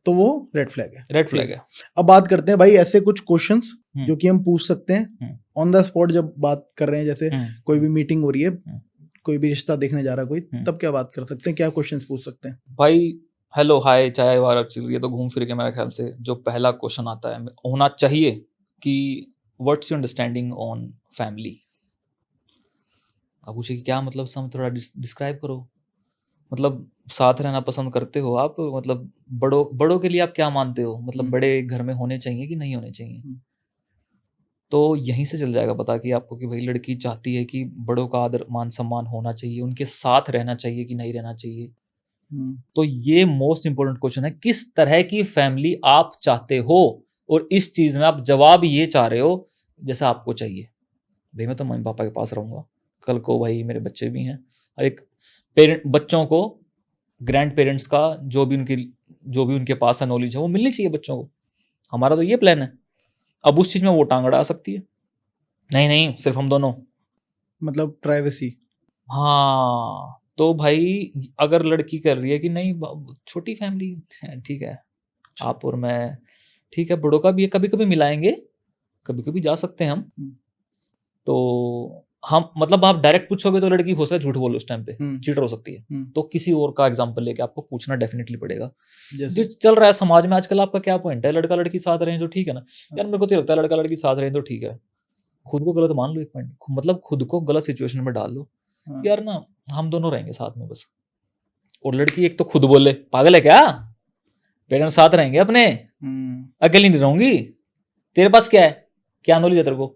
तो वो रेड फ्लैग है। रेड फ्लैग है। अब बात करते हैं भाई ऐसे कुछ क्वेश्चंस जो कि हम पूछ सकते हैं ऑन द स्पॉट, जब बात कर रहे हैं, जैसे कोई भी मीटिंग हो रही है, कोई भी रिश्ता देखने जा रहा है कोई, तब क्या बात कर सकते हैं, क्या क्वेश्चंस पूछ सकते हैं? भाई हेलो हाय चाय वार चल रही है तो घूम फिर के मेरे ख्याल से जो पहला क्वेश्चन आता है होना चाहिए कि what's your understanding on family. अब पूछे कि क्या मतलब, सम थोड़ा डिस्क्राइब करो, मतलब साथ रहना पसंद करते हो आप, मतलब बड़ों के लिए आप क्या मानते हो, मतलब बड़े घर में होने चाहिए कि नहीं होने चाहिए। तो यहीं से चल जाएगा पता कि आपको कि भाई लड़की चाहती है कि बड़ों का आदर मान सम्मान होना चाहिए, उनके साथ रहना चाहिए कि नहीं रहना चाहिए। तो ये मोस्ट इंपोर्टेंट क्वेश्चन है, किस तरह की फैमिली आप चाहते हो, और इस चीज में आप जवाब ये चाह रहे हो जैसा आपको चाहिए। भाई मैं तो मम्मी पापा के पास रहूंगा, कल को भाई मेरे बच्चे भी हैं, एक पेरेंट बच्चों को ग्रैंड पेरेंट्स का जो भी उनके पास है नॉलेज है वो मिलनी चाहिए बच्चों को। हमारा तो ये प्लान है। अब उस चीज में वो टांग अड़ा सकती है, नहीं सिर्फ हम दोनों, मतलब प्राइवेसी। हाँ तो भाई अगर लड़की कर रही है कि नहीं छोटी फैमिली ठीक है, आप और मैं ठीक है, बड़ों का भी कभी कभी मिलाएंगे, कभी कभी जा सकते हैं हम। तो हम मतलब आप डायरेक्ट पूछोगे तो लड़की हो सकता है झूठ बोलो उस टाइम पे, चीटर हो सकती है। तो किसी और का एग्जांपल लेके आपको पूछना डेफिनेटली पड़ेगा। जो चल रहा है समाज में आजकल, आपका क्या पॉइंट है, लड़का लड़की साथ रहे तो ठीक है ना यार, मेरे को तो लगता है लड़का लड़की साथ रहे तो ठीक है। खुद को गलत मान लो एक पॉइंट, मतलब खुद को गलत सिचुएशन में डाल लो यार ना, हम दोनों रहेंगे साथ में बस। और लड़की एक तो खुद बोले पागल है क्या, पेरेंट्स साथ रहेंगे अपने, अकेली नहीं रहूंगी, तेरे पास क्या है, क्या नॉलेज है तेरे को,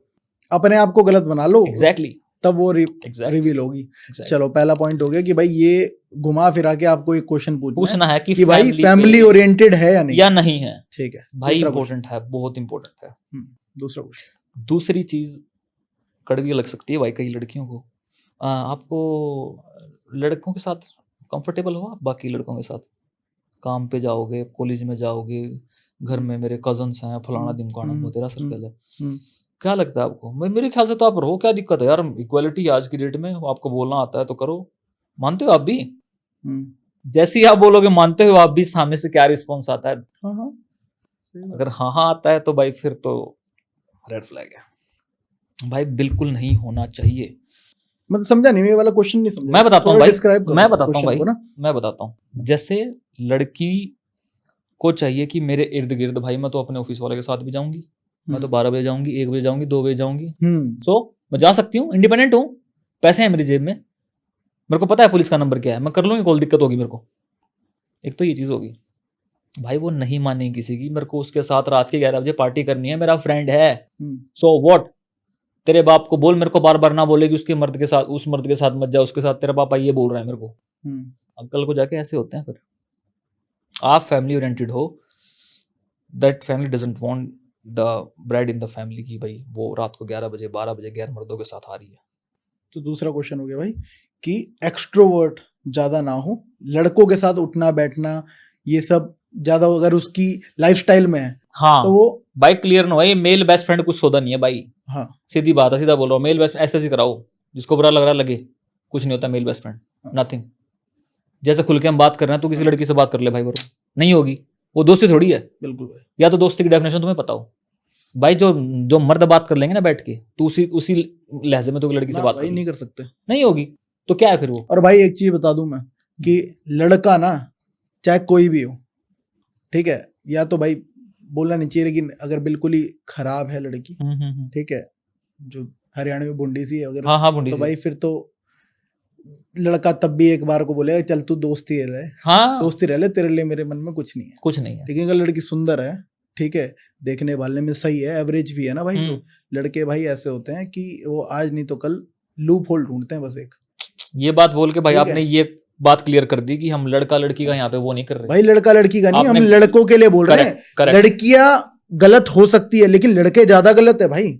अपने आप को गलत बना लो। एग्जैक्टली तब वो रिवील होगी। चलो पहला पॉइंट हो गया कि भाई ये घुमा फिरा के आपको एक क्वेश्चन पूछना है कि भाई फैमिली ओरिएंटेड है या नहीं है। ठीक है भाई, इंपॉर्टेंट है, बहुत इंपॉर्टेंट है। दूसरा क्वेश्चन, दूसरी चीज कड़वी लग सकती है भाई कई लड़कियों को, आपको लड़कों के साथ कंफर्टेबल हो आप, बाकी लड़कों के साथ काम पे जाओगे, कॉलेज में जाओगे, घर में मेरे कजन्स हैं, फलाना ढिमकाना, बहुत तेरा सर्कल है, क्या लगता है आपको? मेरे ख्याल से तो आप रहो, क्या दिक्कत है यार, इक्वालिटी आज की डेट में, आपको बोलना आता है तो करो। मानते हो आप भी? जैसे ही आप बोलोगे मानते हो आप भी, सामने से क्या रिस्पॉन्स आता है? अगर हाँ आता है तो भाई फिर तो रेड फ्लैग है भाई, बिल्कुल नहीं होना चाहिए। मतलब समझा नहीं, ये वाला क्वेश्चन नहीं समझा। मैं बताता हूँ भाई, मैं बताता हूँ भाई, मैं बताता हूँ। जैसे लड़की को चाहिए कि मेरे इर्द गिर्द भाई, मैं तो अपने ऑफिस वाले के साथ भी जाऊंगी, मैं तो 12 बजे जाऊंगी, 1 बजे जाऊंगी, 2 बजे जाऊंगी, सो मैं जा सकती हूँ, इंडिपेंडेंट हूँ, पैसे हैं मेरी जेब में, मेरे को पता है पुलिस का नंबर क्या है, मैं कर लूंगी, कोई दिक्कत होगी मेरे को। एक तो ये चीज होगी। भाई वो नहीं मानेगी किसी की, मेरे को उसके साथ रात के 11 बजे पार्टी करनी है, मेरा फ्रेंड है, सो व्हाट, तेरे बाप को बोल मेरे को बार बार ना बोले कि उसके मर्द के साथ, उस मर्द के साथ मत जा, उसके साथ, तेरा पापा ये बोल रहा है मेरे को। अंकल को जाके ऐसे होते हैं। फिर आप फैमिली ओरिएंटेड हो, that family doesn't want the bride in the family की भाई वो रात को 11 बजे 12 बजे गैर मर्दों के साथ आ रही है। तो दूसरा क्वेश्चन हो गया भाई कि एक्सट्रोवर्ट ज्यादा ना हो, लड़कों के साथ उठना बैठना ये सब ज्यादा अगर उसकी लाइफस्टाइल में है, हाँ तो वो भाई क्लियर ना हो, मेल बेस्ट फ्रेंड कुछ सौदा नहीं है भाई। हाँ सीधी बात है, सीधा बोल रहा हूँ, मेल बेस्ट ऐसे ही कराओ, जिसको बुरा लग रहा लगे, कुछ नहीं होता मेल बेस्ट फ्रेंड, हाँ। नथिंग। जैसे खुल के हम बात कर रहे हैं, तो किसी लड़की से बात कर ले भाई, वरुण, नहीं होगी, वो दोस्ती थोड़ी है। बिल्कुल भाई। या तो दोस्ती की डेफिनेशन तुम्हें पता हो भाई, जो जो मर्द बात कर लेंगे ना बैठ के, तो उसी लहजे में तो लड़की से ना बात भाई कर नहीं कर सकते। नहीं होगी, तो क्या है फिर वो। और भाई एक चीज बता दूं मैं कि लड़का ना चाहे कोई भी हो, ठीक है, या तो भाई बोलना नहीं चाहिए, लेकिन अगर बिल्कुल ही खराब है लड़की, ठीक है, जो हरियाणा में बुंडी सी है अगर, हाँ बुंडी तो सी। भाई फिर तो लड़का तब भी एक बार को बोलेगा चल तू दोस्ती रह, हाँ दोस्ती रह ले, तेरे लिए मेरे मन में कुछ नहीं है। कुछ नहीं है। ठीक है, अगर लड़की सुंदर है, ठीक है, देखने वाले में सही है, एवरेज भी है ना भाई, तो लड़के भाई ऐसे होते हैं कि वो आज नहीं तो कल लूप होल ढूंढते हैं बस एक। ये बात बोल के भाई ठीक आपने ये बात क्लियर कर दी कि हम लड़का लड़की का यहाँ पे वो नहीं कर रहे भाई, लड़का लड़की का नहीं, हम आपने- लड़कों के लिए बोल रहे हैं। करेक्ट। लड़कियां गलत हो सकती है, लेकिन लड़के ज्यादा गलत है भाई।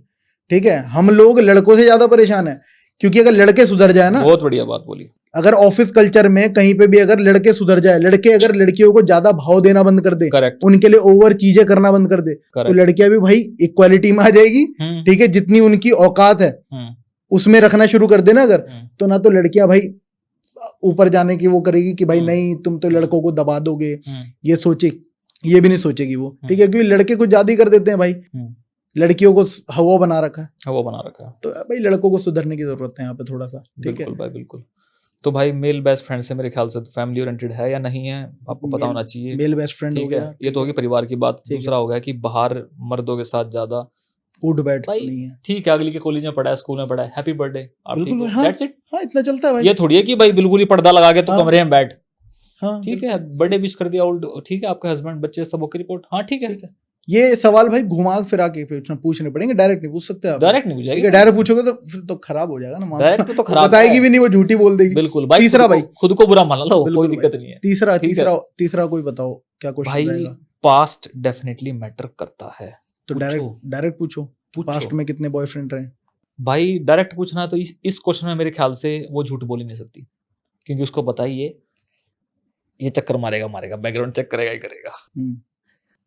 ठीक है, हम लोग लड़कों से ज्यादा परेशान है, क्योंकि अगर लड़के सुधर जाए ना, बहुत बढ़िया बात बोली। अगर ऑफिस कल्चर में कहीं पे भी अगर लड़के सुधर जाए, लड़के अगर लड़कियों को ज्यादा भाव देना बंद कर दे, करेक्ट उनके लिए ओवर चीजें करना बंद कर दे, तो करेक्ट। लड़कियां भी भाई इक्वालिटी में आ जाएगी। ठीक है, जितनी उनकी औकात है उसमें रखना शुरू कर देना अगर, तो ना तो लड़कियां भाई ऊपर जाने की वो करेगी कि भाई नहीं तुम तो लड़कों को दबा दोगे, ये सोचे, ये भी नहीं सोचेगी वो। ठीक है, क्योंकि लड़के कुछ ज्यादा ही कर देते हैं भाई, लड़कियों को हवा बना रखा है, हवा बना रखा है। तो भाई लड़कों को सुधरने की जरूरत है यहाँ पे थोड़ा सा। ठीक है बिल्कुल भाई बिल्कुल। तो भाई मेल बेस्ट फ्रेंड से मेरे ख्याल से फैमिली ओरिएंटेड है या नहीं है आपको पता होना चाहिए। मेल बेस्ट फ्रेंड हो ठीक गया, है, ये तो होगी परिवार की बात। दूसरा हो गया कि बाहर मर्दों के साथ ज्यादा उठ बैठ भाई नहीं है। ठीक है, अगली के कॉलेज में पढ़ा है, स्कूल में पढ़ा है, हैप्पी बर्थडे आप ठीक बिल्कुल हो, हाँ, दैट्स इट। हाँ इतना चलता है भाई। ये थोड़ी है कि भाई बिल्कुल ही पर्दा लगा के तो हाँ। कमरे में बैठ, हाँ ठीक है, बर्थडे विश कर दिया, ओल्ड ठीक है, आपके हस्बैंड बच्चे सब ओके रिपोर्ट, हाँ ठीक है। ये सवाल भाई घुमा फिरा के पूछने पड़ेंगे, डायरेक्ट नहीं पूछ सकते आप। डायरेक्ट नहीं ठीक पूछेगी, है, डायरेक्ट पूछोगे तो फिर तो खराब हो जाएगा ना मामला। डायरेक्ट तो खराब बताएगी है। भी नहीं, वो झूठी बोल देगी। बिल्कुल भाई, तीसरा भाई खुद को बुरा मान लो, कोई बिल्कुल दिक्कत नहीं है। तीसरा ठीक है। तीसरा तीसरा कोई बताओ क्या क्वेश्चन भाई रहेगा। पास्ट डेफिनेटली मैटर करता है, तो डायरेक्ट पूछो, पास्ट में कितने बॉयफ्रेंड रहे। भाई डायरेक्ट पूछना है तो इस क्वेश्चन में मेरे ख्याल से वो झूठ बोल ही नहीं सकती, क्योंकि उसको पता ही ये चक्कर मारेगा, बैकग्राउंड चेक करेगा ही करेगा।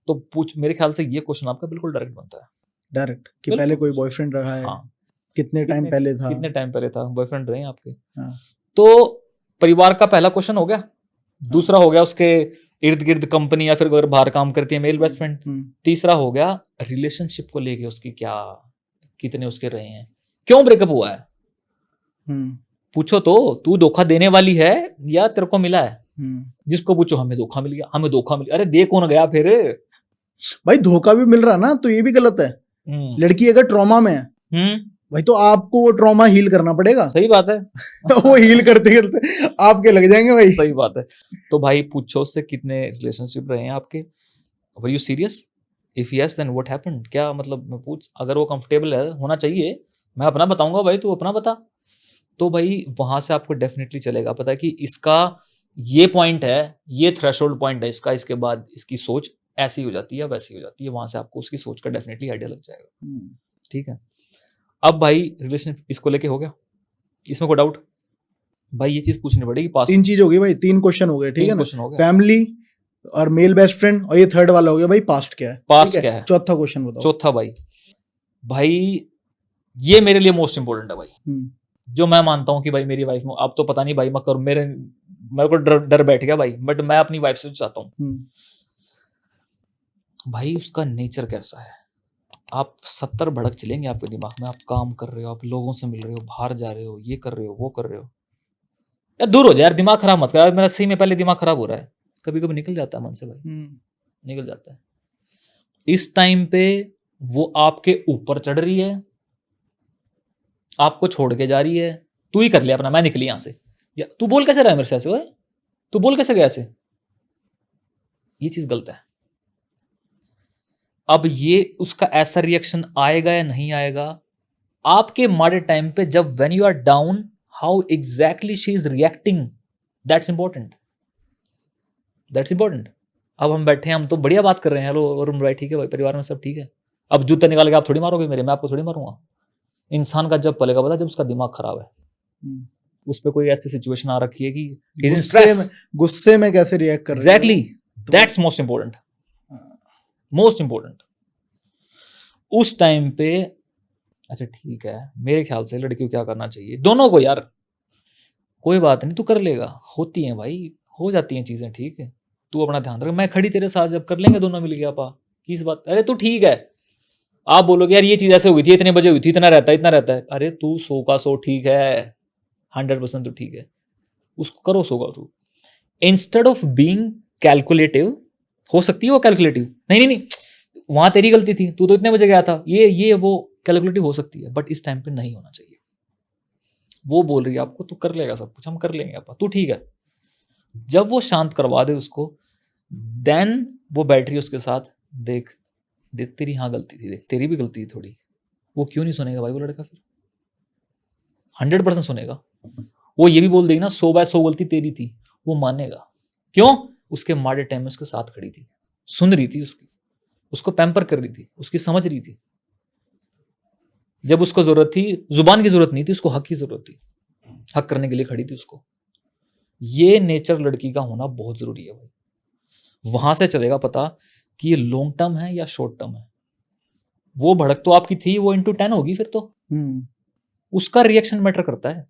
तो पूछ, मेरे ख्याल से ये क्वेश्चन आपका बिल्कुल डायरेक्ट बनता है। डायरेक्ट कि बिल्कुल। पहले कोई बॉयफ्रेंड रहा है, हाँ, कितने टाइम पहले था, कितने टाइम पहले था, बॉयफ्रेंड रहे हैं आपके। हाँ। तो परिवार का पहला क्वेश्चन हो गया। दूसरा हो गया उसके इर्द गिर्द कंपनी या फिर अगर बाहर काम करती है मेल बेस्ट फ्रेंड। तीसरा हो गया रिलेशनशिप को लेके उसकी क्या, कितने उसके रहे हैं, क्यों ब्रेकअप हुआ है, पूछो तो, तू धोखा देने वाली है या तेरे को मिला है। जिसको पूछो हमें धोखा मिल गया, हमें धोखा मिल गया, अरे दे कौन गया फिर। भाई धोखा भी मिल रहा ना तो ये भी गलत है। लड़की अगर ट्रॉमा में है भाई तो आपको वो ट्रॉमा हील करना पड़ेगा। सही बात है। वो हील करते करते आपके लग जाएंगे भाई। सही बात है। तो भाई पूछो उससे कितने रिलेशनशिप रहे हैं आपके, were you serious, if yes then what happened. क्या मतलब मैं पूछ, अगर वो कंफर्टेबल है, होना चाहिए, मैं अपना बताऊंगा भाई तू अपना बता, तो भाई वहां से आपको डेफिनेटली चलेगा पता है कि इसका ये पॉइंट है, ये थ्रेशोल्ड पॉइंट है इसका, इसके बाद इसकी सोच ऐसी हो जाती है वैसी हो जाती है, वहां से आपको उसकी सोच का डेफिनेटली आइडिया लग जाएगा। ठीक है, अब भाई रिलेशन इसको लेके हो गया, इसमें कोई डाउट भाई, ये चीज पूछनी पड़ेगी। पास्ट 3 चीज हो गई भाई, 3 क्वेश्चन हो गए, ठीक है ना, क्वेश्चन हो गया, फैमिली और मेल बेस्ट फ्रेंड, और ये थर्ड वाला हो गया भाई पास्ट क्या है। पास्ट क्या है, चौथा क्वेश्चन बताओ। चौथा भाई ये मेरे लिए मोस्ट इंपोर्टेंट है भाई, जो मैं मानता हूँ कि भाई मेरी वाइफ में, अब तो पता नहीं भाई मैं करूँ, मेरे को डर बैठ गया भाई, बट मैं अपनी वाइफ से चाहता हूँ भाई उसका नेचर कैसा है। आप 70 भड़क चलेंगे आपके दिमाग में, आप काम कर रहे हो, आप लोगों से मिल रहे हो, बाहर जा रहे हो, ये कर रहे हो, वो कर रहे हो, यार दूर हो जाए यार, दिमाग खराब मत कर। मेरा सही में पहले दिमाग खराब हो रहा है, कभी कभी निकल जाता है मन से भाई, निकल जाता है। इस टाइम पे वो आपके ऊपर चढ़ रही है, आपको छोड़ के जा रही है, तू ही कर लिया अपना, मैं निकली यहां से, या तू बोल कैसे रहा है मेरे से ऐसे, ओए तू बोल कैसे गया ऐसे, ये चीज गलत है। अब ये उसका ऐसा रिएक्शन आएगा या नहीं आएगा आपके माड़े टाइम पे, जब when you are down, how exactly she is reacting, that's important, that's important. अब हम बैठे हैं, हम तो बढ़िया बात कर रहे हैं, हेलो वरुण भाई ठीक है भाई, परिवार में सब ठीक है, अब जूते निकाल के आप थोड़ी मारोगे मेरे, मैं आपको थोड़ी मारूंगा। इंसान का जब पलेगा पता जब उसका दिमाग खराब है, उस पर कोई ऐसी सिचुएशन आ रखी है कि गुस्से में कैसे रिएक्ट कर रहे हैं। Exactly, that's most important, most important. उस टाइम पे अच्छा ठीक है, मेरे ख्याल से लड़की को क्या करना चाहिए, दोनों को यार, कोई बात नहीं, तू कर लेगा, होती हैं भाई, हो जाती हैं चीज़ें, ठीक है, तू अपना ध्यान रख, मैं खड़ी तेरे साथ, जब कर लेंगे दोनों मिल के आपा, किस बात, अरे तू ठीक है, आप बोलोगे यार ये चीज़ ऐसे हुई थी, इतने बजे हुई थी, इतना रहता है, अरे तू 100 का 100 ठीक है, 100% तो ठीक है, उसको करो 100 का 100, इंस्टेड ऑफ बीइंग कैलकुलेटिव। हो सकती है वो कैलकुलेटिव, नहीं, वहां तेरी गलती थी, तू तो इतने बजे गया था, ये वो कैलकुलेटिव हो सकती है, बट इस टाइम पे नहीं होना चाहिए। वो बोल रही है आपको तू कर लेगा सब कुछ, हम कर लेंगे आपा, तू ठीक है, जब वो शांत करवा दे उसको, देन वो बैटरी उसके साथ, देख देख तेरी हाँ गलती थी, देख तेरी भी गलती थी थोड़ी, वो क्यों नहीं सुनेगा भाई वो लड़का, फिर 100% सुनेगा। वो ये भी बोल देगी ना 100/100 गलती तेरी थी, वो मानेगा, क्यों, उसके माड़े टाइम में उसके साथ खड़ी थी, सुन रही थी उसकी, उसको पैम्पर कर रही थी, उसकी समझ रही थी, जब उसको जरूरत थी, जुबान की जरूरत नहीं थी, उसको हक की जरूरत थी, हक करने के लिए खड़ी थी उसको। ये नेचर लड़की का होना बहुत जरूरी है भाई, वहां से चलेगा पता कि ये लॉन्ग टर्म है या शॉर्ट टर्म है। वो भड़क तो आपकी थी, वो इंटू 10 होगी फिर तो, उसका रिएक्शन मैटर करता है,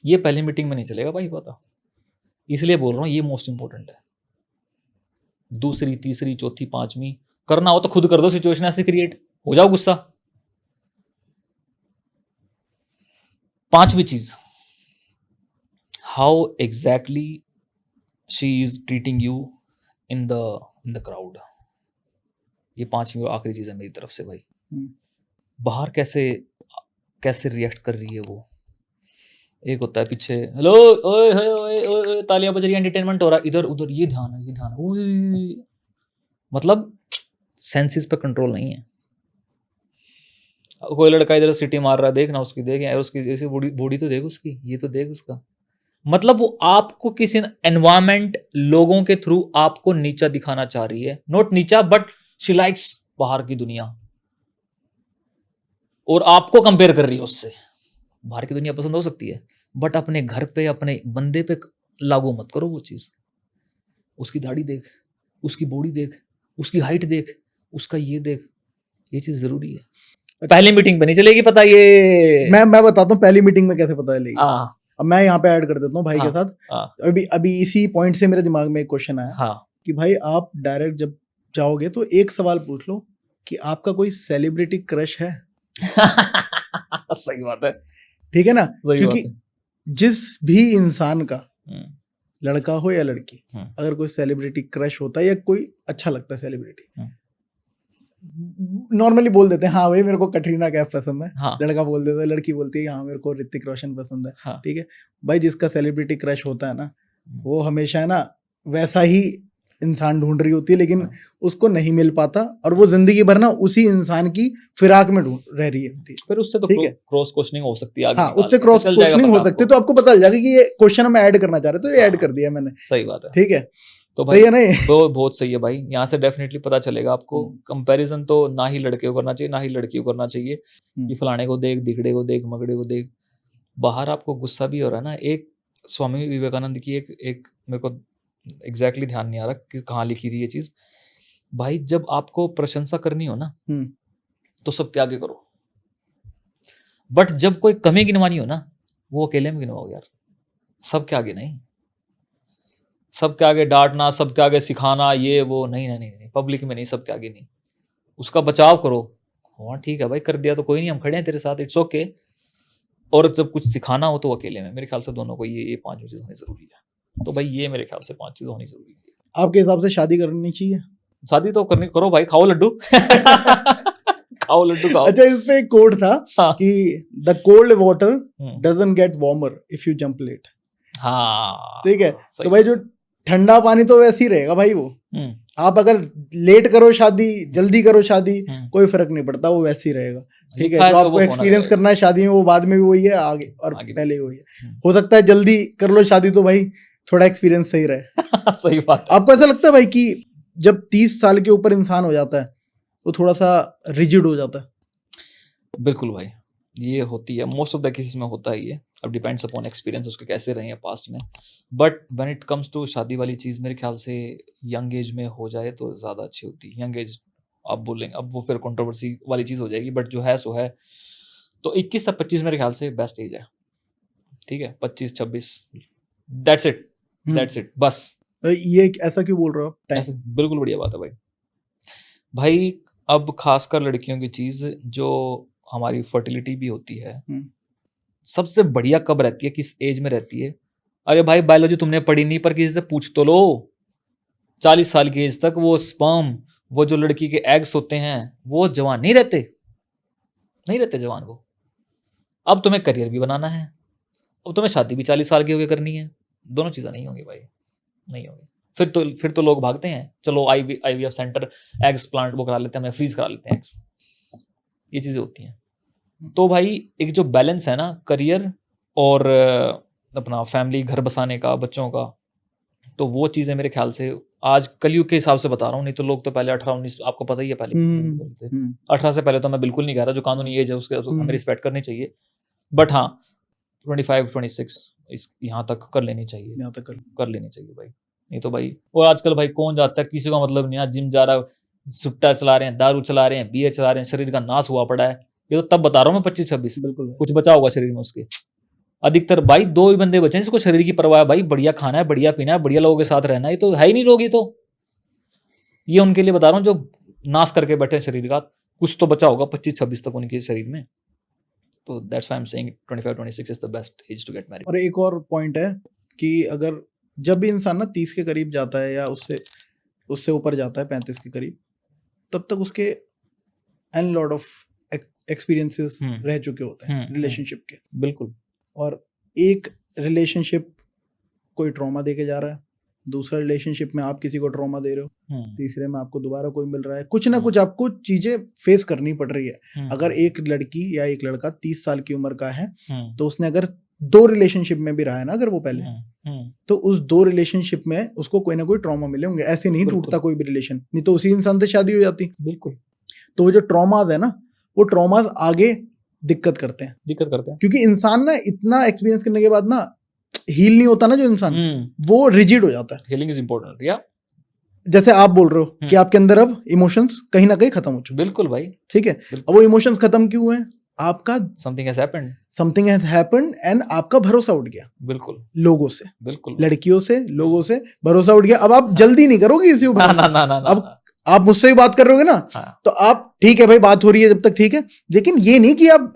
ये पहली मीटिंग में नहीं चलेगा भाई पता, इसलिए बोल रहा हूं ये मोस्ट इंपॉर्टेंट है। दूसरी, तीसरी, चौथी, पांचवी करना हो तो खुद कर दो, सिचुएशन ऐसे क्रिएट हो जाओ गुस्सा। पांचवी चीज, how exactly she is treating you in the crowd. ये पांचवी और आखिरी चीज है मेरी तरफ से भाई। बाहर कैसे कैसे रिएक्ट कर रही है वो, एक होता है पीछे हेलो ओए ओए ओए ओए तालियां बज रही है, एंटरटेनमेंट हो रहा है, इधर उधर ये ध्यान है, ये ध्यान है, ओए, मतलब सेंसेस पे कंट्रोल नहीं है। कोई लड़का इधर सिटी मार रहा है, देख ना उसकी, देख यार उसकी ऐसी बॉडी बॉडी तो देख उसकी, ये तो देख उसका, मतलब वो आपको किसी एनवायरमेंट, लोगों के थ्रू आपको नीचा दिखाना चाह रही है, नॉट नीचा बट शी लाइक्स बाहर की दुनिया, और आपको कंपेयर कर रही है उससे। बाहर की दुनिया पसंद हो सकती है, बट अपने घर पे, अपने बंदे पे लागू मत करो वो चीज। उसकी दाढ़ी देख, उसकी बॉडी देख, उसकी हाइट देख, उसका ये देख, ये चीज जरूरी है। पहली मीटिंग पे नहीं चलेगी पता ये, मैं बताता हूँ पहली मीटिंग में कैसे पता चलेगी। हाँ अब मैं यहाँ पे ऐड कर देता हूँ भाई हाँ, के साथ। हाँ, अभी इसी पॉइंट से मेरे दिमाग में एक क्वेश्चन आया हाँ। कि भाई आप डायरेक्ट जब जाओगे तो एक सवाल पूछ लो कि आपका कोई सेलिब्रिटी क्रश है। सही बात है, ठीक है ना, सही क्योंकि बात है। जिस भी इंसान का, हम्म, लड़का हो या लड़की, हम्म, अगर कोई सेलिब्रिटी क्रश होता है या कोई अच्छा लगता है सेलिब्रिटी, नॉर्मली बोल देते हैं हाँ भाई मेरे को कटरीना कैफ पसंद है, हाँ, लड़का बोल देता है, लड़की बोलती है हाँ मेरे को ऋतिक रोशन पसंद है। हाँ, ठीक है भाई, जिसका सेलिब्रिटी क्रश होता है ना, वो हमेशा है ना वैसा ही इंसान ढूंढ रही होती है, लेकिन हाँ। उसको नहीं मिल पाता, और वो जिंदगी भर ना उसी इंसान की फिराक में ढूंढ रह रही होती है। फिर उससे तो ठीक है, क्रॉस क्वेश्चनिंग हो सकती है आगे हाँ निकाल उससे के, क्रॉस चल जाएगा क्वेश्चनिंग पता हो सकती है, आपको। तो आपको पता चल जाएगा कि ये क्वेश्चन हम ऐड करना चाह रहे थे, तो ये ऐड हाँ, कर दिया मैंने। सही बात है। ठीक है, तो सही भाई है ना ये? बहुत सही है भाई, यहाँ से डेफिनेटली पता चलेगा आपको। कंपैरिजन तो ना ही लड़के को करना चाहिए ना ही लड़की को करना चाहिए कि फलाने को देख, दिखड़े को देख, मगड़े को देख। बाहर आपको गुस्सा भी हो रहा है ना, एक स्वामी विवेकानंद की एक मेरे को एग्जैक्टली ध्यान नहीं आ रहा कि कहाँ लिखी थी ये चीज भाई, जब आपको प्रशंसा करनी हो ना तो सबके आगे करो, बट जब कोई कमी गिनवानी हो ना, वो अकेले में गिनवाओ यार, सबके आगे नहीं। सबके आगे डांटना, सबके आगे सिखाना, ये वो नहीं नहीं नहीं, नहीं। पब्लिक में नहीं, सबके आगे नहीं, उसका बचाव करो। हाँ ठीक है भाई, कर दिया तो कोई नहीं, हम खड़े हैं तेरे साथ, इट्स ओके। और जब कुछ सिखाना हो तो अकेले में, मेरे ख्याल से दोनों को ये 5 चीज़ होनी जरूरी है। तो भाई ये मेरे ख्याल से 5 चीज़ होनी जरूरी है। आपके हिसाब से शादी करनी चाहिए? शादी तो करनी, करो भाई, खाओ लड्डू खाओ लड्डू खाओ। अच्छा, इस पे एक कोड था हाँ। कि the cold water doesn't get warmer if you jump late. हाँ ठीक है, तो भाई जो ठंडा पानी तो वैसे ही रहेगा भाई, वो आप अगर लेट करो शादी, जल्दी करो शादी, कोई फर्क नहीं पड़ता, वो वैसे ही रहेगा। ठीक है, जो आपको एक्सपीरियंस करना है शादी में, वो बाद में भी वही है, आगे और पहले ही वही है। हो सकता है जल्दी कर लो शादी तो भाई थोड़ा एक्सपीरियंस सही रहे। सही बात। आपको ऐसा लगता है भाई कि जब 30 साल के ऊपर इंसान हो जाता है तो थोड़ा सा रिजिड हो जाता है? बिल्कुल भाई, ये होती है, मोस्ट ऑफ द केसेस में होता है ये। अब डिपेंड्स अपॉन एक्सपीरियंस उसके कैसे रहे हैं पास्ट में, but when it comes to शादी वाली चीज़, मेरे ख्याल से यंग एज में हो जाए तो ज़्यादा अच्छी होती है। यंग एज आप बोलेंगे, अब वो फिर कंट्रोवर्सी वाली चीज़ हो जाएगी, बट जो है सो है। तो 21 से 25 मेरे ख्याल से बेस्ट एज है ठीक है, 25-26, दैट्स इट, दैट्स इट, बस। ये ऐसा क्यों बोल रहे हो आप? ऐसे बिल्कुल बढ़िया बात है भाई। भाई अब खासकर लड़कियों की चीज जो हमारी फर्टिलिटी भी होती है, सबसे बढ़िया कब रहती है, किस एज में रहती है? अरे भाई बायोलॉजी तुमने पढ़ी नहीं, पर किसी से पूछ तो लो। 40 साल की एज तक वो स्पर्म, वो जो लड़की के एग्स होते हैं, वो जवान नहीं रहते, नहीं रहते जवान वो। अब तुम्हें करियर भी बनाना है, अब तुम्हें शादी भी 40 साल की होकर करनी है, दोनों चीज़ें नहीं होंगी भाई, नहीं होंगी। फिर तो लोग भागते हैं, चलो IVF सेंटर, एग्स प्लांट वो करा लेते हैं, हमें फ्रीज करा लेते हैं एग्स, ये चीज़ें होती हैं। तो भाई एक जो बैलेंस है ना करियर और अपना फैमिली, घर बसाने का, बच्चों का, तो वो चीज़ें मेरे ख्याल से आज कलयुग के हिसाब से बता रहा हूँ, नहीं तो लोग तो पहले 18-19, आपको पता ही है पहले 18 से पहले तो मैं बिल्कुल नहीं कह रहा, जो कानूनी एज है उसके हमें रिस्पेक्ट करनी चाहिए, बट हाँ 25-26 इस यहाँ तक कर लेनी चाहिए, यहाँ तक कर लेनी चाहिए भाई। नहीं तो भाई, और आजकल भाई कौन जाता है, किसी का मतलब नहीं, जिम जा रहा है, सुट्टा चला रहे हैं, दारू चला रहे हैं, बियर चला रहे हैं, शरीर का नाश हुआ पड़ा है। ये तो तब बता रहा हूँ मैं 25-26, बिल्कुल कुछ बचा होगा शरीर में उसके। अधिकतर भाई 2 ही बंदे बचे हैं जिसको शरीर की परवाह है भाई, बढ़िया खाना है, बढ़िया पीना है, बढ़िया लोगों के साथ रहना है, ये तो है ही नहीं लोग। ये उनके लिए बता रहा हूँ जो नाश करके बैठे हैं शरीर का, कुछ तो बचा होगा 25-26 तक उनके शरीर में। तो that's why I am saying 25-26 is the best age to get married. और एक और पॉइंट है कि अगर जब भी इंसान ना 30 के करीब जाता है या उससे ऊपर जाता है 35 के करीब, तब तक उसके एन लॉट ऑफ एक्सपीरियंसेस रह चुके होते हैं रिलेशनशिप के। बिल्कुल। और एक रिलेशनशिप कोई ट्रॉमा दे के जा रहा है, दूसरा रिलेशनशिप में आप किसी को ट्रॉमा दे रहे हो, तीसरे में आपको दोबारा कोई मिल रहा है, कुछ ना कुछ आपको चीजें फेस करनी पड़ रही है। अगर एक लड़की या एक लड़का 30 साल की उम्र का है तो उसने अगर 2 रिलेशनशिप में भी रहा है ना, अगर वो पहले, तो उस 2 रिलेशनशिप में उसको कोई ना कोई ट्रॉमा मिले होंगे। ऐसे नहीं टूटता कोई भी रिलेशन, नहीं तो उसी इंसान से शादी हो जाती। बिल्कुल। तो वो जो ट्रॉमाज है ना, वो ट्रॉमाज आगे दिक्कत करते हैं, क्योंकि इंसान ना इतना एक्सपीरियंस करने के बाद ना हील नहीं होता ना, जो इंसान वो रिजिड हो जाता है। Healing is important. या जैसे आप बोल रहे हो कि आपके अंदर अब इमोशंस कहीं ना कहीं खत्म हो चुके। बिल्कुल भाई, ठीक है। अब वो इमोशंस खत्म क्यों हुए? आपका समथिंग हैज हैपेंड एंड आपका भरोसा उठ गया। बिल्कुल। लोगों से, बिल्कुल, लड़कियों से, लोगों से भरोसा उठ गया। अब आप जल्दी नहीं करोगे इसी ऊपर। अब आप मुझसे ही बात कर रहे हो ना, तो आप ठीक है भाई, बात हो रही है जब तक ठीक है, लेकिन ये नहीं कि आप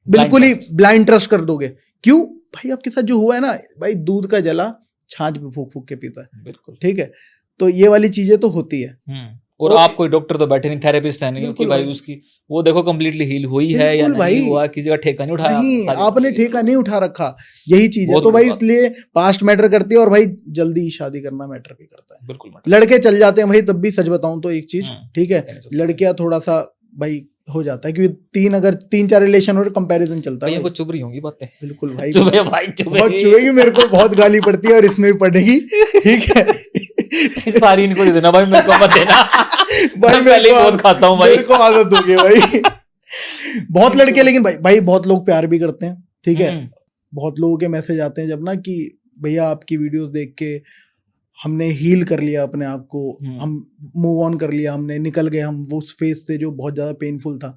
बिल्कुल ही ब्लाइंड ट्रस्ट कर दोगे। क्यों भाई? आपके साथ जो हुआ है ना भाई, दूध का जला छाछ पे फूक फूक के पीता है। बिल्कुल ठीक है। तो ये वाली चीजें तो होती है। और आप कोई डॉक्टर तो बैठे नहीं, थेरेपिस्ट है नहीं कि भाई उसकी वो देखो कंप्लीटली हील हुई है या नहीं हुआ, किसी का ठेका नहीं उठाया। नहीं, आपने ठेका नहीं उठा रखा, यही चीज है। तो भाई इसलिए पास्ट मैटर करती है, और भाई जल्दी शादी करना मैटर भी करता है। बिल्कुल। लड़के चल जाते हैं भाई, तब भी सच बताऊं तो एक चीज, ठीक है, लड़कियां थोड़ा सा भाई हो जाता है, क्योंकि अगर 3-4 रिलेशन और कंपैरिजन चलता है। चुभ रही होंगी बातें। बिल्कुल भाई, बहुत चुभेगी, मेरे को बहुत गाली पड़ती है और इसमें भी पड़ेगी। ठीक है, इस बार इनको देना भाई, मेरे को मत देना भाई, मैं पहले बहुत खाता हूं भाई, मेरे को आदत हो गई भाई। बहुत लड़के, लेकिन भाई बहुत लोग प्यार भी करते हैं। ठीक है, बहुत लोगों के मैसेज आते हैं जब ना कि भैया आपकी वीडियोस देख के हमने हील कर लिया अपने आप को, हम मूव ऑन कर लिया, हमने निकल गए हम वो उस फेज से जो बहुत ज्यादा पेनफुल था।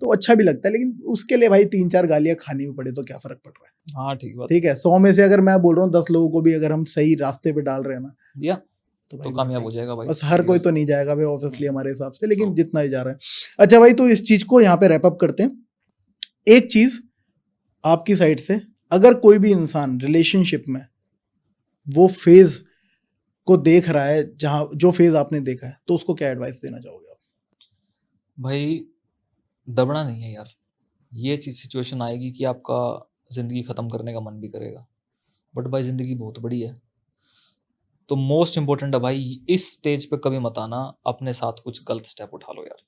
तो अच्छा भी लगता है, लेकिन उसके लिए भाई 3-4 गालियां खानी भी पड़े तो क्या फर्क पड़ रहा है? हाँ ठीक बात। ठीक है, 100 में से अगर मैं बोल रहा हूँ 10 लोगों को भी अगर हम सही रास्ते पे डाल रहे हैं ना, तो कामयाब हो जाएगा भाई। बस हर कोई तो नहीं जाएगा भाई ऑब्वियसली हमारे हिसाब से, लेकिन जितना ही जा रहा है। अच्छा भाई, तो इस चीज को यहाँ पे रैप अप करते हैं। एक चीज आपकी साइड से, अगर कोई भी इंसान रिलेशनशिप में वो फेज को देख रहा है जहां जो फेज आपने देखा है, तो उसको क्या एडवाइस देना चाहोगे आप? भाई दबना नहीं है यार, ये चीज सिचुएशन आएगी कि आपका जिंदगी खत्म करने का मन भी करेगा, बट भाई जिंदगी बहुत बड़ी है। तो मोस्ट इंपॉर्टेंट है भाई, इस स्टेज पे कभी मत आना अपने साथ कुछ गलत स्टेप उठा लो यार।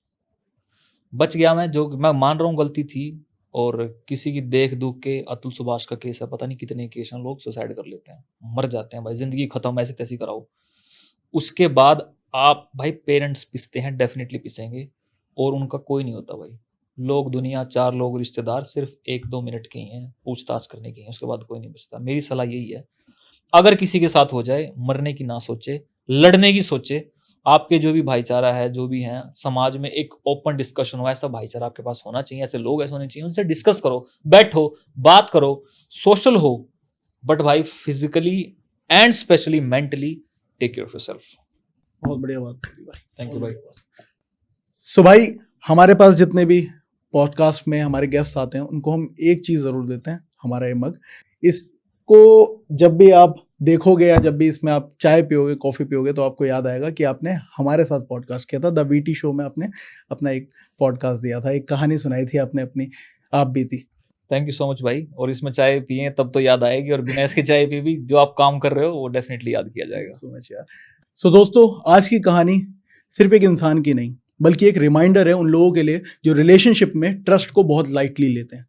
बच गया मैं, जो मैं मान रहा हूँ गलती थी, और किसी की देख दुख के, अतुल सुभाष का केस है, पता नहीं कितने केस हैं, लोग सुसाइड कर लेते हैं, मर जाते हैं भाई, जिंदगी खत्म, ऐसे तैसी कराओ। उसके बाद आप भाई पेरेंट्स पिसते हैं, डेफिनेटली पिसेंगे, और उनका कोई नहीं होता भाई। लोग, दुनिया, 4 लोग रिश्तेदार सिर्फ 1-2 मिनट के ही हैं, पूछताछ करने के हैं, उसके बाद कोई नहीं बचता। मेरी सलाह यही है, अगर किसी के साथ हो जाए, मरने की ना सोचे, लड़ने की सोचे। आपके जो भी भाईचारा है, जो भी हैं समाज में, एक ओपन डिस्कशन हो, ऐसा भाईचारा आपके पास होना चाहिए, ऐसे लोग ऐसे होने चाहिए, उनसे डिस्कस करो, बैठो, बात करो, सोशल हो, बट भाई physically and specially mentally take care of yourself. बहुत बढ़िया बात कही भाई, थैंक यू भाई। सो भाई हमारे पास जितने भी पॉडकास्ट में हमारे गेस्ट आते हैं उनको हम एक चीज़ ज़रूर देते हैं, हमारा ये मग। इसको जब भी आप देखोगे या जब भी इसमें आप चाय पियोगे, कॉफ़ी पियोगे, तो आपको याद आएगा कि आपने हमारे साथ पॉडकास्ट किया था। द वीटी शो में आपने अपना एक पॉडकास्ट दिया था, एक कहानी सुनाई थी आपने अपनी, आप भी थी। थैंक यू सो मच भाई। और इसमें चाय पिए तब तो याद आएगी, और बिना इसके चाय पिए भी जो आप काम कर रहे हो वो डेफिनेटली याद किया जाएगा। सो मच यार। सो दोस्तों, आज की कहानी सिर्फ एक इंसान की नहीं बल्कि एक रिमाइंडर है उन लोगों के लिए जो रिलेशनशिप में ट्रस्ट को बहुत लाइटली लेते हैं।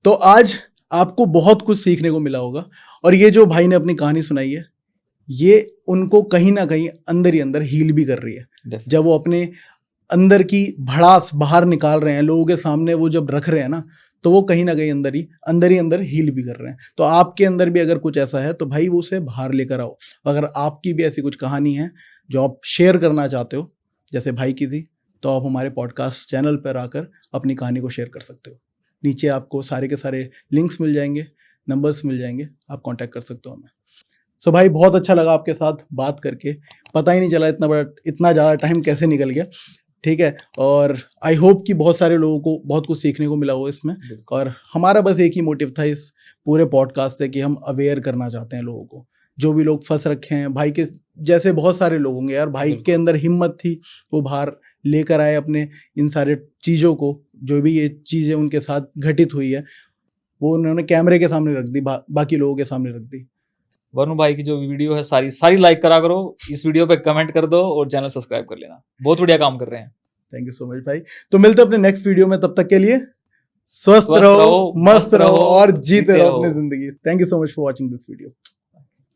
तो आज आपको बहुत कुछ सीखने को मिला होगा, और ये जो भाई ने अपनी कहानी सुनाई है ये उनको कहीं ना कहीं अंदर ही अंदर हील भी कर रही है। जब वो अपने अंदर की भड़ास बाहर निकाल रहे हैं, लोगों के सामने वो जब रख रहे हैं ना, तो वो कहीं ना कहीं अंदर ही हील भी कर रहे हैं। तो आपके अंदर भी अगर कुछ ऐसा है तो भाई वो उसे बाहर लेकर आओ। अगर आपकी भी ऐसी कुछ कहानी है जो आप शेयर करना चाहते हो जैसे भाई की थी, तो आप हमारे पॉडकास्ट चैनल पर आकर अपनी कहानी को शेयर कर सकते हो। नीचे आपको सारे के सारे लिंक्स मिल जाएंगे, नंबर्स मिल जाएंगे, आप कांटेक्ट कर सकते हो हमें। सो भाई बहुत अच्छा लगा आपके साथ बात करके, पता ही नहीं चला इतना ज़्यादा टाइम कैसे निकल गया। ठीक है, और आई होप कि बहुत सारे लोगों को बहुत कुछ सीखने को मिला हो इसमें। और हमारा बस एक ही मोटिव था इस पूरे पॉडकास्ट से कि हम अवेयर करना चाहते हैं लोगों को, जो भी लोग फंस रखे हैं। भाई के जैसे बहुत सारे लोग होंगे यार, भाई के अंदर हिम्मत थी, वो बाहर लेकर आए अपने इन सारे चीज़ों को, जो भी ये चीज़ें उनके साथ घटित हुई है वो उन्होंने कैमरे के सामने रख दी, बाकी लोगों के सामने रख दी। वरुण भाई की जो वीडियो है सारी लाइक करा करो, इस वीडियो पे कमेंट कर दो और चैनल सब्सक्राइब कर लेना। बहुत बढ़िया काम कर रहे हैं। थैंक यू सो मच भाई। तो मिलते हैं अपने नेक्स्ट वीडियो में, तब तक के लिए स्वस्थ रहो, मस्त रहो और जीते रहो अपनी जिंदगी। Thank you so much for watching this video.